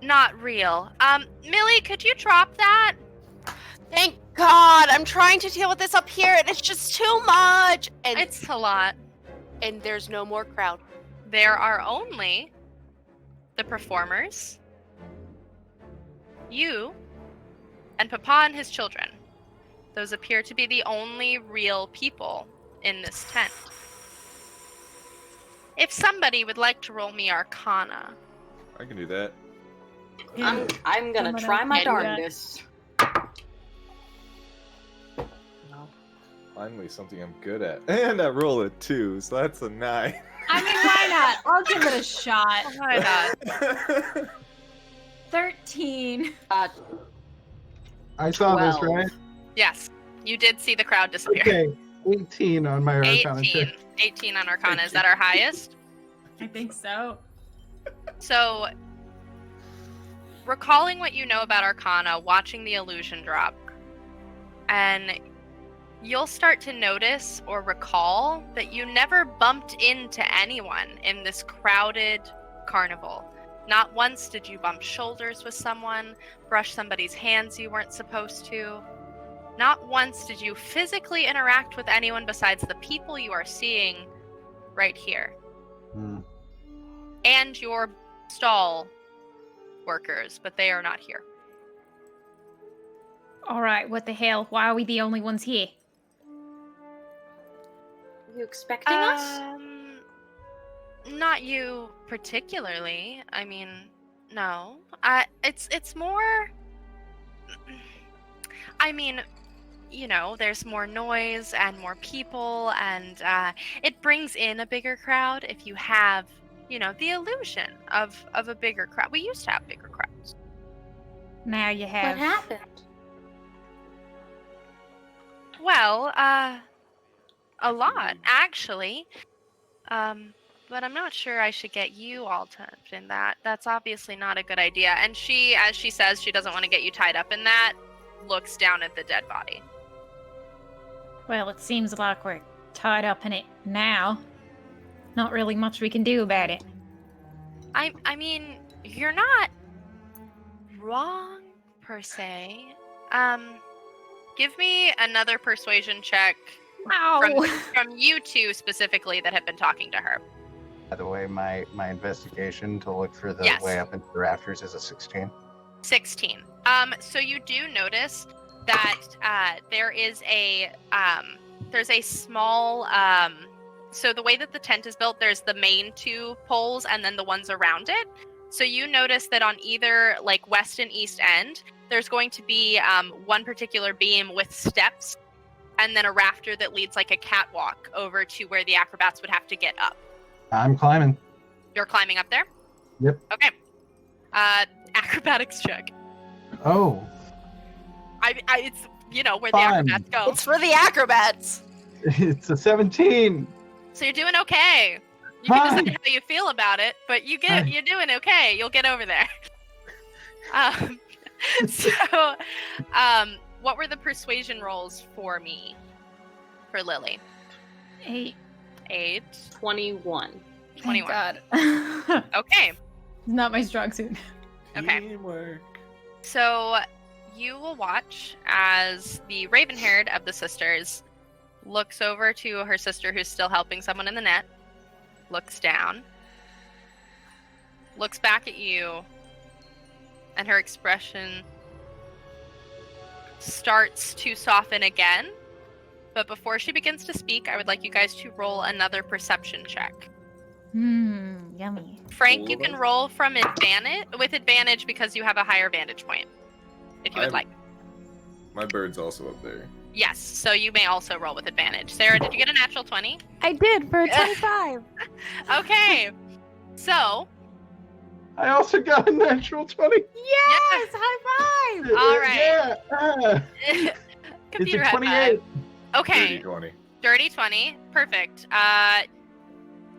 not real. Millie, could you drop that?
Thank God! I'm trying to deal with this up here, and it's just too much. And
It's a lot.
there's no more crowd.
There are only the performers, you, and Papa and his children. Those appear to be the only real people in this tent. If somebody would like to roll me Arcana.
I can do that.
I'm gonna
Someone
try
else
my
can do that.
darndest.
Finally, something I'm good at. And I roll a 2, so that's a 9.
I mean, why not? I'll give it a shot.
Why not?
13.
I saw this,
12.
right?
Yes, you did see the crowd disappear.
Okay, 18 on my Arcana
18.
check.
18 on Arcana. Is that our highest?
I think so.
So, recalling what you know about Arcana, watching the illusion drop, and you'll start to notice or recall that you never bumped into anyone in this crowded carnival. Not once did you bump shoulders with someone, brush somebody's hands you weren't supposed to. Not once did you physically interact with anyone besides the people you are seeing right here.
Hmm.
And your stall workers, but they are not here.
All right, what the hell? Why are we the only ones here?
You expecting us?
Not you particularly. I mean, no. It's more. I mean, you know, there's more noise and more people, and it brings in a bigger crowd if you have, you know, the illusion of a bigger crowd. We used to have bigger crowds.
Now you have.
What happened?
Well, a lot actually. But I'm not sure I should get you all tied up in that. That's obviously not a good idea. And she, as she says, she doesn't want to get you tied up in that, looks down at the dead body.
Well, it seems like we're tied up in it now. Not really much we can do about it.
I mean, you're not wrong per se. Give me another persuasion check
Ow!
from you two specifically that have been talking to her.
By the way, my investigation to look for the
Yes.
way up into the rafters is a 16.
16. So you do notice that there is there's a small so the way that the tent is built, there's the main two poles and then the ones around it. So you notice that on either like west and east end, there's going to be one particular beam with steps and then a rafter that leads like a catwalk over to where the acrobats would have to get up.
I'm climbing.
You're climbing up there?
Yep.
Okay. Acrobatics check.
Oh,
It's, you know, where the
Fun.
acrobats go.
It's for the acrobats.
it's a 17.
So you're doing okay. You can
Fine.
decide how you feel about it, but you're doing okay. You'll get over there. So, what were the persuasion rolls for me? For Lily?
8.
8.
21.
21.
God.
Okay.
Not my strong suit.
Okay.
Teamwork.
So you will watch as the raven-haired of the sisters looks over to her sister who's still helping someone in the net, looks down, looks back at you, and her expression starts to soften again, But before she begins to speak, I would like you guys to roll another perception check.
Yummy.
Frank, you can roll from advantage because you have a higher vantage point, if you would like.
My bird's also up there.
Yes, so you may also roll with advantage. Sarah, did you get a natural 20?
I did for a 25.
Okay, so...
I also got a natural 20.
Yes! High five!
All right.
Yeah.
Computer
it's a
high
28.
five. Okay,
30-20.
dirty 20. Perfect.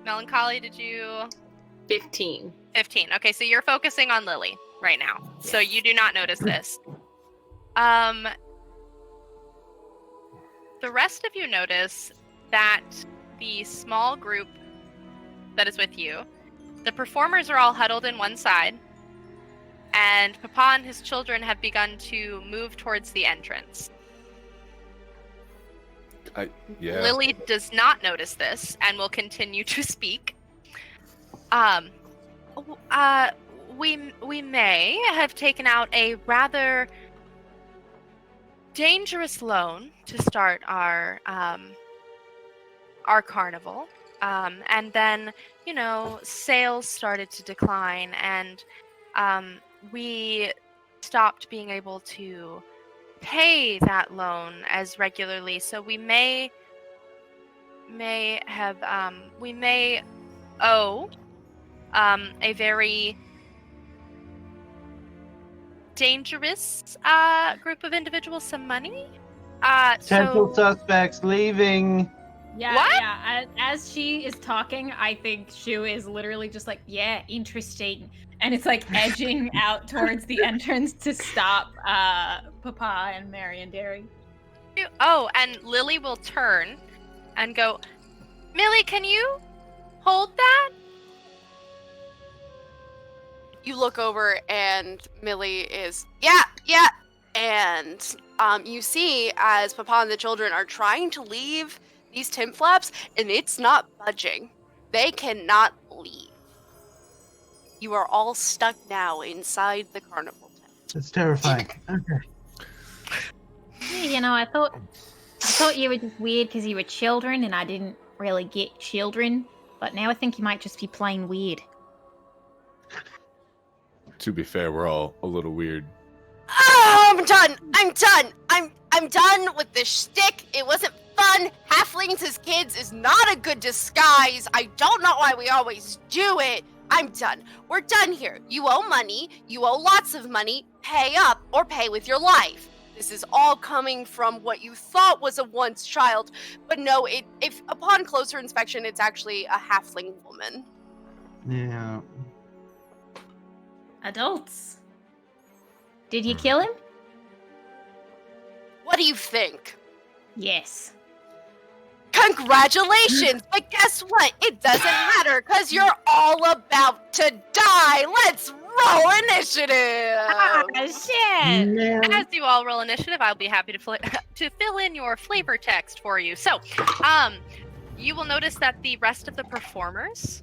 Melancholy, did you...
15.
15. Okay, so you're focusing on Lily right now. So you do not notice this. The rest of you notice that the small group that is with you, the performers are all huddled in one side, and Papa and his children have begun to move towards the entrance.
Yeah.
Lily does not notice this and will continue to speak. We may have taken out a rather dangerous loan to start our carnival. And then, sales started to decline, and we stopped being able to pay that loan as regularly. So we may owe a very dangerous group of individuals some money.
Potential suspects leaving.
Yeah,
What?
yeah. As she is talking, I think Shu is literally just like, yeah, interesting. And it's like edging out towards the entrance to stop Papa and Mary and Derry.
Oh, and Lily will turn and go, Millie, can you hold that?
You look over and Millie is, yeah. And you see as Papa and the children are trying to leave these tent flaps, and it's not budging. They cannot leave. You are all stuck now inside the carnival tent.
It's terrifying. Okay.
Yeah, I thought you were just weird because you were children, and I didn't really get children. But now I think you might just be plain weird.
To be fair, we're all a little weird.
Oh, I'm done. I'm done with this shtick. It wasn't fun. Halflings as kids is not a good disguise. I don't know why we always do it. I'm done. We're done here. You owe money. You owe lots of money. Pay up or pay with your life. This is all coming from what you thought was a once child, but no, if upon closer inspection, it's actually a halfling woman.
Yeah.
Adults. Did you kill him?
What do you think?
Yes.
Congratulations! But guess what? It doesn't matter, because you're all about to die! Let's roll initiative!
Ah, shit!
Man.
As you all roll initiative, I'll be happy to fill in your flavor text for you. So, you will notice that the rest of the performers,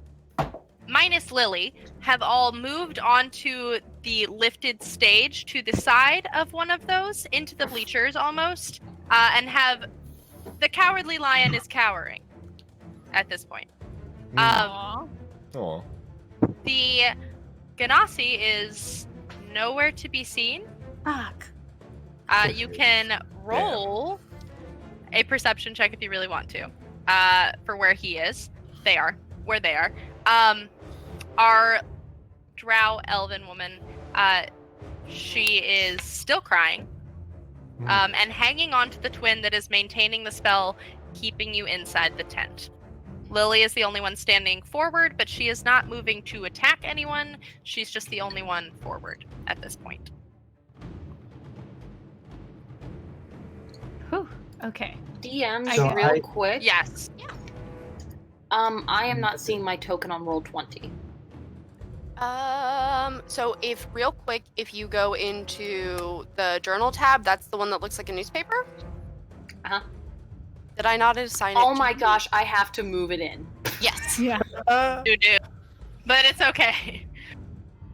minus Lily, have all moved onto the lifted stage to the side of one of those, into the bleachers almost, and have... The Cowardly Lion is cowering at this point.
Aw.
The Ganassi is nowhere to be seen.
Fuck.
You can roll a perception check if you really want to, for where he is. Where they are. Our drow elven woman, she is still crying. And hanging on to the twin that is maintaining the spell, keeping you inside the tent. Lily is the only one standing forward, but she is not moving to attack anyone. She's just the only one forward at this point.
Whew. Okay.
DM,
So
real quick.
Yes.
I am not seeing my token on roll 20.
So if you go into the journal tab, that's the one that looks like a newspaper?
Uh-huh.
Did I not assign it
Oh
to
my
you?
gosh, I have to move it in.
Yes.
Yeah.
You do. But it's okay.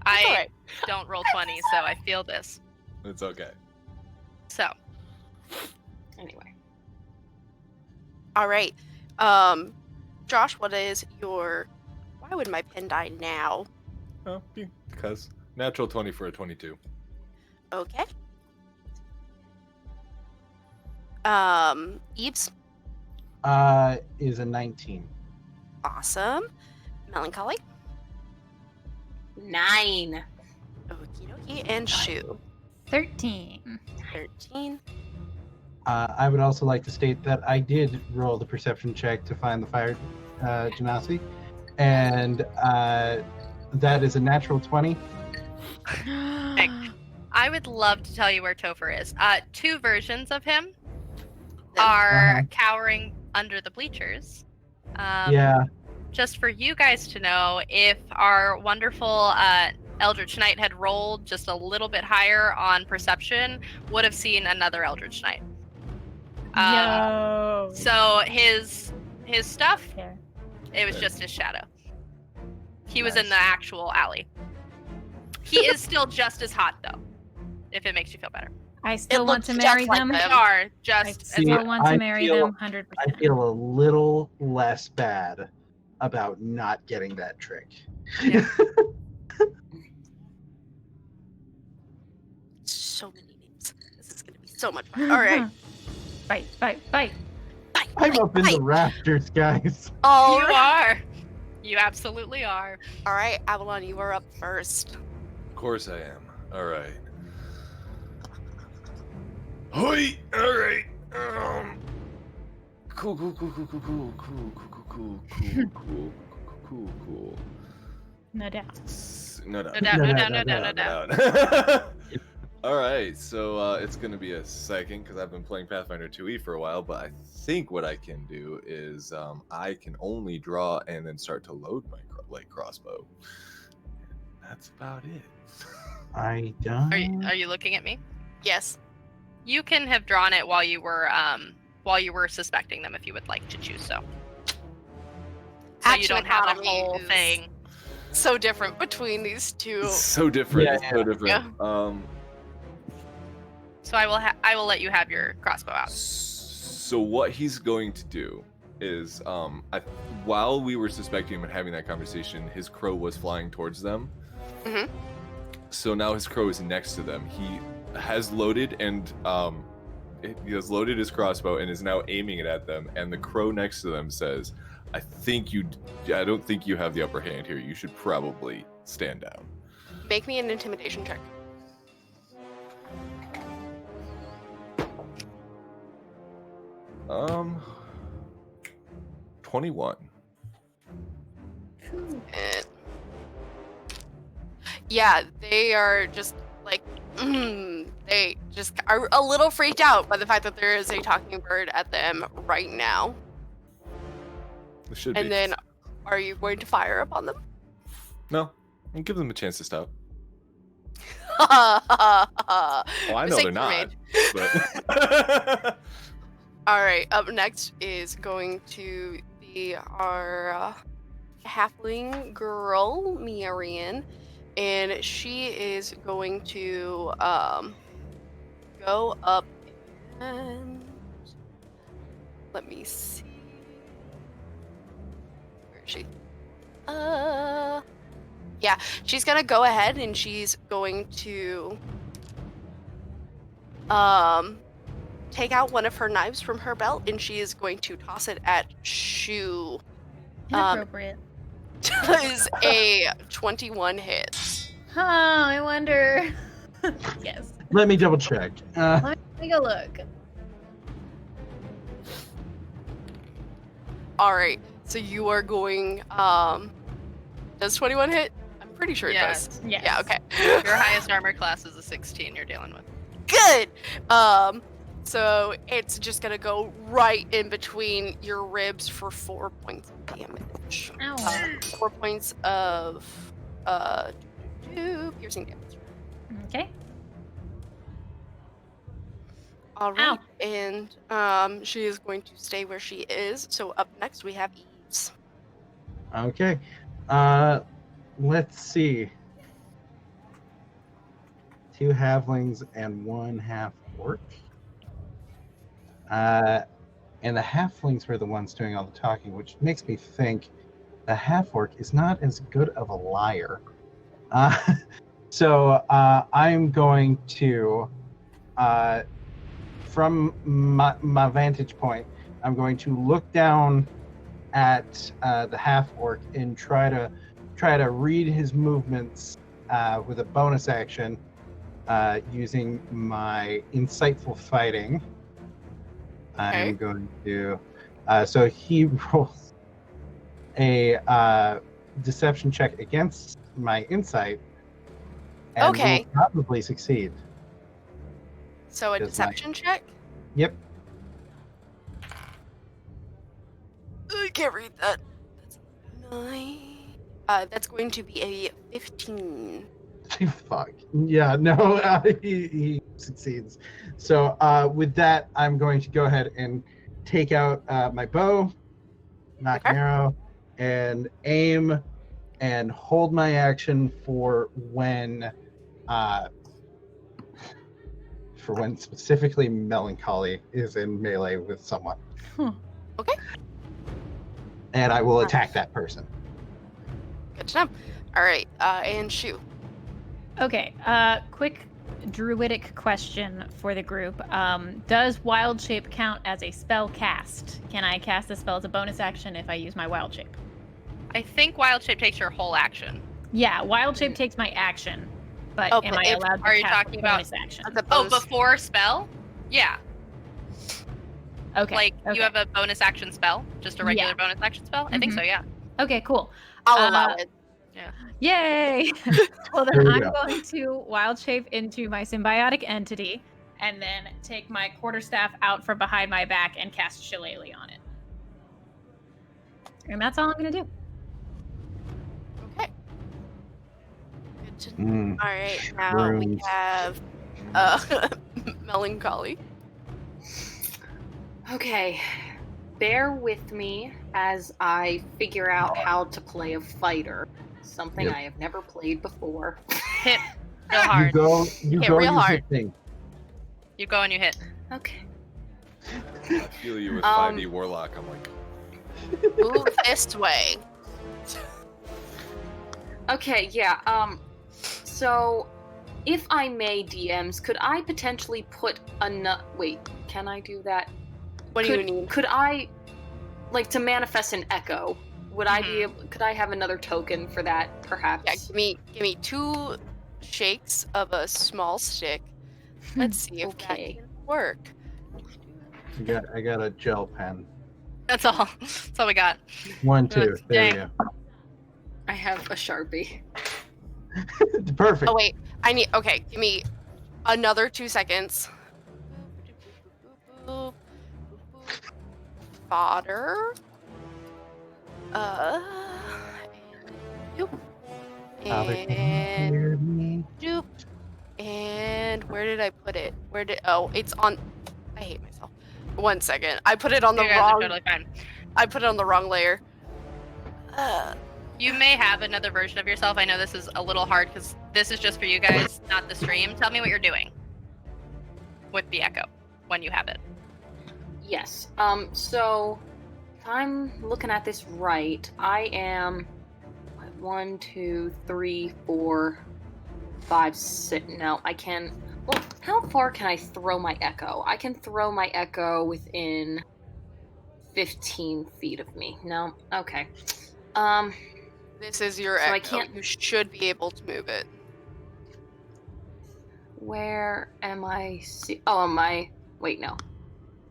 I
alright.
don't roll 20, so I feel this.
It's okay.
So,
Anyway.
All right. Josh, what is your... Why would my pen die now?
Oh, because natural 20 for a 22.
Okay. Eves?
Is a 19.
Awesome. Melancholy?
9.
Okie dokie. And Shu?
13.
13.
I would also like to state that I did roll the perception check to find the fire genasi, and that is a natural 20.
I would love to tell you where Topher is. Two versions of him are cowering under the bleachers.
Yeah.
Just for you guys to know, if our wonderful Eldritch Knight had rolled just a little bit higher on perception, would have seen another Eldritch Knight.
Yo.
So his stuff,
Here.
it was just his shadow. He was in the actual alley. He is still just as hot, though, if it makes you feel better.
I still want to
looks
marry
just like
them.
them.
They are
I
just
still want to
I
marry
feel-
them 100%.
I feel a little less bad about not getting that trick.
Yeah.
So many names. This is going to be so much fun. All right.
Fight, fight, fight.
I'm up in the rafters, guys.
All
You
right.
are. You absolutely are.
All right, Avalon, you are up first.
Of course I am. All right. Hoi! All right. Cool.
No doubt.
No doubt.
No doubt.
All right, so it's gonna be a second because I've been playing Pathfinder 2e for a while, but I think what I can do is I can only draw and then start to load my light crossbow. That's about it.
I don't.
Are you looking at me?
Yes.
You can have drawn it while you were suspecting them if you would like to choose so. So you
Action
don't have a
economy
whole
is
thing.
So different between these two.
It's so different.
Yeah,
it's so different.
So I will let you have your crossbow out.
So what he's going to do is, while we were suspecting him and having that conversation, his crow was flying towards them.
Mhm.
So now his crow is next to them. He has loaded and he has loaded his crossbow and is now aiming it at them. And the crow next to them says, I don't think you have the upper hand here. You should probably stand down."
Make me an intimidation check.
Um, 21.
Yeah, they are just like, they just are a little freaked out by the fact that there is a talking bird at them right now.
It should
And
be.
then, are you going to fire upon them?
No, I'll give them a chance to stop.
Well,
Well, I know they're not. But
Alright, up next is going to be our halfling girl, Miarian. And she is going to go up and... Let me see. Where is she? Yeah, she's gonna go ahead and she's going to take out one of her knives from her belt and she is going to toss it at Shu.
Inappropriate.
Does a 21 hit?
Oh, I wonder. Yes.
Let me double check.
Let me take a look.
Alright, so you are going, does 21 hit? I'm pretty sure it
Yes.
does.
Yes.
Yeah, okay.
Your highest armor class is a 16 you're dealing with.
Good! So it's just gonna go right in between your ribs for 4 points of damage.
Ow.
4 points of, piercing damage.
Okay.
Alright, and, she is going to stay where she is. So up next we have Eves.
Okay. Let's see. 2 halflings and 1 half orc. and the halflings were the ones doing all the talking, which makes me think the half-orc is not as good of a liar. So I'm going to, from my vantage point, I'm going to look down at the half-orc and try to read his movements with a bonus action using my insightful fighting.
Okay.
I'm going to. So he rolls a deception check against my insight, and
Okay.
will probably succeed.
So a
Just my-
deception check?
Yep.
I can't read that. That's 9. That's going to be a 15.
Fuck. Yeah, no, he succeeds. So with that, I'm going to go ahead and take out my bow, knock an arrow, and aim and hold my action for when specifically Melancholy is in melee with someone.
Okay.
And I will attack that person.
Good to know. All right, and Shu.
Okay, quick druidic question for the group. Does Wild Shape count as a spell cast? Can I cast a spell as a bonus action if I use my Wild Shape?
I think Wild Shape takes your whole action.
Yeah, Wild Shape takes my action, but
Oh,
am
but
I
if-
allowed to
are you
cast
talking
a
about-
bonus action?
As a
Oh,
bonus-
before spell? Yeah.
Okay.
Like,
okay.
you have a bonus action spell? Just a regular
Yeah.
bonus action spell? I think
Mhm.
so, yeah.
Okay, cool.
I'll allow it.
Yay! Well,
There
then
we
I'm
go.
going to wild shape into my symbiotic entity and then take my quarterstaff out from behind my back and cast Shillelagh on it. And that's all I'm going to do.
Okay. Good to
Mm.
All right, now we
Runes.
have Melancholy.
Okay, bear with me as I figure out how to play a fighter. Something
Yep.
I have never played before.
Hit real
You
hard.
go.
Hit
You
real hard.
hit thing.
You go and you hit.
Okay.
I feel you with
Um,
5e Warlock. I'm like,
Move this way.
Okay, yeah. So, if I may, DMs, could I potentially put Wait, can I do that?
What do
could,
you need?
Could I, like, to manifest an echo? Would I be
Mhm.
able? Could I have another token for that, perhaps?
Yeah, give me 2 shakes of a small stick. Let's see if
Okay.
that can work.
I got a gel pen.
That's all. That's all we got.
1, 2. There
Dang.
you
I have a Sharpie.
go. Perfect.
Oh wait, okay, give me another 2 seconds. Fodder. Doop.
Father, can you
And
hear me?
doop. And where did I put it? It's on. I hate myself. 1 second. I put it on the
You guys are
wrong.
totally fine.
I put it on the wrong layer.
You may have another version of yourself. I know this is a little hard because this is just for you guys, not the stream. Tell me what you're doing with the echo when you have it.
Yes. So, if I'm looking at this right, I am 1, 2, 3, 4, 5, 6. No, I can. Well, how far can I throw my echo? I can throw my echo within 15 feet of me. No. Okay.
This is your
So I
echo.
can't-
You should be able to move it.
Where am I? Oh, am I? Wait, no.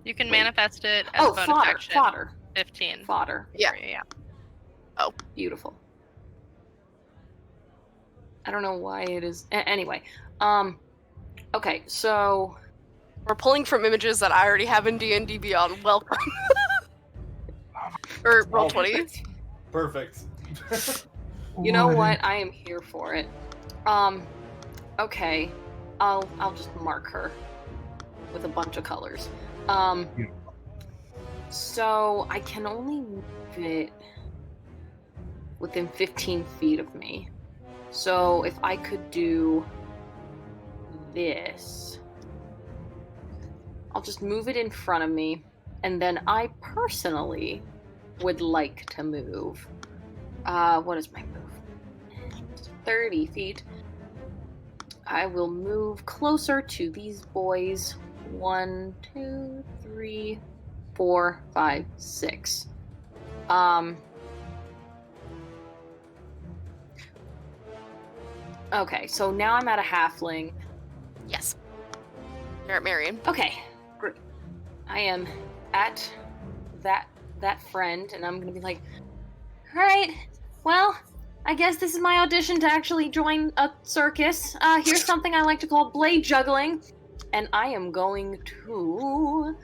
You can
Wait.
manifest it as a
Oh,
bonus
fodder.
action.
Fodder.
15.
Fodder.
Yeah.
Yeah.
Beautiful. I don't know why it is. Anyway, okay, so
We're pulling from images that I already have in D&D Beyond. Welcome. Or Roll20.
Perfect.
you know what? I am here for it. Okay, I'll just mark her with a bunch of colors. So I can only move it within 15 feet of me. So if I could do this, I'll just move it in front of me, And then I personally would like to move. What is my move? 30 feet. I will move closer to these boys. 1, 2, 3, 4, 5, 6. Okay, so now I'm at a halfling.
Yes. You're at Marion.
Okay, great. I am at that friend, and I'm gonna be like, all right, well, I guess this is my audition to actually join a circus. Here's something I like to call blade juggling, and I am going to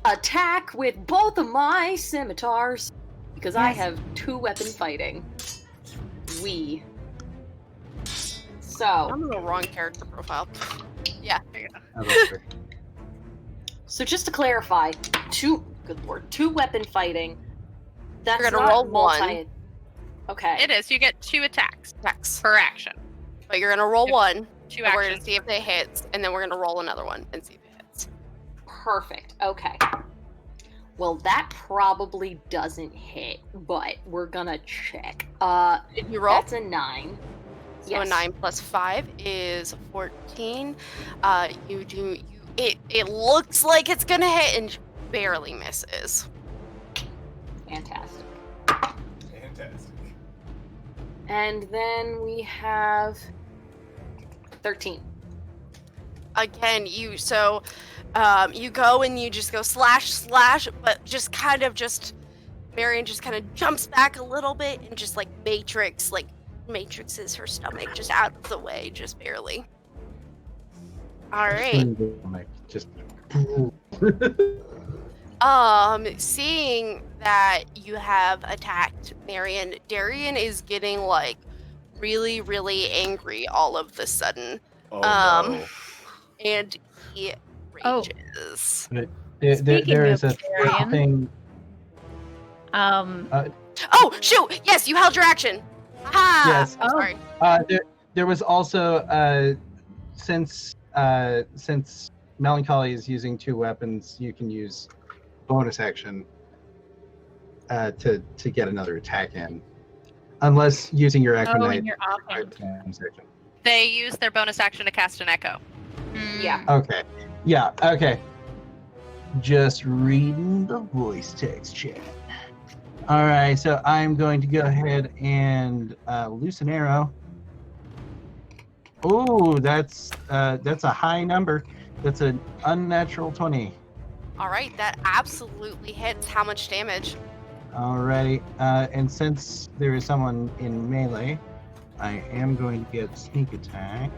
attack with both of my scimitars because I have 2-weapon fighting. So
I'm in the wrong character profile. Yeah.
So just to clarify, 2-weapon fighting. That's
You're gonna
not
roll
multi.
one.
Okay.
It is. You get 2 attacks
Attacks.
per action.
But you're gonna roll one.
2
And we're gonna
actions.
see if they hit, and then we're gonna roll another one and see if it hits.
Perfect. Okay. Well, that probably doesn't hit, but we're gonna check.
Did you roll?
That's a 9.
So
Yes.
a 9 plus 5 is 14. It looks like it's gonna hit and barely misses.
Fantastic.
Fantastic.
And then we have 13.
Again, you go and you just go slash, but just kind of Marion just kind of jumps back a little bit and just matrixes her stomach just out of the way, just barely. All right.
Just
Seeing that you have attacked Marion, Darian is getting like really, really angry all of the sudden.
Oh, no.
And he
Oh.
rages.
there is a
Darian.
thing.
Oh, shoot! Yes, you held your action. Ah!
Yes.
I'm sorry.
There was also since Melancholy is using 2 weapons, you can use bonus action to get another attack in, unless using your
Oh,
Acronite.
and you're offhand.
They use their bonus action to cast an echo.
Yeah.
Okay. Yeah. Okay. Just reading the voice text chat. All right. So I'm going to go ahead and loose an arrow. Oh, that's a high number. That's an unnatural 20.
All right, that absolutely hits. How much damage?
Alrighty. And since there is someone in melee, I am going to get sneak attack.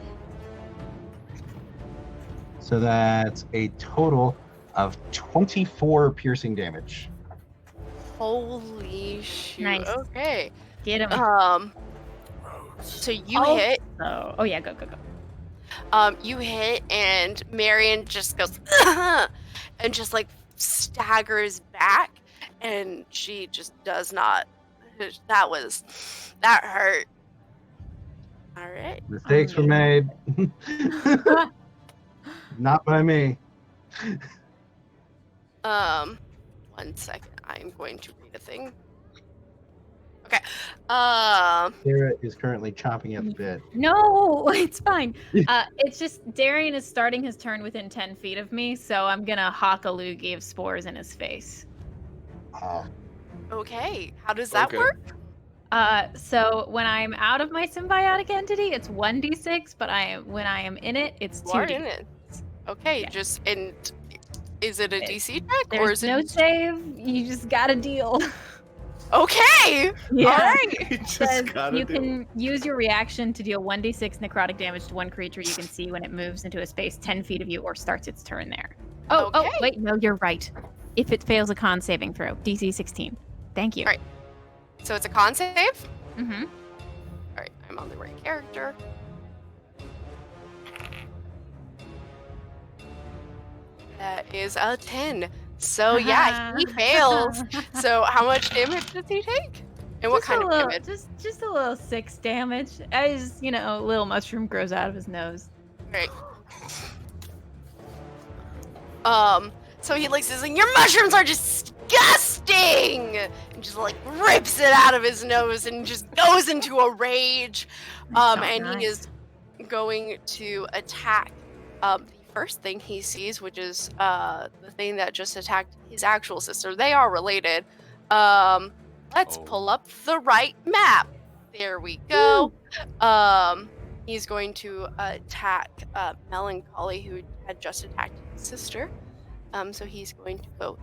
So that's a total of 24 piercing damage.
Holy shoot.
Nice.
Okay.
Get him.
So you hit.
Oh yeah, go.
You hit, and Marion just goes and just like staggers back, and she just does not. That hurt. All right.
Mistakes were made. Not by me.
1 second. I'm going to read a thing. Okay.
Sarah is currently chomping at the bit.
No, it's fine. It's just Darian is starting his turn within 10 feet of me, so I'm gonna hawk a loogie of spores in his face.
Okay. How does that
Okay.
work?
So when I'm out of my symbiotic entity, it's 1d6, but when I am in it, it's
You are
2d6.
in it. Okay.
Yeah.
Is it a DC check or
There's
is it?
no save. You just gotta deal.
Okay.
Yeah.
All right.
You just
Says
gotta
you
do
can use your reaction to deal 1d6 necrotic damage to one creature you can see when it moves into a space 10 feet of you or starts its turn there. Oh,
Okay.
wait, no, you're right. If it fails a con saving throw, DC 16. Thank you.
All right. So it's a con save.
Mm-hmm.
All right. I'm on the right character. That is a 10. So yeah, he fails. So how much damage does he take? And what kind of damage?
Just a little 6 damage. As a little mushroom grows out of his nose.
Right. So he looks and your mushrooms are disgusting! And just like rips it out of his nose and just goes into a rage. And he is going to attack the first thing he sees, which is the thing that just attacked his actual sister. They are related. Let's pull up the right map. There we go. He's going to attack Melancholy, who had just attacked his sister. So he's going to go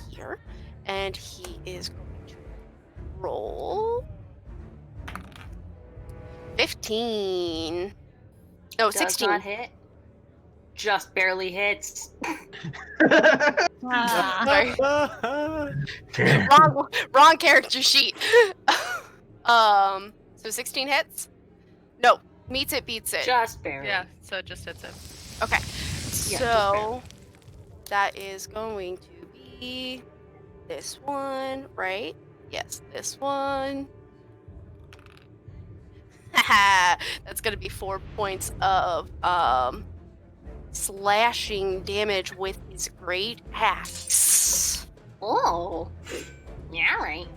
here, and he is going to roll 15. No,
Does
16.
not hit. Just barely hits.
Sorry. wrong character sheet. So 16 hits? No, meets it, beats it.
Just barely.
Yeah, so it just hits it.
Okay,
Yeah,
so that is going to be this one, right? Yes, this one. That's going to be 4 points of slashing damage with his great axe.
Oh. Yeah, right.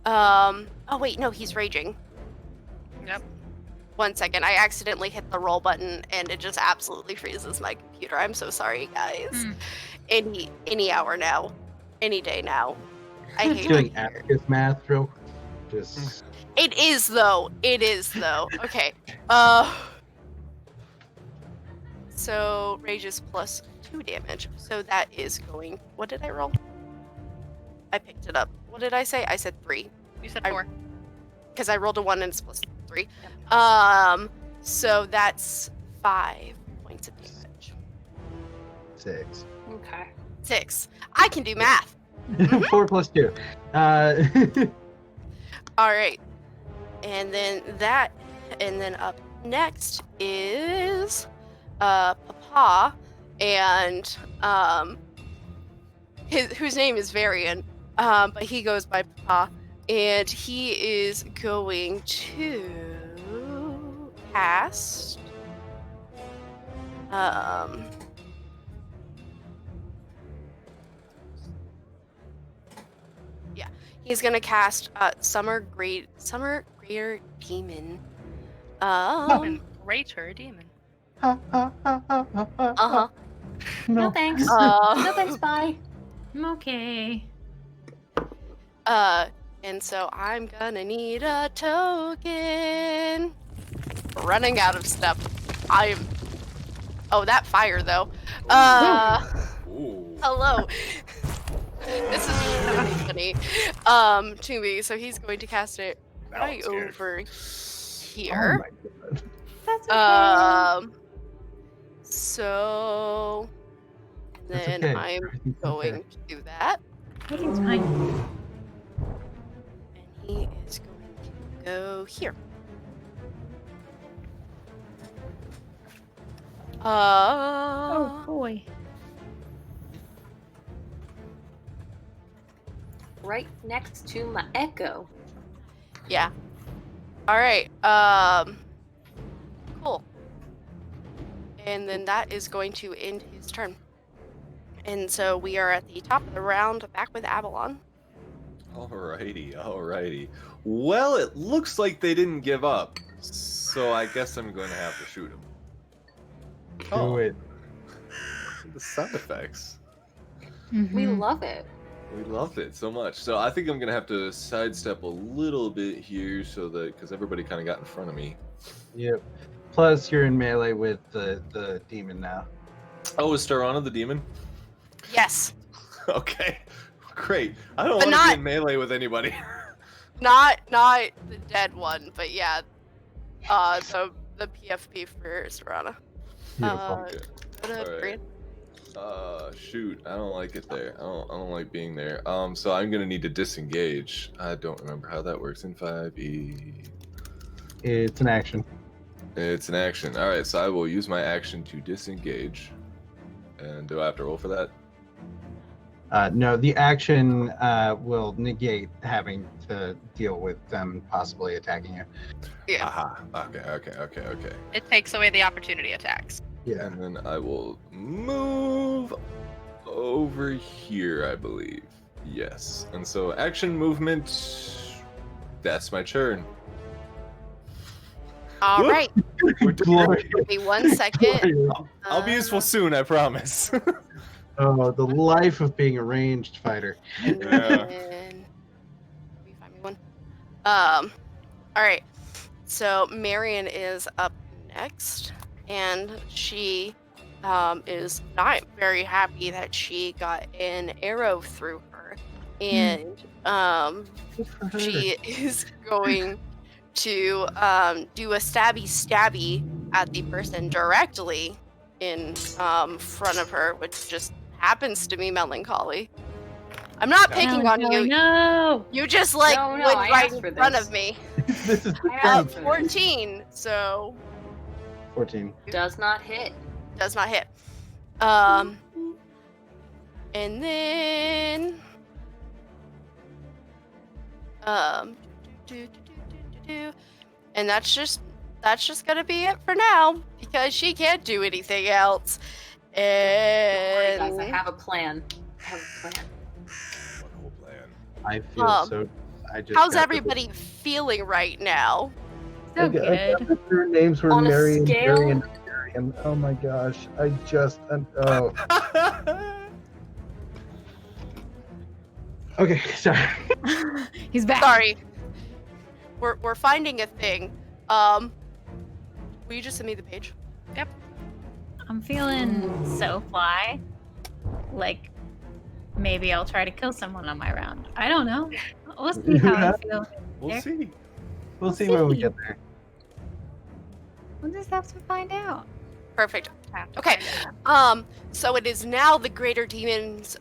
Oh wait, no, he's raging.
Yep.
1 second, I accidentally hit the roll button and it just absolutely freezes my computer. I'm so sorry, guys. Any hour now, any day now. I hate
Doing
it.
abacus math, real just.
It is though. Okay. So rage is plus 2 damage. So that is going. What did I roll? I picked it up. What did I say? I said 3.
You said 4.
Because I rolled a 1 and it's plus 3. So that's 5 points of damage.
6.
Okay.
6. I can do math.
4 plus 2.
All right. And then up next is Papa, and whose name is Varian, but he goes by Papa, and he is going to cast he's gonna cast Summer Greater Demon.
Greater demon.
Uh-huh.
No thanks. No thanks, bye.
Okay.
And so I'm gonna need a token. Running out of step. Oh, that fire though.
Ooh.
Hello. This is really funny. To me, so he's going to cast it right over here.
Oh my God.
That's okay.
So
That's
then
okay.
I'm
Everything's
going
okay.
to do that.
Everything's fine.
And he is going to go here.
Oh boy.
Right next to my echo.
Yeah. All right. Cool. And then that is going to end his turn. And so we are at the top of the round, back with Avalon.
Alrighty. Well, it looks like they didn't give up, so I guess I'm going to have to shoot him.
Do it.
The sound effects.
We
Mhm.
love it.
We loved it so much. So I think I'm going to have to sidestep a little bit here so that, because everybody kind of got in front of me.
Yep. Plus, you're in melee with the demon now.
Oh, is Starana the demon?
Yes.
Okay. Great. I don't
But
want to
not-
be in melee with anybody.
Not the dead one, but yeah. The PFP for Serana.
Beautiful.
Okay.
Go to
Alright.
Brian.
Shoot, I don't like it there. I don't like being there. So I'm gonna need to disengage. I don't remember how that works in 5e.
It's an action.
It's an action. All right, so I will use my action to disengage. And do I have to roll for that?
No, the action will negate having to deal with them possibly attacking you.
Yeah.
Aha. Okay.
It takes away the opportunity attacks.
Yeah.
And then I will move over here, I believe. Yes. And so action movement. That's my turn.
All
Whoop.
right.
Glory.
Give me 1 second.
I'll be useful soon, I promise.
Oh, the life of being a ranged fighter.
And
Yeah.
then, let me find me one. All right. So Marion is up next, and she is not very happy that she got an arrow through her, and
Good for her.
she is going to do a stabby at the person directly in front of her, which just happens to be Melancholy. I'm not picking on you.
No.
You just like
No,
went
I
right
asked
in
for
front
this.
of me.
This is the
I have
thing.
14, so
14.
Does not hit.
does not hit. And then and that's just gonna be it for now because she can't do anything else.
Don't worry, guys. I
And
have a plan.
What whole plan?
I feel so. I just
how's
got the-
everybody feeling right now?
So
I got
good.
their names were
On a
Mary and
scale-
Mary and Marion. Oh my gosh. I just. Oh. Okay, sorry.
He's back.
Sorry. We're finding a thing. Will you just send me the page?
I'm feeling so fly. Like, maybe I'll try to kill someone on my round. I don't know. We'll see how I feel.
We'll see.
We'll see when we get there.
We'll just have to find out.
Perfect.
Have to
Okay.
find out.
So it is now the Greater Demon's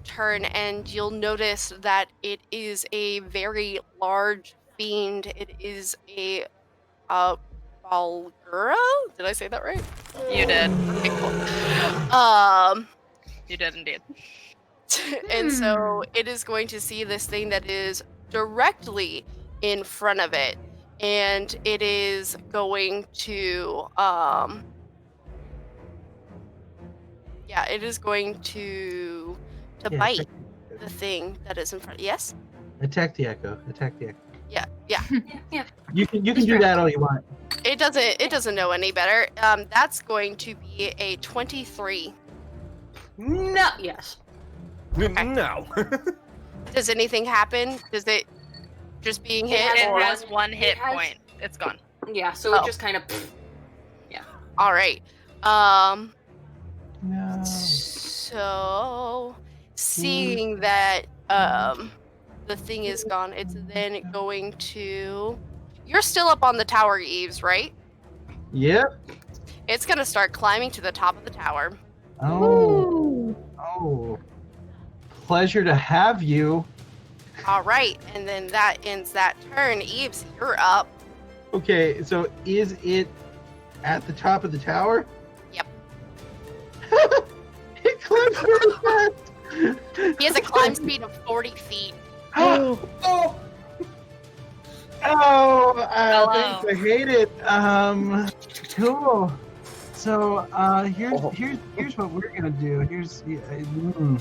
turn, and you'll notice that it is a very large fiend. It is a Balgura? Did I say that right?
You did.
Okay, cool.
You did indeed.
And so it is going to see this thing that is directly in front of it, and it is going to it is going to
Yeah,
bite
attack-
the thing that is in front. Yes.
Attack the echo. Attack the echo.
Yeah.
Yeah.
You can do that all you want.
It doesn't know any better. That's going to be a 23.
No. Yes.
No.
Does anything happen? Does it just being
It
hit?
It
or-
has one hit
It has-
point. It's gone.
Yeah. So
Oh.
it just kind of.
All right.
No.
So, seeing that the thing is gone, it's then going to. You're still up on the tower eaves, right?
Yep.
It's gonna start climbing to the top of the tower.
Oh. Oh. Pleasure to have you.
All right, and then that ends that turn. Eves, you're up.
Okay, so is it at the top of the tower?
Yep.
It climbs really fast.
He has a climb speed of 40 feet.
Oh,
Hello.
thanks, I hate it. Cool. So, here's what we're gonna do.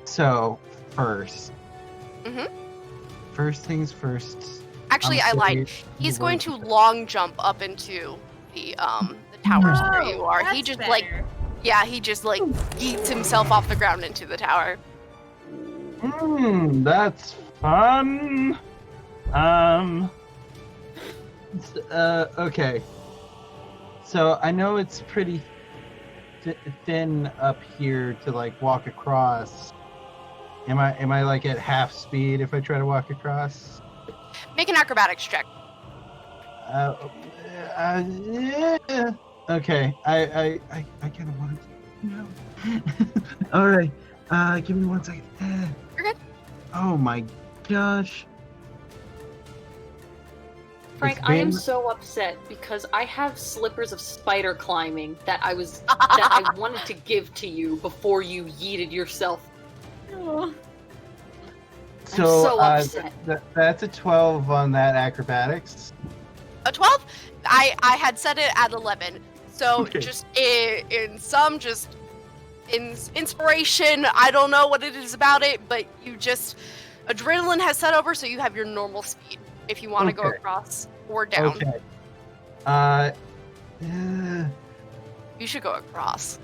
So, first.
Mhm.
First things first.
Actually, I lied. He's going to long jump up into the towers where you are. He just he just yeets himself off the ground into the tower.
That's fun. Okay. So I know it's pretty thin up here to walk across. Am I at half speed if I try to walk across?
Make an acrobatics check.
Yeah. Okay. I kind of want to. No. All right. Give me 1 second.
You're good.
Oh my gosh.
Frank,
It's
I am
been-
so upset because I have slippers of spider climbing that I wanted to give to you before you yeeted yourself. so upset.
That's a 12 on that acrobatics.
A 12? I had set it at 11. So
Okay.
just in some just in inspiration, I don't know what it is about it, but you just adrenaline has set over, so you have your normal speed if you want to go
Okay.
across or down.
Okay.
You should go across.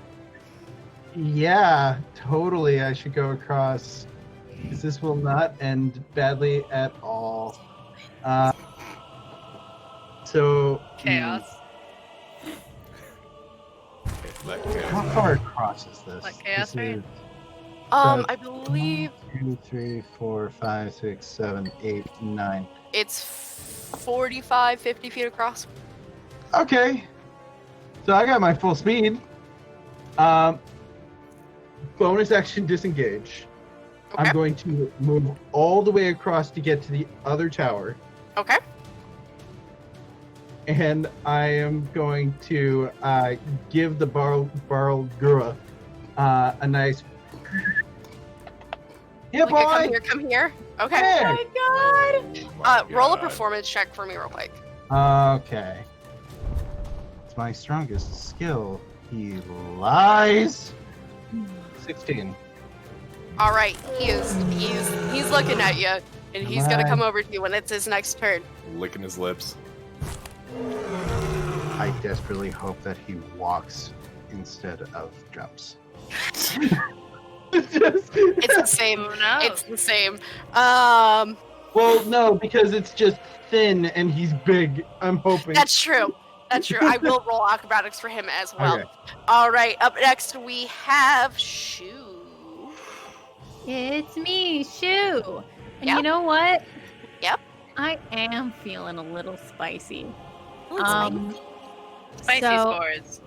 Yeah, totally. I should go across. Because this will not end badly at all. So.
Chaos.
Let
How
chaos.
far across is this?
Let chaos
This
reign.
is
I believe
1, 2, 3, 4, 5, 6, 7, 8, 9.
it's 45, 50 feet across.
Okay. So I got my full speed. Bonus action disengage.
Okay.
I'm going to move all the way across to get to the other tower.
Okay.
And I am going to give the Barlgura a nice. Yeah,
Like
boy!
come here. Okay.
Yeah.
Roll a performance check for me real quick.
Okay. It's my strongest skill. He lies. 16.
All right, he's looking at you, and he's gonna
Come
come
on.
over to you when it's his next turn.
Licking his lips.
I desperately hope that he walks instead of jumps.
It's the same.
Who knows?
It's the same.
Well, no, because it's just thin and he's big. I'm hoping.
That's true. That's true. I will roll acrobatics for him as well.
Okay.
All right. Up next we have Shu.
It's me, Shu. And
Yep.
you know what?
Yep.
I am feeling a little spicy.
Oh,
Spicy
so
scores.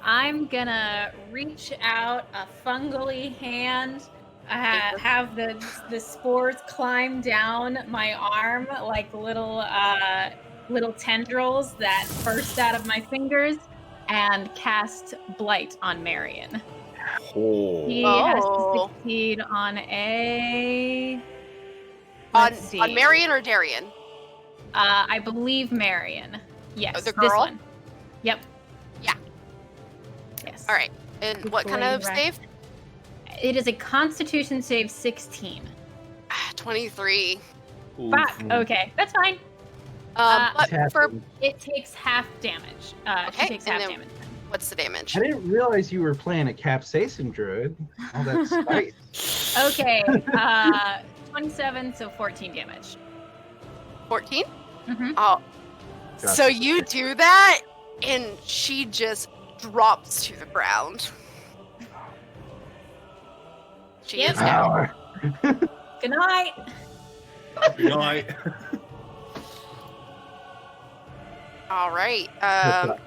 I'm gonna reach out a fungally hand, have the spores climb down my arm like little tendrils that burst out of my fingers, and cast Blight on Marion.
Oh.
He has to
Oh.
succeed on a.
on
Let's see.
Marion or Darian?
I believe Marion. Yes,
the
this
girl?
one. Yep.
Yeah.
Yes.
All right. And what kind of
Right.
save?
It is a Constitution save 16.
23.
Fuck. Okay, that's fine.
But
It's
for
happening.
It takes half damage.
Okay,
She takes
and
half
then-
damage.
what's the damage?
I didn't realize you were playing a capsaicin druid. All that spice.
Okay. 27, so 14 damage.
14?
Mhm.
Oh.
Gotcha.
So you do that, and she just drops to the ground. She
Yep.
is down.
Power.
Good night.
Good night.
All right.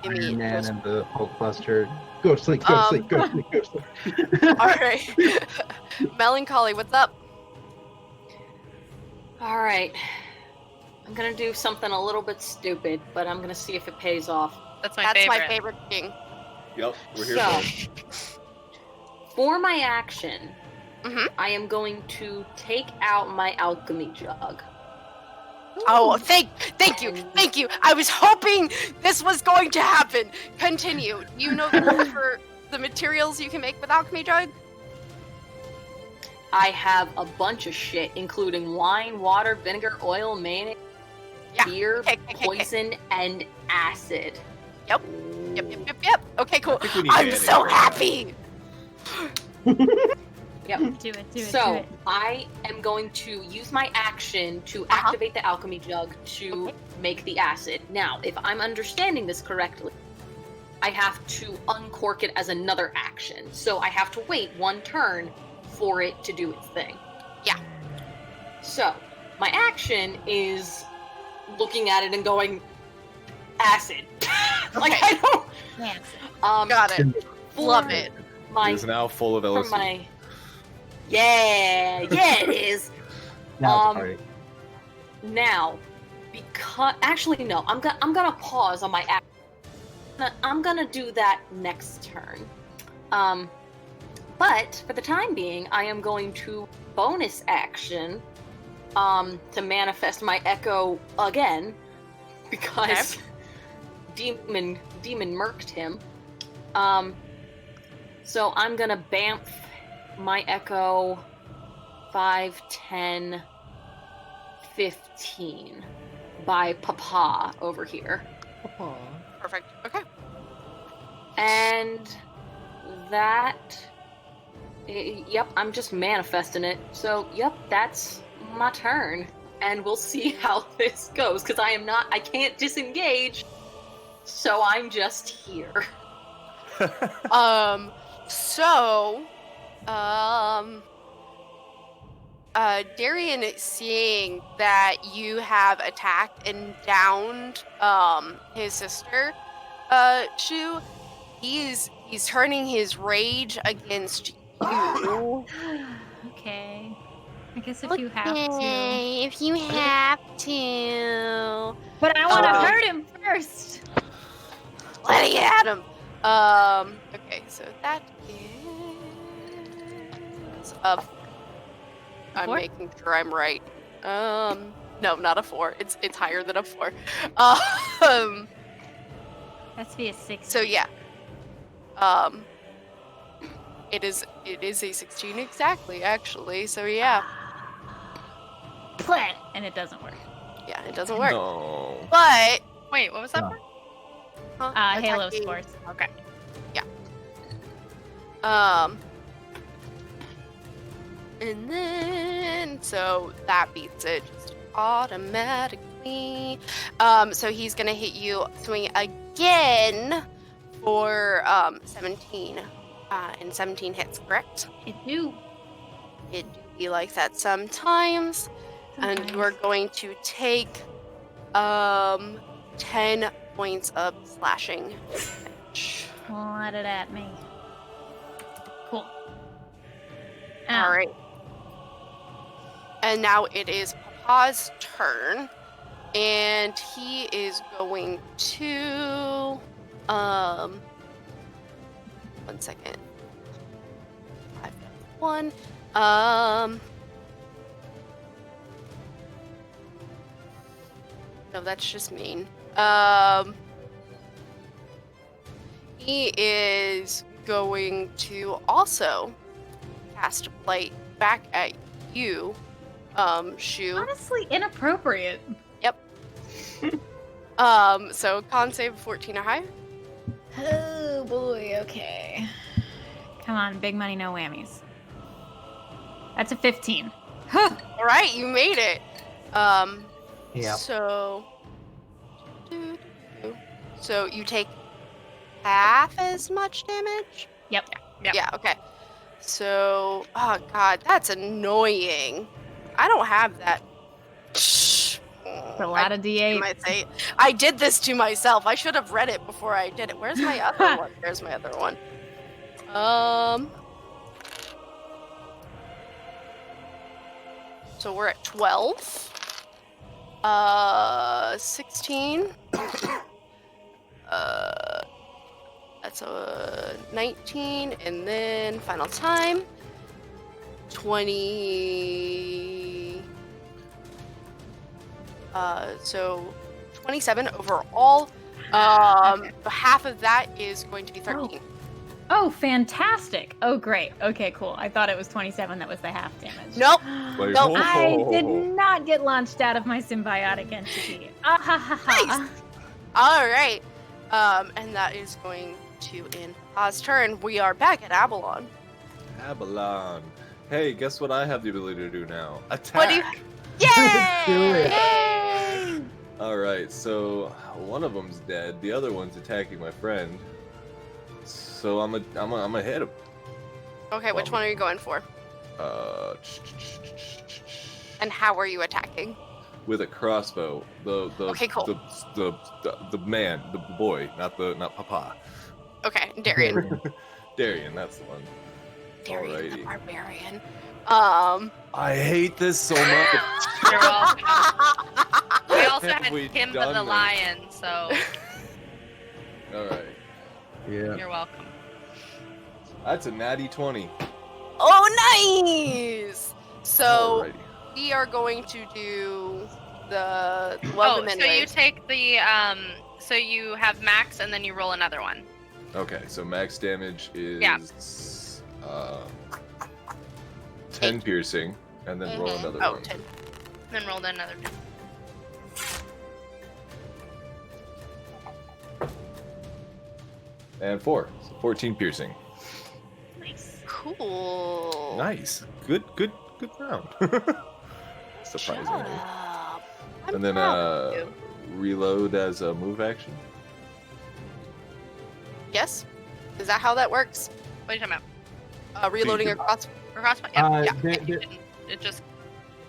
Give me
Iron Man
those-
and the Hulkbuster. Go to sleep. Go to sleep. Go to sleep. Go to sleep.
All right. Melancholy, what's up?
All right. I'm gonna do something a little bit stupid, but I'm gonna see if it pays off.
That's my
That's
favorite.
my favorite thing.
Yep, we're here
So,
for it.
for my action,
Mhm.
I am going to take out my alchemy jug.
Oh, thank you. I was hoping this was going to happen. Continue. You know the rules for the materials you can make with alchemy jug?
I have a bunch of shit, including wine, water, vinegar, oil, mayonnaise,
Yeah.
beer,
Okay.
poison, and acid.
Yep. Okay, cool.
I think we need
I'm
to
so
edit.
happy.
Yep.
Do it. Do
So
it.
I am going to use my action to
Uh-huh.
activate the alchemy jug to
Okay.
make the acid. Now, if I'm understanding this correctly, I have to uncork it as another action. So I have to wait one turn for it to do its thing.
Yeah.
So my action is looking at it and going, acid. Like
Okay.
I don't.
Yes.
Got it.
for
Love it.
It
My
is now full of
for
LSD.
my. Yeah, it is.
Now it's a
Um,
party.
Now, because actually no, I'm gonna pause on my action. I'm gonna do that next turn. But for the time being, I am going to bonus action to manifest my echo again because demon murked him. So I'm gonna bamf my echo 5, 10, 15 by Papa over here.
Perfect. Okay.
And that... Yep, I'm just manifesting it. So, yep, that's my turn. And we'll see how this goes, because I can't disengage, so I'm just here.
Darian, seeing that you have attacked and downed his sister, Shu, he's turning his rage against you.
Okay. I guess if you have to.
If you have to.
But I want to hurt him first.
Let me at him. Okay, so that is a... I'm
Four?
making sure I'm right. No, not a 4. It's higher than a 4.
That's be a 6.
So yeah. It is a 16 exactly, actually. So yeah.
Plant, and it doesn't work.
Yeah, it doesn't work.
No.
But
Wait, what was that for?
Halo
attacking-
scores.
Okay.
And then, so that beats it just automatically. So he's gonna hit you, swing again for 17. And 17 hits, correct?
It do.
It do be like that sometimes. And you are going to take 10 points of slashing damage.
Let it at me. Cool.
All right. And now it is Papa's turn, and he is going to 1 second. 5, 1. No, that's just mean. He is going to also cast Blight back at you, Shu.
Honestly, inappropriate.
So con save 14 or higher.
Oh boy, okay. Come on, big money, no whammies. That's a 15.
All right, you made it.
Yeah.
So you take half as much damage?
Yep.
Yeah, okay. So, oh god, that's annoying. I don't have that.
It's a lot of D8.
I did this to myself. I should have read it before I did it. Where's my other one? There's my other one. So we're at 12. 16. That's a 19, and then final time. 20. So 27 overall. Half of that is going to be 13.
Oh, fantastic. Oh, great. Okay, cool. I thought it was 27 that was the half damage.
Nope.
Wait,
Nope.
I did not get launched out of my symbiotic entity. Ah ha ha ha.
Nice. All right. And that is going to end Pa's turn. We are back at Avalon.
Abalon. Hey, guess what I have the ability to do now? Attack!
What do you... Yay!
Do it.
Yay!
Alright, so one of them's dead, the other one's attacking my friend. So I'm gonna hit him.
Okay, which one are you going for? And how are you attacking?
With a crossbow.
Okay, cool.
The man, the boy, not Papa.
Okay, Darian.
Darian, that's the one.
Darian the
Alrighty.
barbarian.
I hate this so much.
You're welcome. We also
Have
had
we
Kimba
done
the
this?
lion, so
Alright.
Yeah.
you're welcome.
That's a natty 20.
Oh, nice! So
Alrighty.
we are going to do the
Oh,
them
so you
anyways.
take the so you have max and then you roll another one.
Okay, so max damage is 10 piercing, and then roll another
Oh,
one.
10.
Then roll another 10.
And 4, so 14 piercing.
Nice.
Cool.
Nice. Good round. Surprisingly.
Job. I'm
And then
proud of you.
reload as a move action.
Yes? Is that how that works?
What are you talking about?
Reloading
you-
across.
For crossbow? Yeah.
There-
It just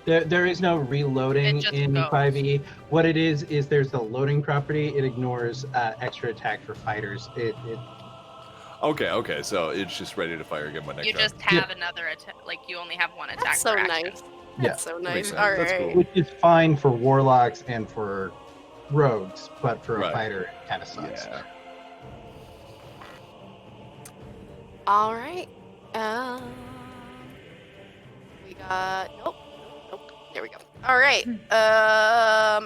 there is no reloading
It just
in
goes.
5e. What it is there's the loading property. It ignores extra attack for fighters. It
Okay, so it's just ready to fire again by next
you
round.
just have another attack. Like you only have one attack
That's so
per action.
nice.
Yeah,
That's so
makes
nice.
sense.
All
That's
right.
cool.
which is fine for warlocks and for rogues, but for a
Right.
fighter, it kind of sucks.
Yeah.
All right. We got nope. There we go. All right.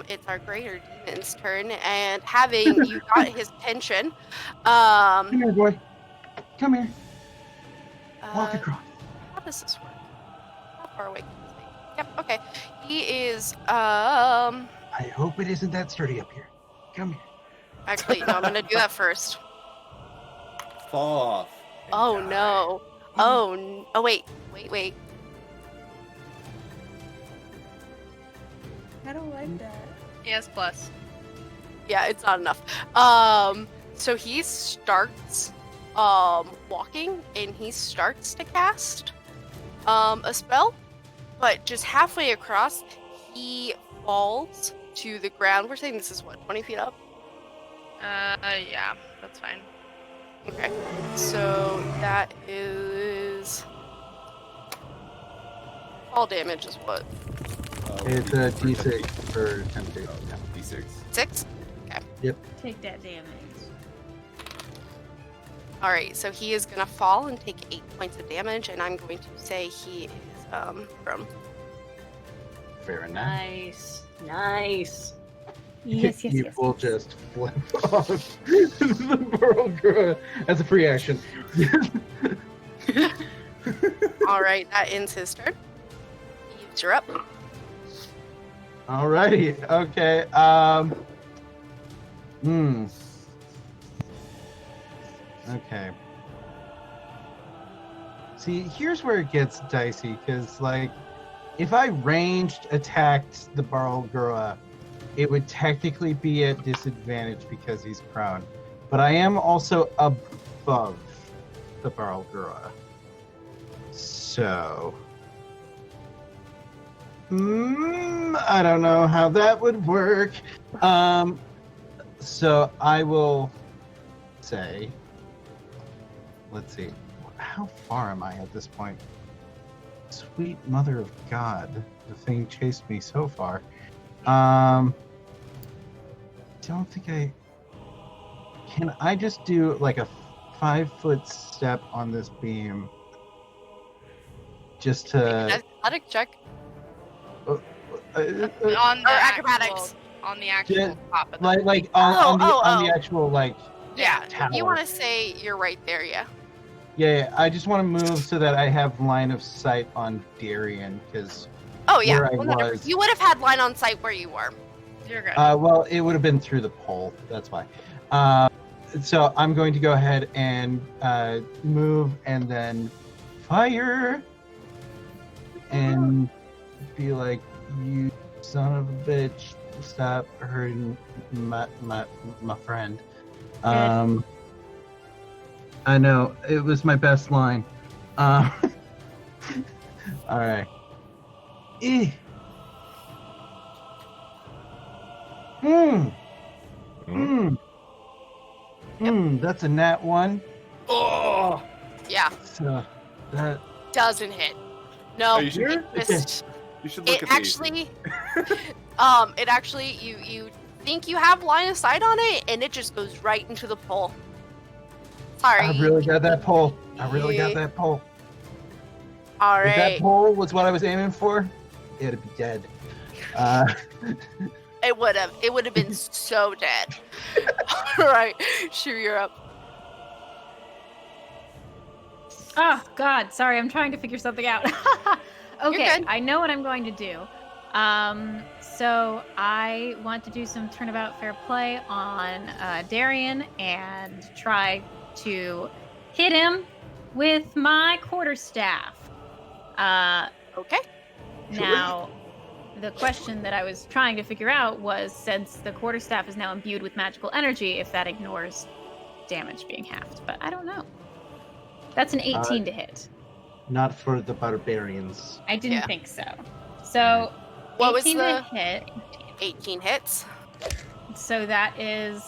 It's our greater demon's turn, and having you got his attention,
Come here, boy. Come here. Walk across.
How does this work? How far away can this be? Yep. Okay. He is
I hope it isn't that sturdy up here. Come here.
actually no. I'm gonna do that first.
Fall off. and
Oh
die.
no. Oh wait.
I don't like that.
Yes, plus.
Yeah, it's not enough. So he starts walking and he starts to cast a spell, but just halfway across he falls to the ground. We're saying this is what, 20 feet up?
Yeah, that's fine.
Okay. So that is fall damage is what?
It's a d6 for 10 feet.
Oh, D6.
6?
Take that damage.
All right, so he is gonna fall and take 8 points of damage, and I'm going to say he is prone.
Fair enough.
Nice.
Yes.
You will just flip off the Burl Grua as a free action.
All right, that ends his turn. Eves, you're up.
Alrighty. Okay. Okay. See, here's where it gets dicey, because, like, if I ranged attacked the Barl Grua, it would technically be at disadvantage because he's prone. But I am also above the Barl Grua. So... I don't know how that would work. So I will say... Let's see. How far am I at this point? Sweet mother of God. The thing chased me so far. Don't think I... Can I just do like a 5-foot step on this beam? Just
Make
to...
an athletic check.
On the
Or acrobatics.
On the actual top of the
like on the actual, like...
Yeah,
tower.
you want to say you're right there, yeah.
Yeah, I just want to move so that I have line of sight on Darien, because...
Oh yeah,
Where I
well, no,
was.
you would have had line on sight where you were.
You're good.
well, it would have been through the pole. That's why. So I'm going to go ahead and move and then fire and be like, "You son of a bitch! Stop hurting my friend." I know it was my best line. All right. That's a nat 1.
Oh,
Yeah,
So that
doesn't hit. No,
Are you sure?
it just
you should look
it
at these.
actually you think you have line of sight on it, and it just goes right into the pole. Sorry.
I really got that pole. I really got that pole.
All
If that
right.
pole was what I was aiming for, it'd be dead.
It would have. It would have been so dead. All right, Shu, you're up.
Oh, God. Sorry, I'm trying to figure something out. Okay,
good.
I know what I'm going to do. So I want to do some turnabout fair play on Darian and try to hit him with my quarterstaff.
Okay.
Now, the question that I was trying to figure out was, since the quarterstaff is now imbued with magical energy, if that ignores damage being halved. But I don't know. That's an 18 to hit.
Not for the barbarians.
I didn't
Yeah.
think so. So,
What was
18
the
to hit.
18 hits?
So that is...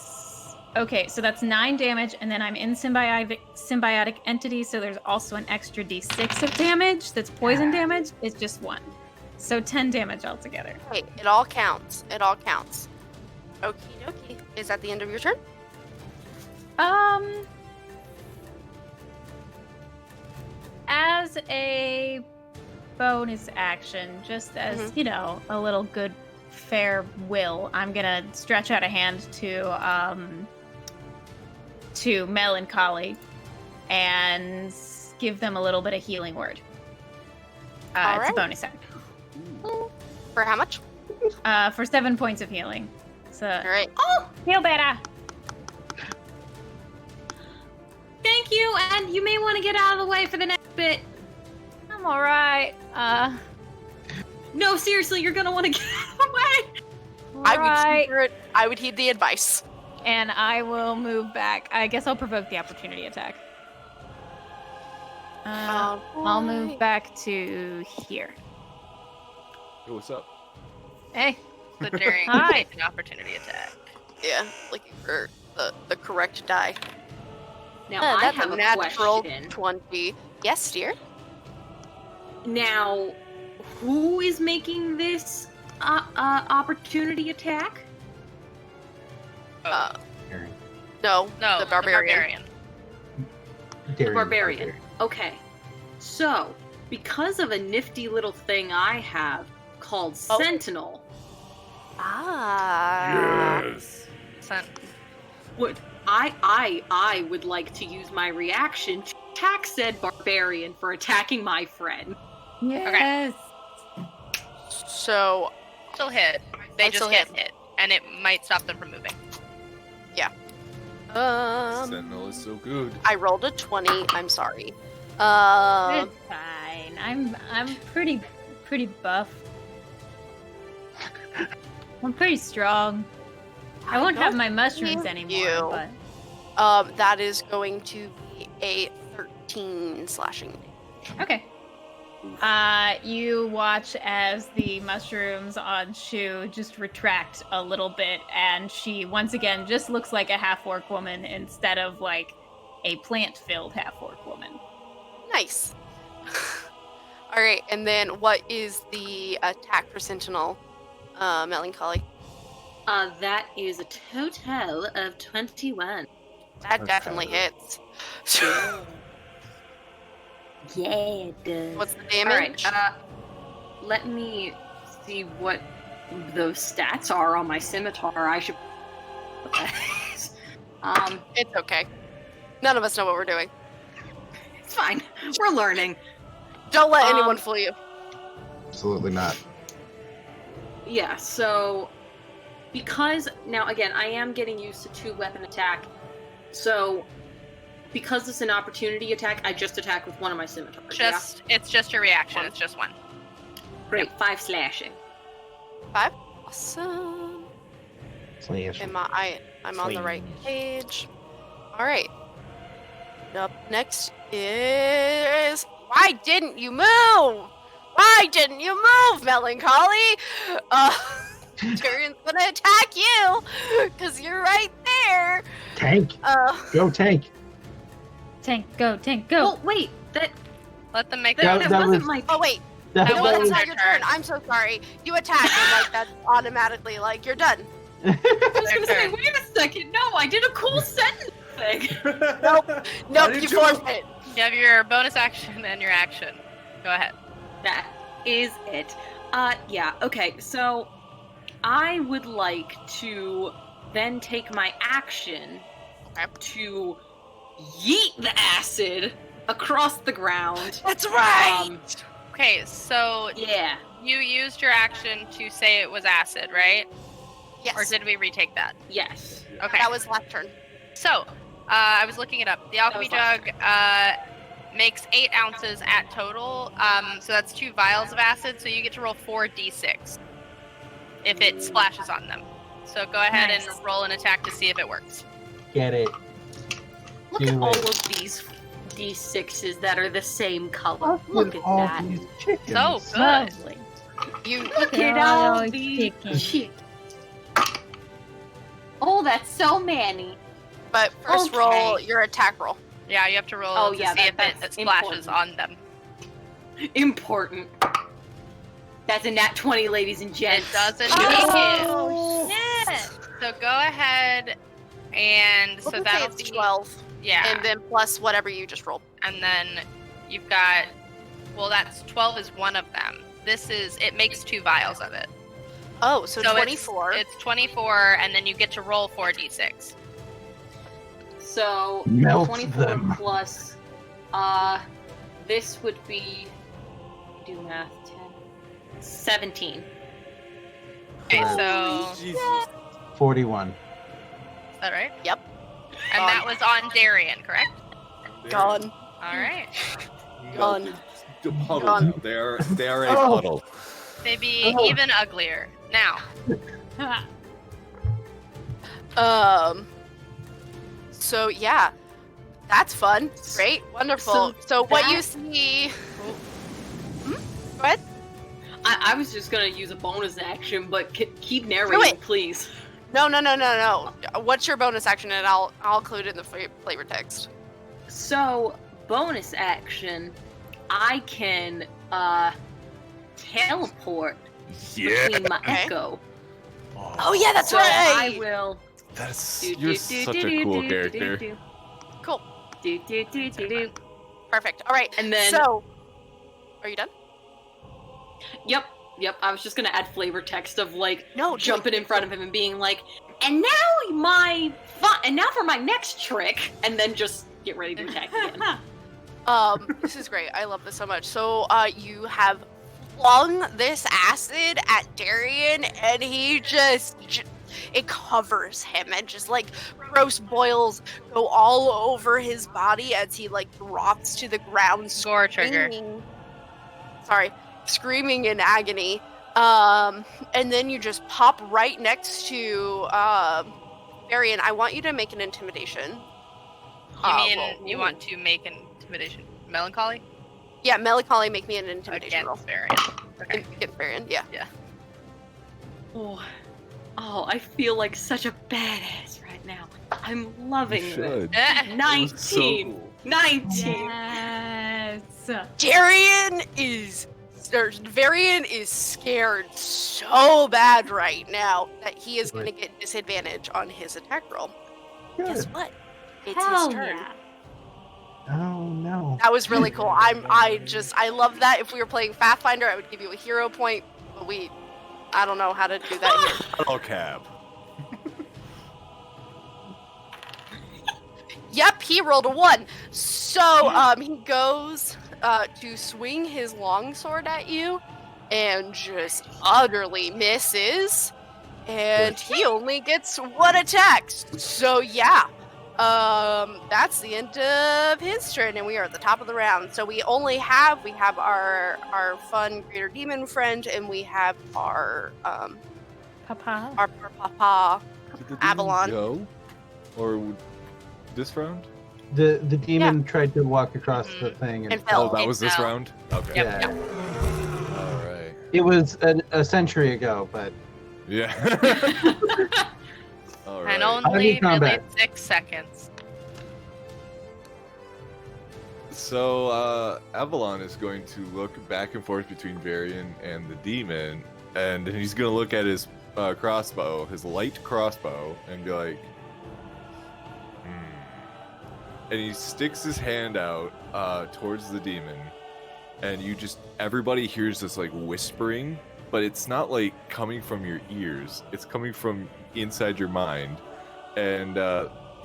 Okay, so that's 9 damage, and then I'm in symbiotic entity, so there's also an extra d6 of damage that's poison damage. It's just 1. So 10 damage altogether.
Hey, it all counts. It all counts. Okie dokie. Is that the end of your turn?
As a bonus action, just as, you know, a little good fair will, I'm gonna stretch out a hand to Melancholy and give them a little bit of healing word. It's
Alright.
a bonus action.
For how much?
For 7 points of healing. So
All right.
feel better.
Thank you, and you may want to get out of the way for the next bit.
I'm alright.
No, seriously, you're gonna want to get out of the way.
I would heed the advice.
And I will move back. I guess I'll provoke the opportunity attack. I'll move back to here.
Yo, what's up?
Hey.
So during
Hi.
an opportunity attack.
Yeah, looking for the correct die.
Now, I
That's
have
a
a
natural
question.
20. Yes, dear.
Now, who is making this opportunity attack?
No,
No,
the barbarian.
The barbarian. Okay. So, because of a nifty little thing I have called Sentinel,
Yes.
would I would like to use my reaction to attack said barbarian for attacking my friend.
Yes.
So,
Still hit. They
I'd
just
still
get
hit.
hit, and it might stop them from moving.
Sentinel is so good.
I rolled a 20. I'm sorry.
It's fine. I'm pretty buff. I'm pretty strong. I won't have my mushrooms anymore, but
that is going to be a 13 slashing.
okay. You watch as the mushrooms on Shu just retract a little bit, and she once again just looks like a half-orc woman instead of like a plant-filled half-orc woman.
Nice. All right, and then what is the attack for Sentinel, Melancholy?
That is a total of 21.
That definitely hits.
Yeah, it does.
What's the
All right,
damage?
let me see what those stats are on my scimitar. I should.
It's okay. None of us know what we're doing.
It's fine. We're learning.
Don't let anyone fool you.
Absolutely not.
Yeah. So, because now again, I am getting used to 2-weapon attack. So, because it's an opportunity attack, I just attack with one of my scimitars.
It's just your reaction. It's just one.
Great. 5 slashing.
5? Awesome.
Slash.
I'm on the right page. All right. Up next is... Why didn't you move? Why didn't you move, Melancholy? Tyrion's gonna attack you, because you're right there.
Tank. Go tank.
Tank, go, tank, go.
Oh wait,
Let them make
That-
their
that
wasn't
was-
my.
Oh, wait.
That,
That
No,
was
that's
their
not your turn.
turn.
I'm so sorry. You attack, and like, that's automatically, like, you're done.
I was
Their
gonna say,
turn.
wait a second. No, I did a cool sentence thing.
Nope,
did
you
you?
forfeit.
You have your bonus action and your action. Go ahead.
That is it. Yeah. Okay. So, I would like to then take my action
Okay.
to yeet the acid
across the ground.
That's right.
Okay, so
Yeah.
you used your action to say it was acid, right?
Yes.
Or did we retake that?
Yes.
Okay.
That was last turn.
So, I was looking it up. The alchemy
That was
jug makes 8 ounces at total. So that's 2 vials of acid. So you get to roll 4d6 if it splashes on them. So go ahead
Nice.
and roll an attack to see if it works.
Get it.
Look
Do
at all
it.
of these D6s that are the same color.
Look
Look at
all
that.
these chickens.
So good.
Lovely.
You
Look
They're
at all
all
these
chickens.
chickens. Oh, that's so many.
but first
Okay.
roll your attack roll.
Yeah, you have to roll
Oh,
to
yeah,
see if
that's
it splashes
important.
on them.
Important. That's a nat 20, ladies and
It
gents.
doesn't
Oh,
make it. So go ahead and
We'll
so
just say
that'll
it's
be
12,
yeah.
and then plus whatever you just rolled.
And then you've got, well, that's 12 is one of them. It makes 2 vials of it.
Oh, so
So
24.
It's 24, and then you get to roll 4d6.
So,
Melt
24
them.
plus, this would be, do math, 10, 17.
Okay,
Correct.
so
Jesus.
41.
is that right?
Yep.
And that was on Darian, correct?
Gone.
All right.
Gone.
The puddle
Gone.
now. They are a
Oh.
puddle.
Maybe
Oh.
even uglier. Now,
So yeah, that's fun. Great, wonderful. So what you
that-
see? Hmm? Go ahead.
I was just gonna use a bonus action, but keep
Do
narrating,
it.
please.
No. What's your bonus action? And I'll include it in the flavor text.
So, bonus action, I can teleport between my
Okay.
echo.
Oh yeah, that's
so
right.
I will.
That's
do,
you're
do,
such
do,
a
do,
cool
do,
character.
do, do.
Cool.
Do, do, do, do, do.
Perfect. All right.
And then,
So, are you done?
yep. I was just gonna add flavor text of like
No.
jumping in front of him and being like, and now for my next trick, and then just get ready to attack again.
This is great. I love this so much. So, you have flung this acid at Darian, and he it covers him, and just like gross boils go all over his body as he like drops to the ground,
score trigger.
screaming in agony. And then you just pop right next to Darian. I want you to make an intimidation.
You mean
roll.
you want to make an intimidation melancholy
Yeah, melancholy, make me an intimidation roll.
against Varian? Okay.
Against Darian, yeah.
Oh, I feel like such a badass right now. I'm loving
You
it.
should.
19.
So cool.
19.
Yes.
Varian is scared so bad right now that he is going to get disadvantage on his attack roll. Guess
Good.
what? It's
Hell
his turn.
yeah.
Oh no.
That was really cool. I love that. If we were playing Pathfinder, I would give you a hero point, but I don't know how to do that here.
Oh, cab.
Yep, he rolled a 1. So, he goes to swing his longsword at you and just utterly misses. And he only gets 1 attack. So, yeah. That's the end of his turn, and we are at the top of the round. So we have our fun greater demon friend, and we have our
Papa.
our papa.
Did the demon
Avalon.
go? Or this round?
The demon tried to walk across the thing
And
and
fell.
Oh, that was this
fell.
round? Okay.
Yep.
Yeah.
All right.
It was a century ago, but
Yeah. All right.
And
Out of
only really
combat.
6 seconds.
So, Avalon is going to look back and forth between Varian and the demon, and he's going to look at his crossbow, his light crossbow, and be like, And he sticks his hand out towards the demon, and everybody hears this, like, whispering, but it's not, like, coming from your ears. It's coming from inside your mind, and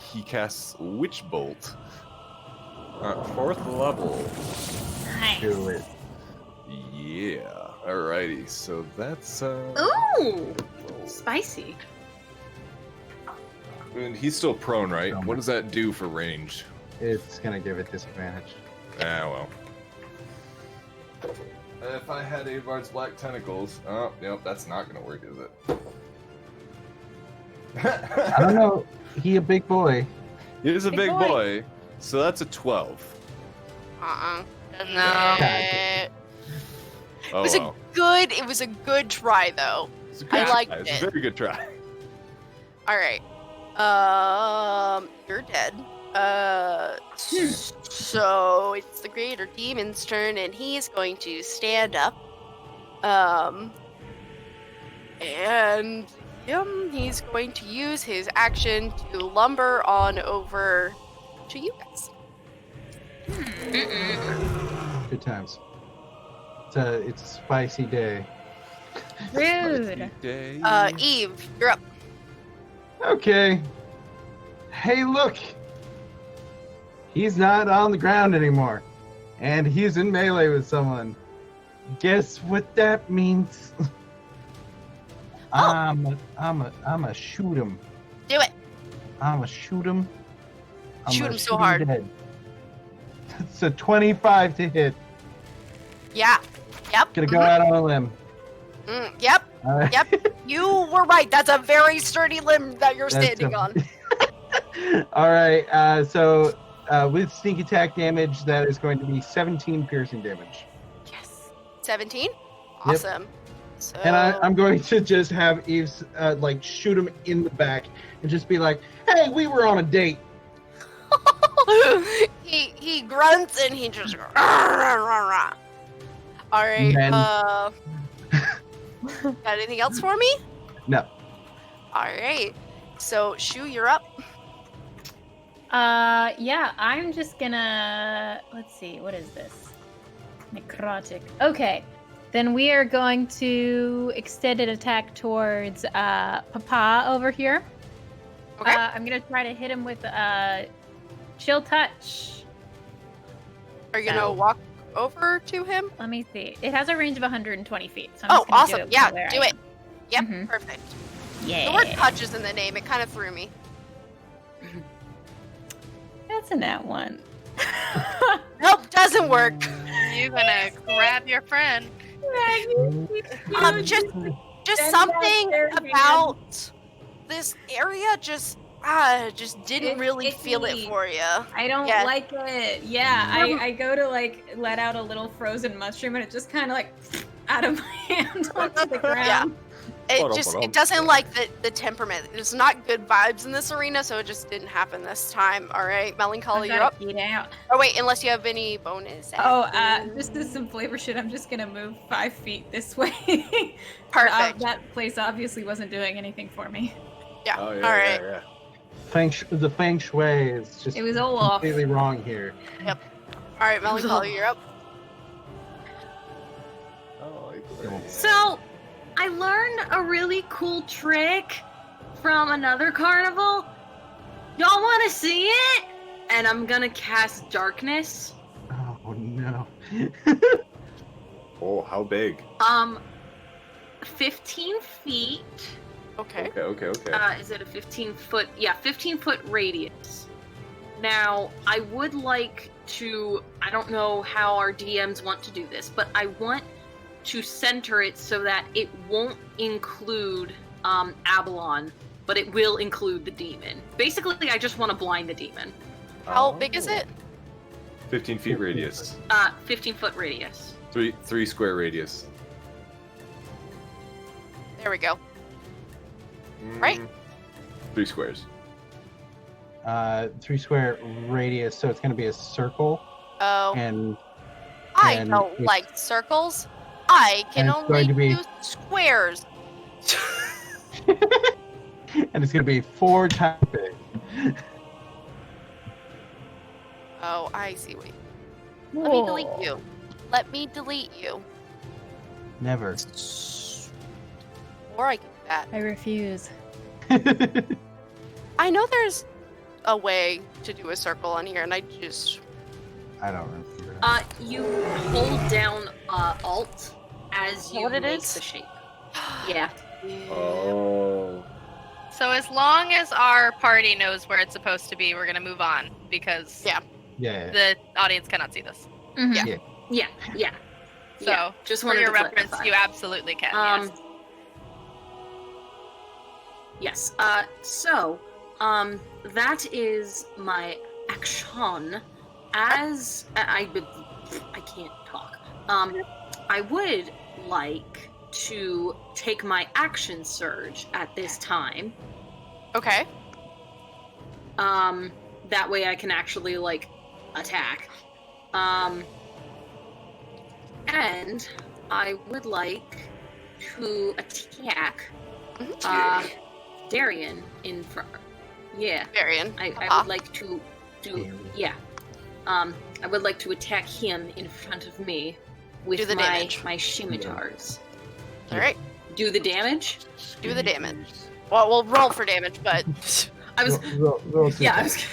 he casts Witch Bolt 4th level.
Nice.
Do it.
Yeah. Alrighty. So that's
Ooh, spicy.
and he's still prone, right?
Prone.
What does that do for range?
It's gonna give it disadvantage.
Ah, well. If I had Avard's black tentacles, oh, yep, that's not gonna work, is it?
I don't know. He a big boy.
He is a
Big
big
boy.
boy, so that's a 12.
No.
God.
Oh,
was
wow.
It was a good try though.
It's a
I
good
liked
try. It's
it.
a very good try.
All right. You're dead. So it's the greater demon's turn, and he's going to stand up. And he's going to use his action to lumber on over to you guys.
Good times. It's a spicy day.
Rude.
Day.
Eve, you're up.
Okay. Hey, look. He's not on the ground anymore, and he's in melee with someone. Guess what that means? I'ma shoot him.
Do it.
I'ma shoot him.
Shoot him so hard.
Dead. It's a 25 to hit.
Yeah. Yep.
Gonna go out on a limb.
Yep.
Alright.
Yep. You were right. That's a very sturdy limb that you're
That's
standing
a-
on.
All right. So with sneak attack damage, that is going to be 17 piercing damage.
Yes. 17. Awesome. So
And I'm going to just have Eve's like shoot him in the back and just be like, "Hey, we were on a date."
he grunts and he just. All right.
Men.
Got anything else for me?
No.
All right. So Shu, you're up.
Yeah, I'm just gonna, let's see, what is this? Necrotic. Okay, then we are going to extend an attack towards Papa over here.
Okay.
I'm gonna try to hit him with Chill Touch.
Are you gonna walk over to him?
Let me see. It has a range of 120 feet. So I'm
Oh,
just gonna
awesome.
Do it
Yeah,
from where
do
I
it. Yep,
Mhm.
perfect.
am. Yeah.
The word touch is in the name. It kind of threw me.
That's a nat one.
Nope, doesn't work.
You gonna grab your friend?
Just
Send
something
that there,
about this area just didn't really
It's
feel it
me.
for you.
I don't
Yeah.
like it. Yeah, I go to like let out a little frozen mushroom and it just kind of like out of my hand onto the ground.
It doesn't like the temperament. There's not good vibes in this arena, so it just didn't happen this time. All right, Melancholy, you're up.
Get out.
Oh wait, unless you have any bonus.
Oh, just as some flavor shit, I'm just gonna move 5 feet this way.
Perfect.
That place obviously wasn't doing anything for me.
Yeah.
Oh, yeah,
All right.
yeah,
The feng shui is just
It was all off.
completely wrong here.
All right, Melancholy, you're up.
Oh, like
So, I learned a really cool trick from another carnival. Y'all want to see it? And I'm gonna cast darkness.
Oh no.
Oh, how big?
15 feet.
Okay.
Okay.
Is it a 15-foot? Yeah, 15-foot radius. Now, I would like to. I don't know how our DMs want to do this, but I want to center it so that it won't include Avalon, but it will include the demon. Basically, I just want to blind the demon.
How big is it?
15 feet radius.
15-foot radius.
Three square radius.
There we go. Right.
3 squares.
3 square radius, so it's going to be a circle,
Oh,
and
I
and
don't
it's-
like circles. I can
and it's
only
going to be-
do squares.
and it's going to be 4 times big.
Oh, I see. Wait. Let me delete you. Let me delete you.
Never.
Or I can do that.
I refuse.
I know there's a way to do a circle on here, and I just
I don't remember.
You hold down Alt as you
What it
make
is?
the shape. Yeah.
Oh.
So as long as our party knows where it's supposed to be, we're gonna move on because
Yeah.
the audience cannot see this.
Mhm.
Yeah.
So
Yeah, just
for
wanted
your
to
reference,
clarify.
you absolutely can.
Yes. So, that is my action. As I can't talk. I would like to take my action surge at this time.
Okay.
That way I can actually like attack. And I would like to attack Darian in front. Yeah,
Varian.
I
Uh-huh.
would like to do. Yeah. I would like to attack him in front of me with
Do the
my
damage.
my scimitars.
All right.
Do the damage.
Do the damage. Well, we'll roll for damage, but
I was.
Roll
Yeah, I was.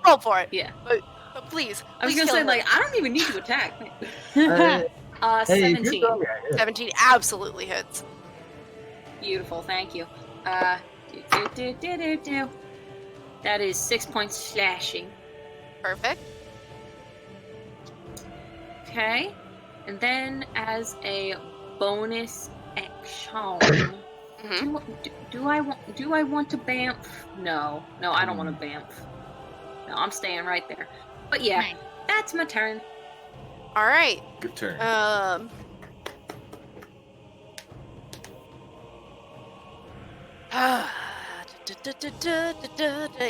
roll for it.
Yeah.
But please.
I was
please
gonna
kill
say
him.
like I don't even need to attack.
Hey, if
17.
you tell me I hit.
17 absolutely hits.
Beautiful, thank you. Do. That is 6 points slashing.
Perfect.
Okay. And then as a bonus action,
Mhm.
do I want to bamf? No, I don't want to bamf. No, I'm staying right there. But yeah,
Nice.
that's my turn.
All right.
Good turn.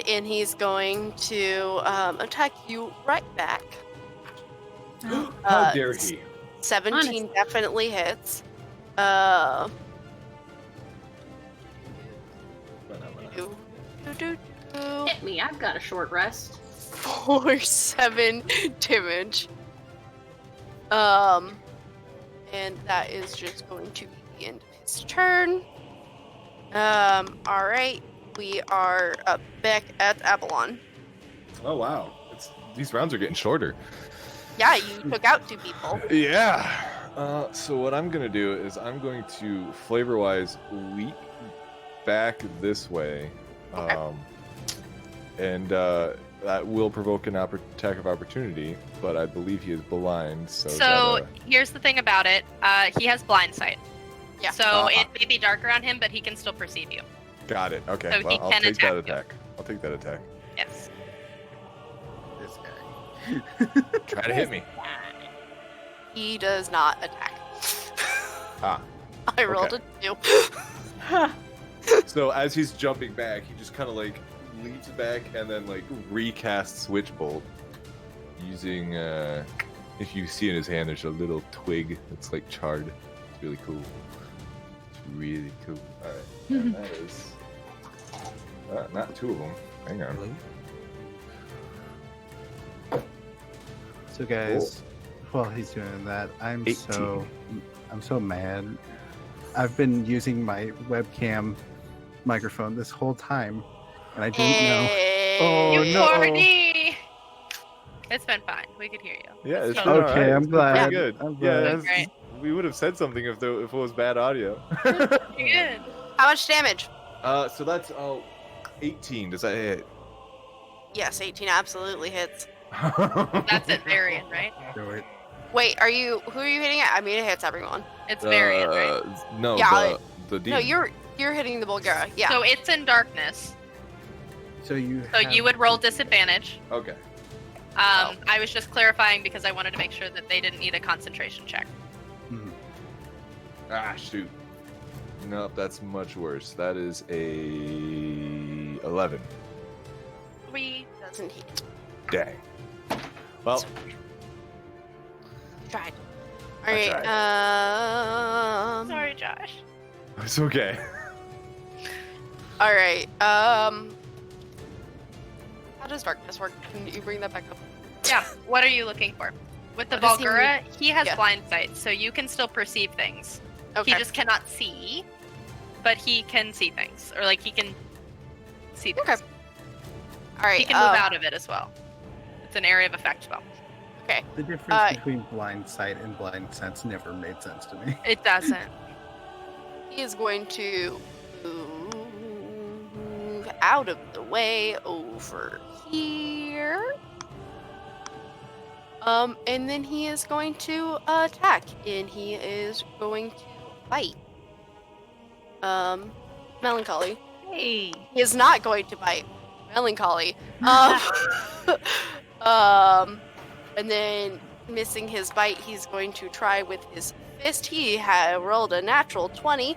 And he's going to attack you right back.
How dare he?
17
Honestly.
definitely hits.
Hit me, I've got a short rest.
4-7 damage. And that is just going to be the end of his turn. Alright. We are back at Avalon.
Oh wow, these rounds are getting shorter.
Yeah, you took out 2 people.
Yeah. So what I'm gonna do is I'm going to flavor-wise leap back this way, and that will provoke an attack of opportunity. But I believe he is blind, so.
So here's the thing about it. He has blind sight.
Yeah.
So it may be dark around him, but he can still perceive you.
Got it. Okay.
So he
Well, I'll
can
take that
attack you.
attack. I'll take that attack.
Yes.
This guy.
Try to hit me.
He does not attack.
Ah.
I rolled a 2.
So as he's jumping back, he just kind of like leaps back and then like recasts Witchbolt using. If you see in his hand, there's a little twig that's like charred. It's really cool. It's really cool. All right, and that is not 2 of them. Hang on.
So guys, while he's doing that, I'm
18.
so mad. I've been using my webcam microphone this whole time, and I didn't know. Oh,
You
no.
poor knee. It's been fine. We could hear you.
Yeah, it's
Okay,
been all
Okay,
right.
I'm
It's been pretty
glad.
good.
I'm
Yeah,
glad.
that's-
Great.
we would have said something if it was bad audio.
You're good.
How much damage?
So that's 18. Does that hit?
Yes, 18 absolutely hits.
That's it, Varian, right?
Do it.
Wait, who are you hitting at? I mean, it hits everyone.
It's Varian, right?
No,
Yeah,
the
No,
demon.
you're hitting the Bulgara. Yeah.
So it's in darkness.
So you.
So you would roll disadvantage.
Okay.
I was just clarifying because I wanted to make sure that they didn't need a concentration check.
Mhm.
Ah, shoot. Nope, that's much worse. That is a 11.
Doesn't hit.
Dang. Well,
Tried.
I
Alright,
Sorry, Josh.
it's okay.
Alright, how does darkness work? Can you bring that back up?
Yeah. What are you looking for? With the
What does he
Bulgara, he has
Yeah.
blind sight, so you can still perceive things.
Okay.
He just cannot see, but he can see things, or like he can see things.
Okay. Alright,
He can move out of it as well. It's an area of effect spell.
Okay.
The difference between blind sight and blind sense never made sense to me.
It doesn't.
He is going to move out of the way over here. And then he is going to attack, and he is going to bite. Melancholy.
Hey.
He is not going to bite. Melancholy. And then missing his bite, he's going to try with his fist. He rolled a natural 20.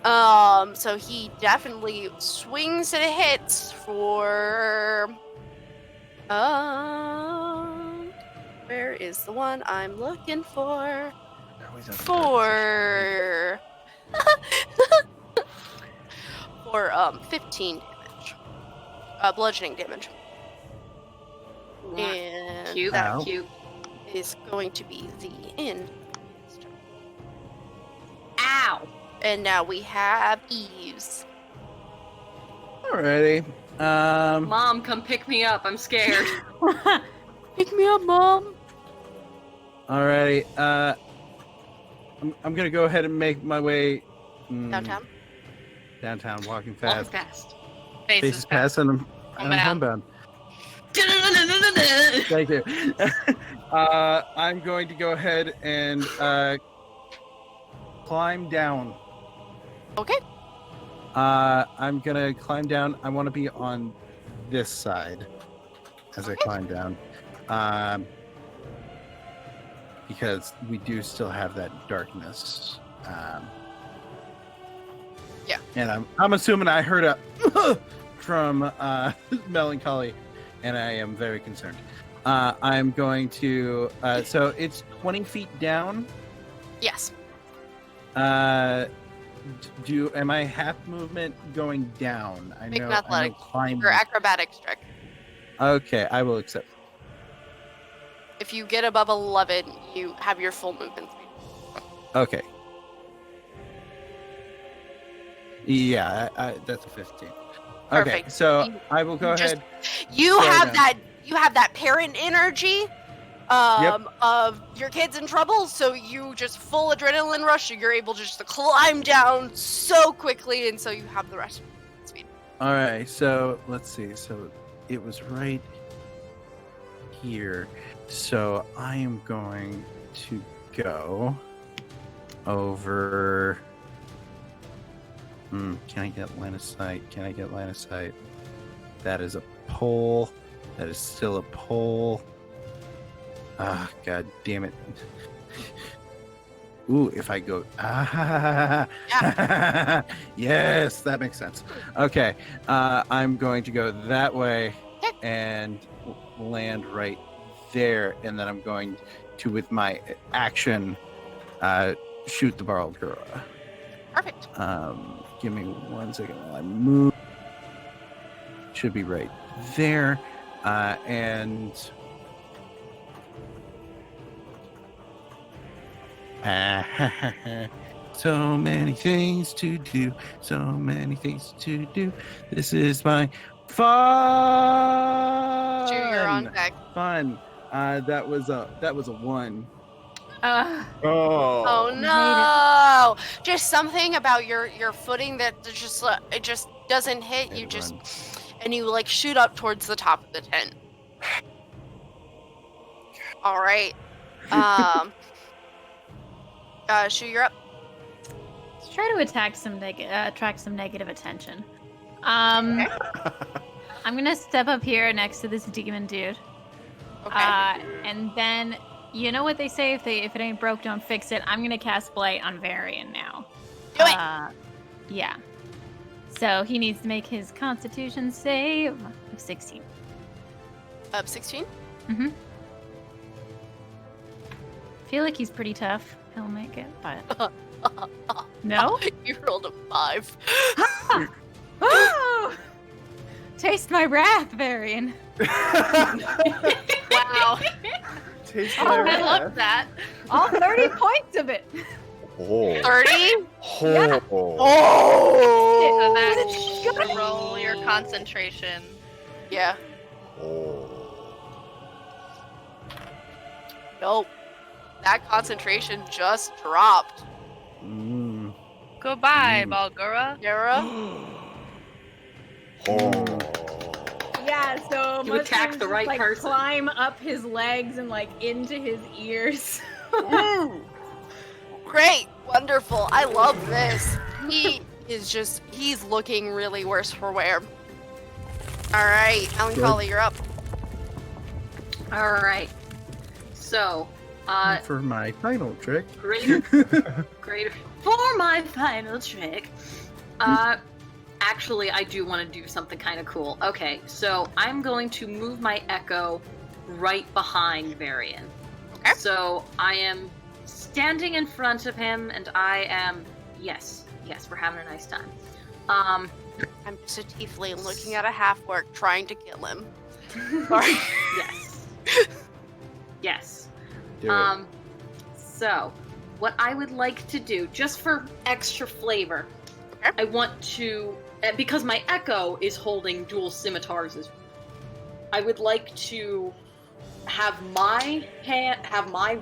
So he definitely swings and hits for where is the one I'm looking for? For 15 damage. Bludgeoning damage. And
Cute.
that
Cute.
is going to be the end.
Ow.
And now we have Eves.
Alrighty.
Mom, come pick me up. I'm scared.
Pick me up, Mom.
Alrighty. I'm gonna go ahead and make my way
Downtown.
downtown, walking
Walk
fast.
fast.
Faces past, and I'm homebound. Thank you. I'm going to go ahead and climb down.
Okay.
I'm gonna climb down. I want to be on this side as I climb down, because we do still have that darkness.
Yeah.
And I'm assuming I heard a from Melancholy, and I am very concerned. I'm going to. So it's 20 feet down.
Yes.
Am I half movement going down?
Make an
I
athletic
know climbing.
or acrobatics check.
Okay, I will accept.
If you get above 11, you have your full movement speed.
Okay. Yeah, that's a 15. Okay,
Perfect.
so
You-
I will go
just-
ahead.
You
Slow
have
down.
that. You have that parent energy. Of your kids in trouble, so you just full adrenaline rush. You're able just to climb down so quickly, and so you have the rest of the speed.
All right, so let's see. So it was right here. So I am going to go over. Can I get line of sight? Can I get line of sight? That is a pole. That is still a pole. Ah, god damn it. Ooh, if I go. Yes, that makes sense. Okay, I'm going to go that way and land right there, and then I'm going to, with my action, shoot the Barreled Gorilla.
Perfect.
Give me 1 second while I move. Should be right there, and. So many things to do, so many things to do. This is my fun.
Stu, you're on deck.
Fun. That was a 1.
Oh no! Just something about your footing that just it just doesn't hit. You just and you like shoot up towards the top of the tent. All right. Shu, you're up.
Let's try to attract some negative attention. I'm gonna step up here next to this demon dude.
Okay.
And then you know what they say, if it ain't broke, don't fix it. I'm gonna cast Blight on Varian now.
Do it.
Yeah. So he needs to make his Constitution save of 16.
16.
Mm-hmm. Feel like he's pretty tough. He'll make it, but no.
You rolled a 5.
Oh! Taste my wrath, Varian.
Wow.
Taste
Oh,
my
I
wrath.
love that.
All 30 points of it.
Oh.
30.
Yeah.
Oh.
Oh.
So that's roll your concentration.
Yeah.
Oh.
Nope. That concentration just dropped.
Goodbye, Balgura.
Yara?
Yeah, so
You attacked
mushrooms
the right
just,
person.
climb up his legs and into his ears.
Great. Wonderful. I love this. He's looking really worse for wear. Alright, Melancholy, you're up.
All right. So,
For my final trick.
greater. For my final trick. Actually, I do want to do something kind of cool. Okay, so I'm going to move my echo right behind Varian.
Okay.
So I am standing in front of him, and I am yes, we're having a nice time.
I'm just a tiefling looking at a half-orc trying to kill him. Sorry.
Yes. Yes.
Do it.
So, what I would like to do, just for extra flavor,
Okay.
I want to, because my echo is holding dual scimitars, I would like to have my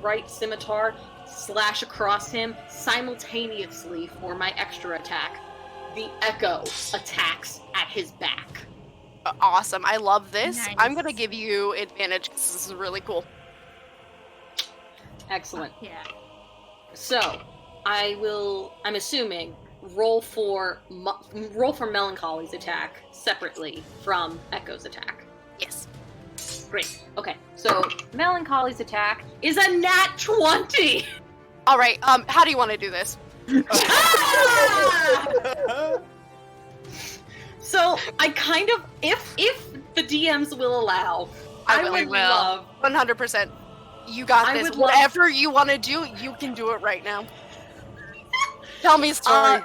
right scimitar slash across him simultaneously for my extra attack. The echo attacks at his back.
Awesome. I love this.
Nice.
I'm gonna give you advantage because this is really cool.
Excellent.
Yeah.
So, I'm assuming, roll for Melancholy's attack separately from Echo's attack.
Yes.
Great. Okay, so Melancholy's attack is a nat 20!
Alright, how do you want to do this?
So, I kind of, if the DMs will allow,
I
would
will.
love
100%. You got
I
this.
would love-
Whatever you want to do, you can do it right now. Tell me a story.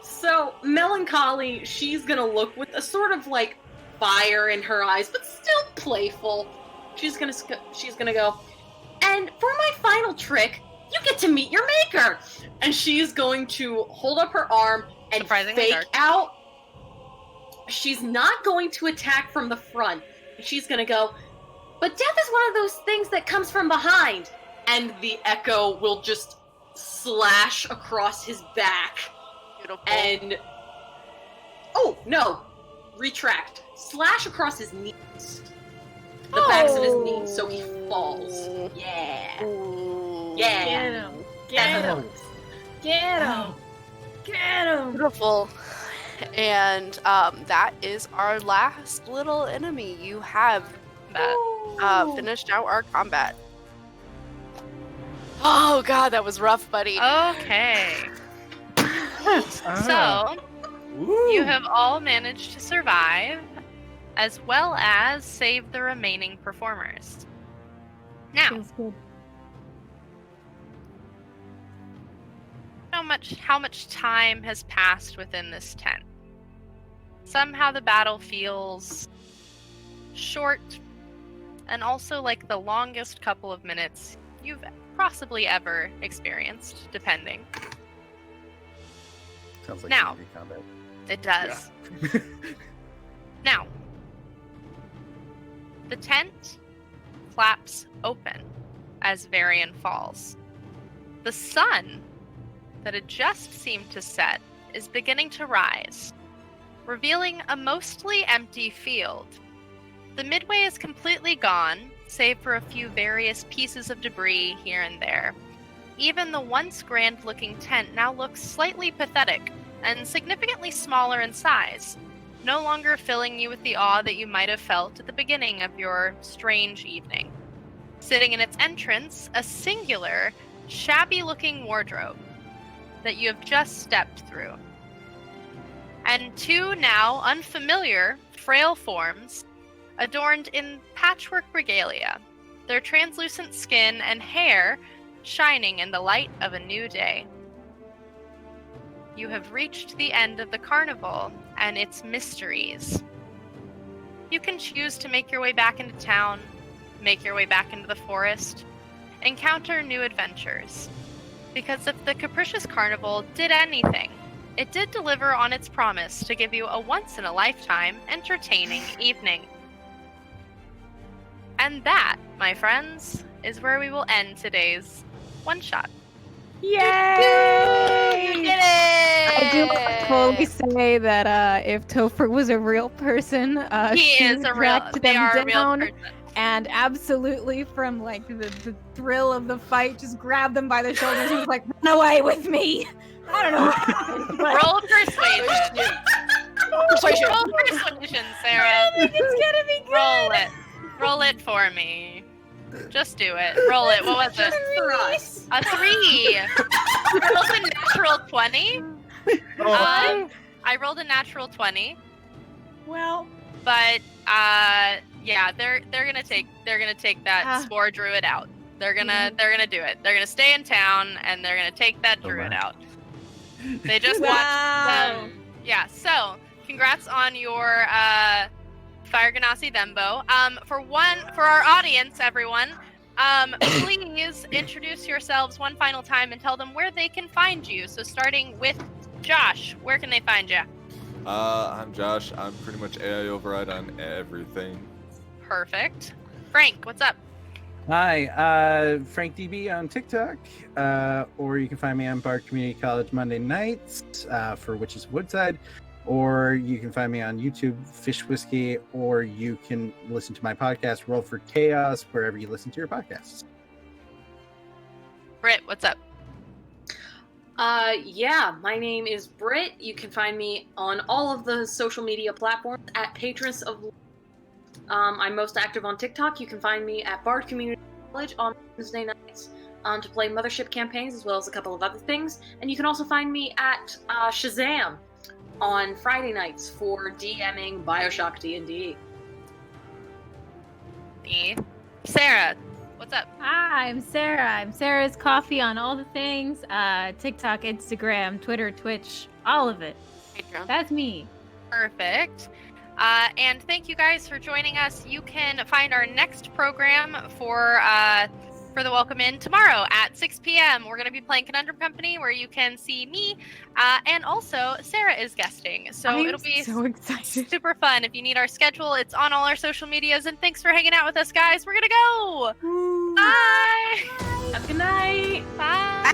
So, Melancholy, she's gonna look with a sort of like fire in her eyes, but still playful. She's gonna go, and for my final trick, you get to meet your maker! And she's going to hold up her arm and
Surprisingly
fake
dark.
out. She's not going to attack from the front. She's gonna go, but death is one of those things that comes from behind. And the echo will just slash across his back.
Beautiful.
And oh no, retract. Slash across his knees. The backs of his knees, so he falls. Yeah.
Ooh.
Yeah.
Get him. Get him. Get him. Get him.
Beautiful. And that is our last little enemy. You have finished out our combat. Oh god, that was rough, buddy.
Okay. So, you have all managed to survive, as well as save the remaining performers. Now,
Feels good.
how much time has passed within this tent? Somehow the battle feels short, and also like the longest couple of minutes you've possibly ever experienced, depending.
Sounds like
Now.
community combat.
It does. Now, the tent flaps open as Varian falls. The sun that had just seemed to set is beginning to rise, revealing a mostly empty field. The midway is completely gone, save for a few various pieces of debris here and there. Even the once grand-looking tent now looks slightly pathetic and significantly smaller in size, no longer filling you with the awe that you might have felt at the beginning of your strange evening. Sitting in its entrance, a singular, shabby-looking wardrobe that you have just stepped through. And two now unfamiliar, frail forms, adorned in patchwork regalia, their translucent skin and hair shining in the light of a new day. You have reached the end of the carnival and its mysteries. You can choose to make your way back into town, make your way back into the forest, encounter new adventures. Because if the Capricious Carnival did anything, it did deliver on its promise to give you a once-in-a-lifetime entertaining evening. And that, my friends, is where we will end today's one-shot.
Yay!
You did it!
I do want to totally say that if Topher was a real person,
He
she
is
would
a real.
track
They
them
are a real
down
person.
and absolutely from like the thrill of the fight, just grab them by the shoulders and was like, "Run away with me!" I don't know. What happened, but
Roll persuasion.
Persuasion.
Roll persuasion, Sarah.
I think it's gonna be good.
Roll it. Roll it for me. Just do it. Roll it. What was it?
Just for us.
A 3. I rolled a natural 20. I rolled a natural 20.
Well,
But yeah, they're gonna take that spore druid out. They're gonna do it. They're gonna stay in town and they're gonna take that druid out. They just watched. Yeah. So congrats on your Fire Ganassi Thembo. For our audience, everyone, please introduce yourselves one final time and tell them where they can find you. So starting with Josh, where can they find you?
I'm Josh. I'm pretty much AI Override on everything.
Perfect. Frank, what's up?
Hi, Frank DB on TikTok, or you can find me on Bard Community College Monday nights for Witches Woodside, or you can find me on YouTube, Fish Whiskey, or you can listen to my podcast, Roll for Chaos, wherever you listen to your podcasts.
Britt, what's up?
Yeah, my name is Britt. You can find me on all of the social media platforms at Patroness of I'm most active on TikTok. You can find me at Bard Community College on Wednesday nights to play Mothership campaigns as well as a couple of other things. And you can also find me at Shazam on Friday nights for DMing Bioshock D&D.
Sarah, what's up?
hi, I'm Sarah. I'm Sarah's Coffee on all the things. TikTok, Instagram, Twitter, Twitch, all of it.
Patreon.
That's me.
Perfect. And thank you guys for joining us. You can find our next program for the Welcome In tomorrow at 6 p.m. We're going to be playing Conundrum Company, where you can see me, and also Sarah is guesting. So it'll be
so excited.
super fun. If you need our schedule, it's on all our social medias. And thanks for hanging out with us, guys. We're going to go. Bye.
Have a good night.
Bye.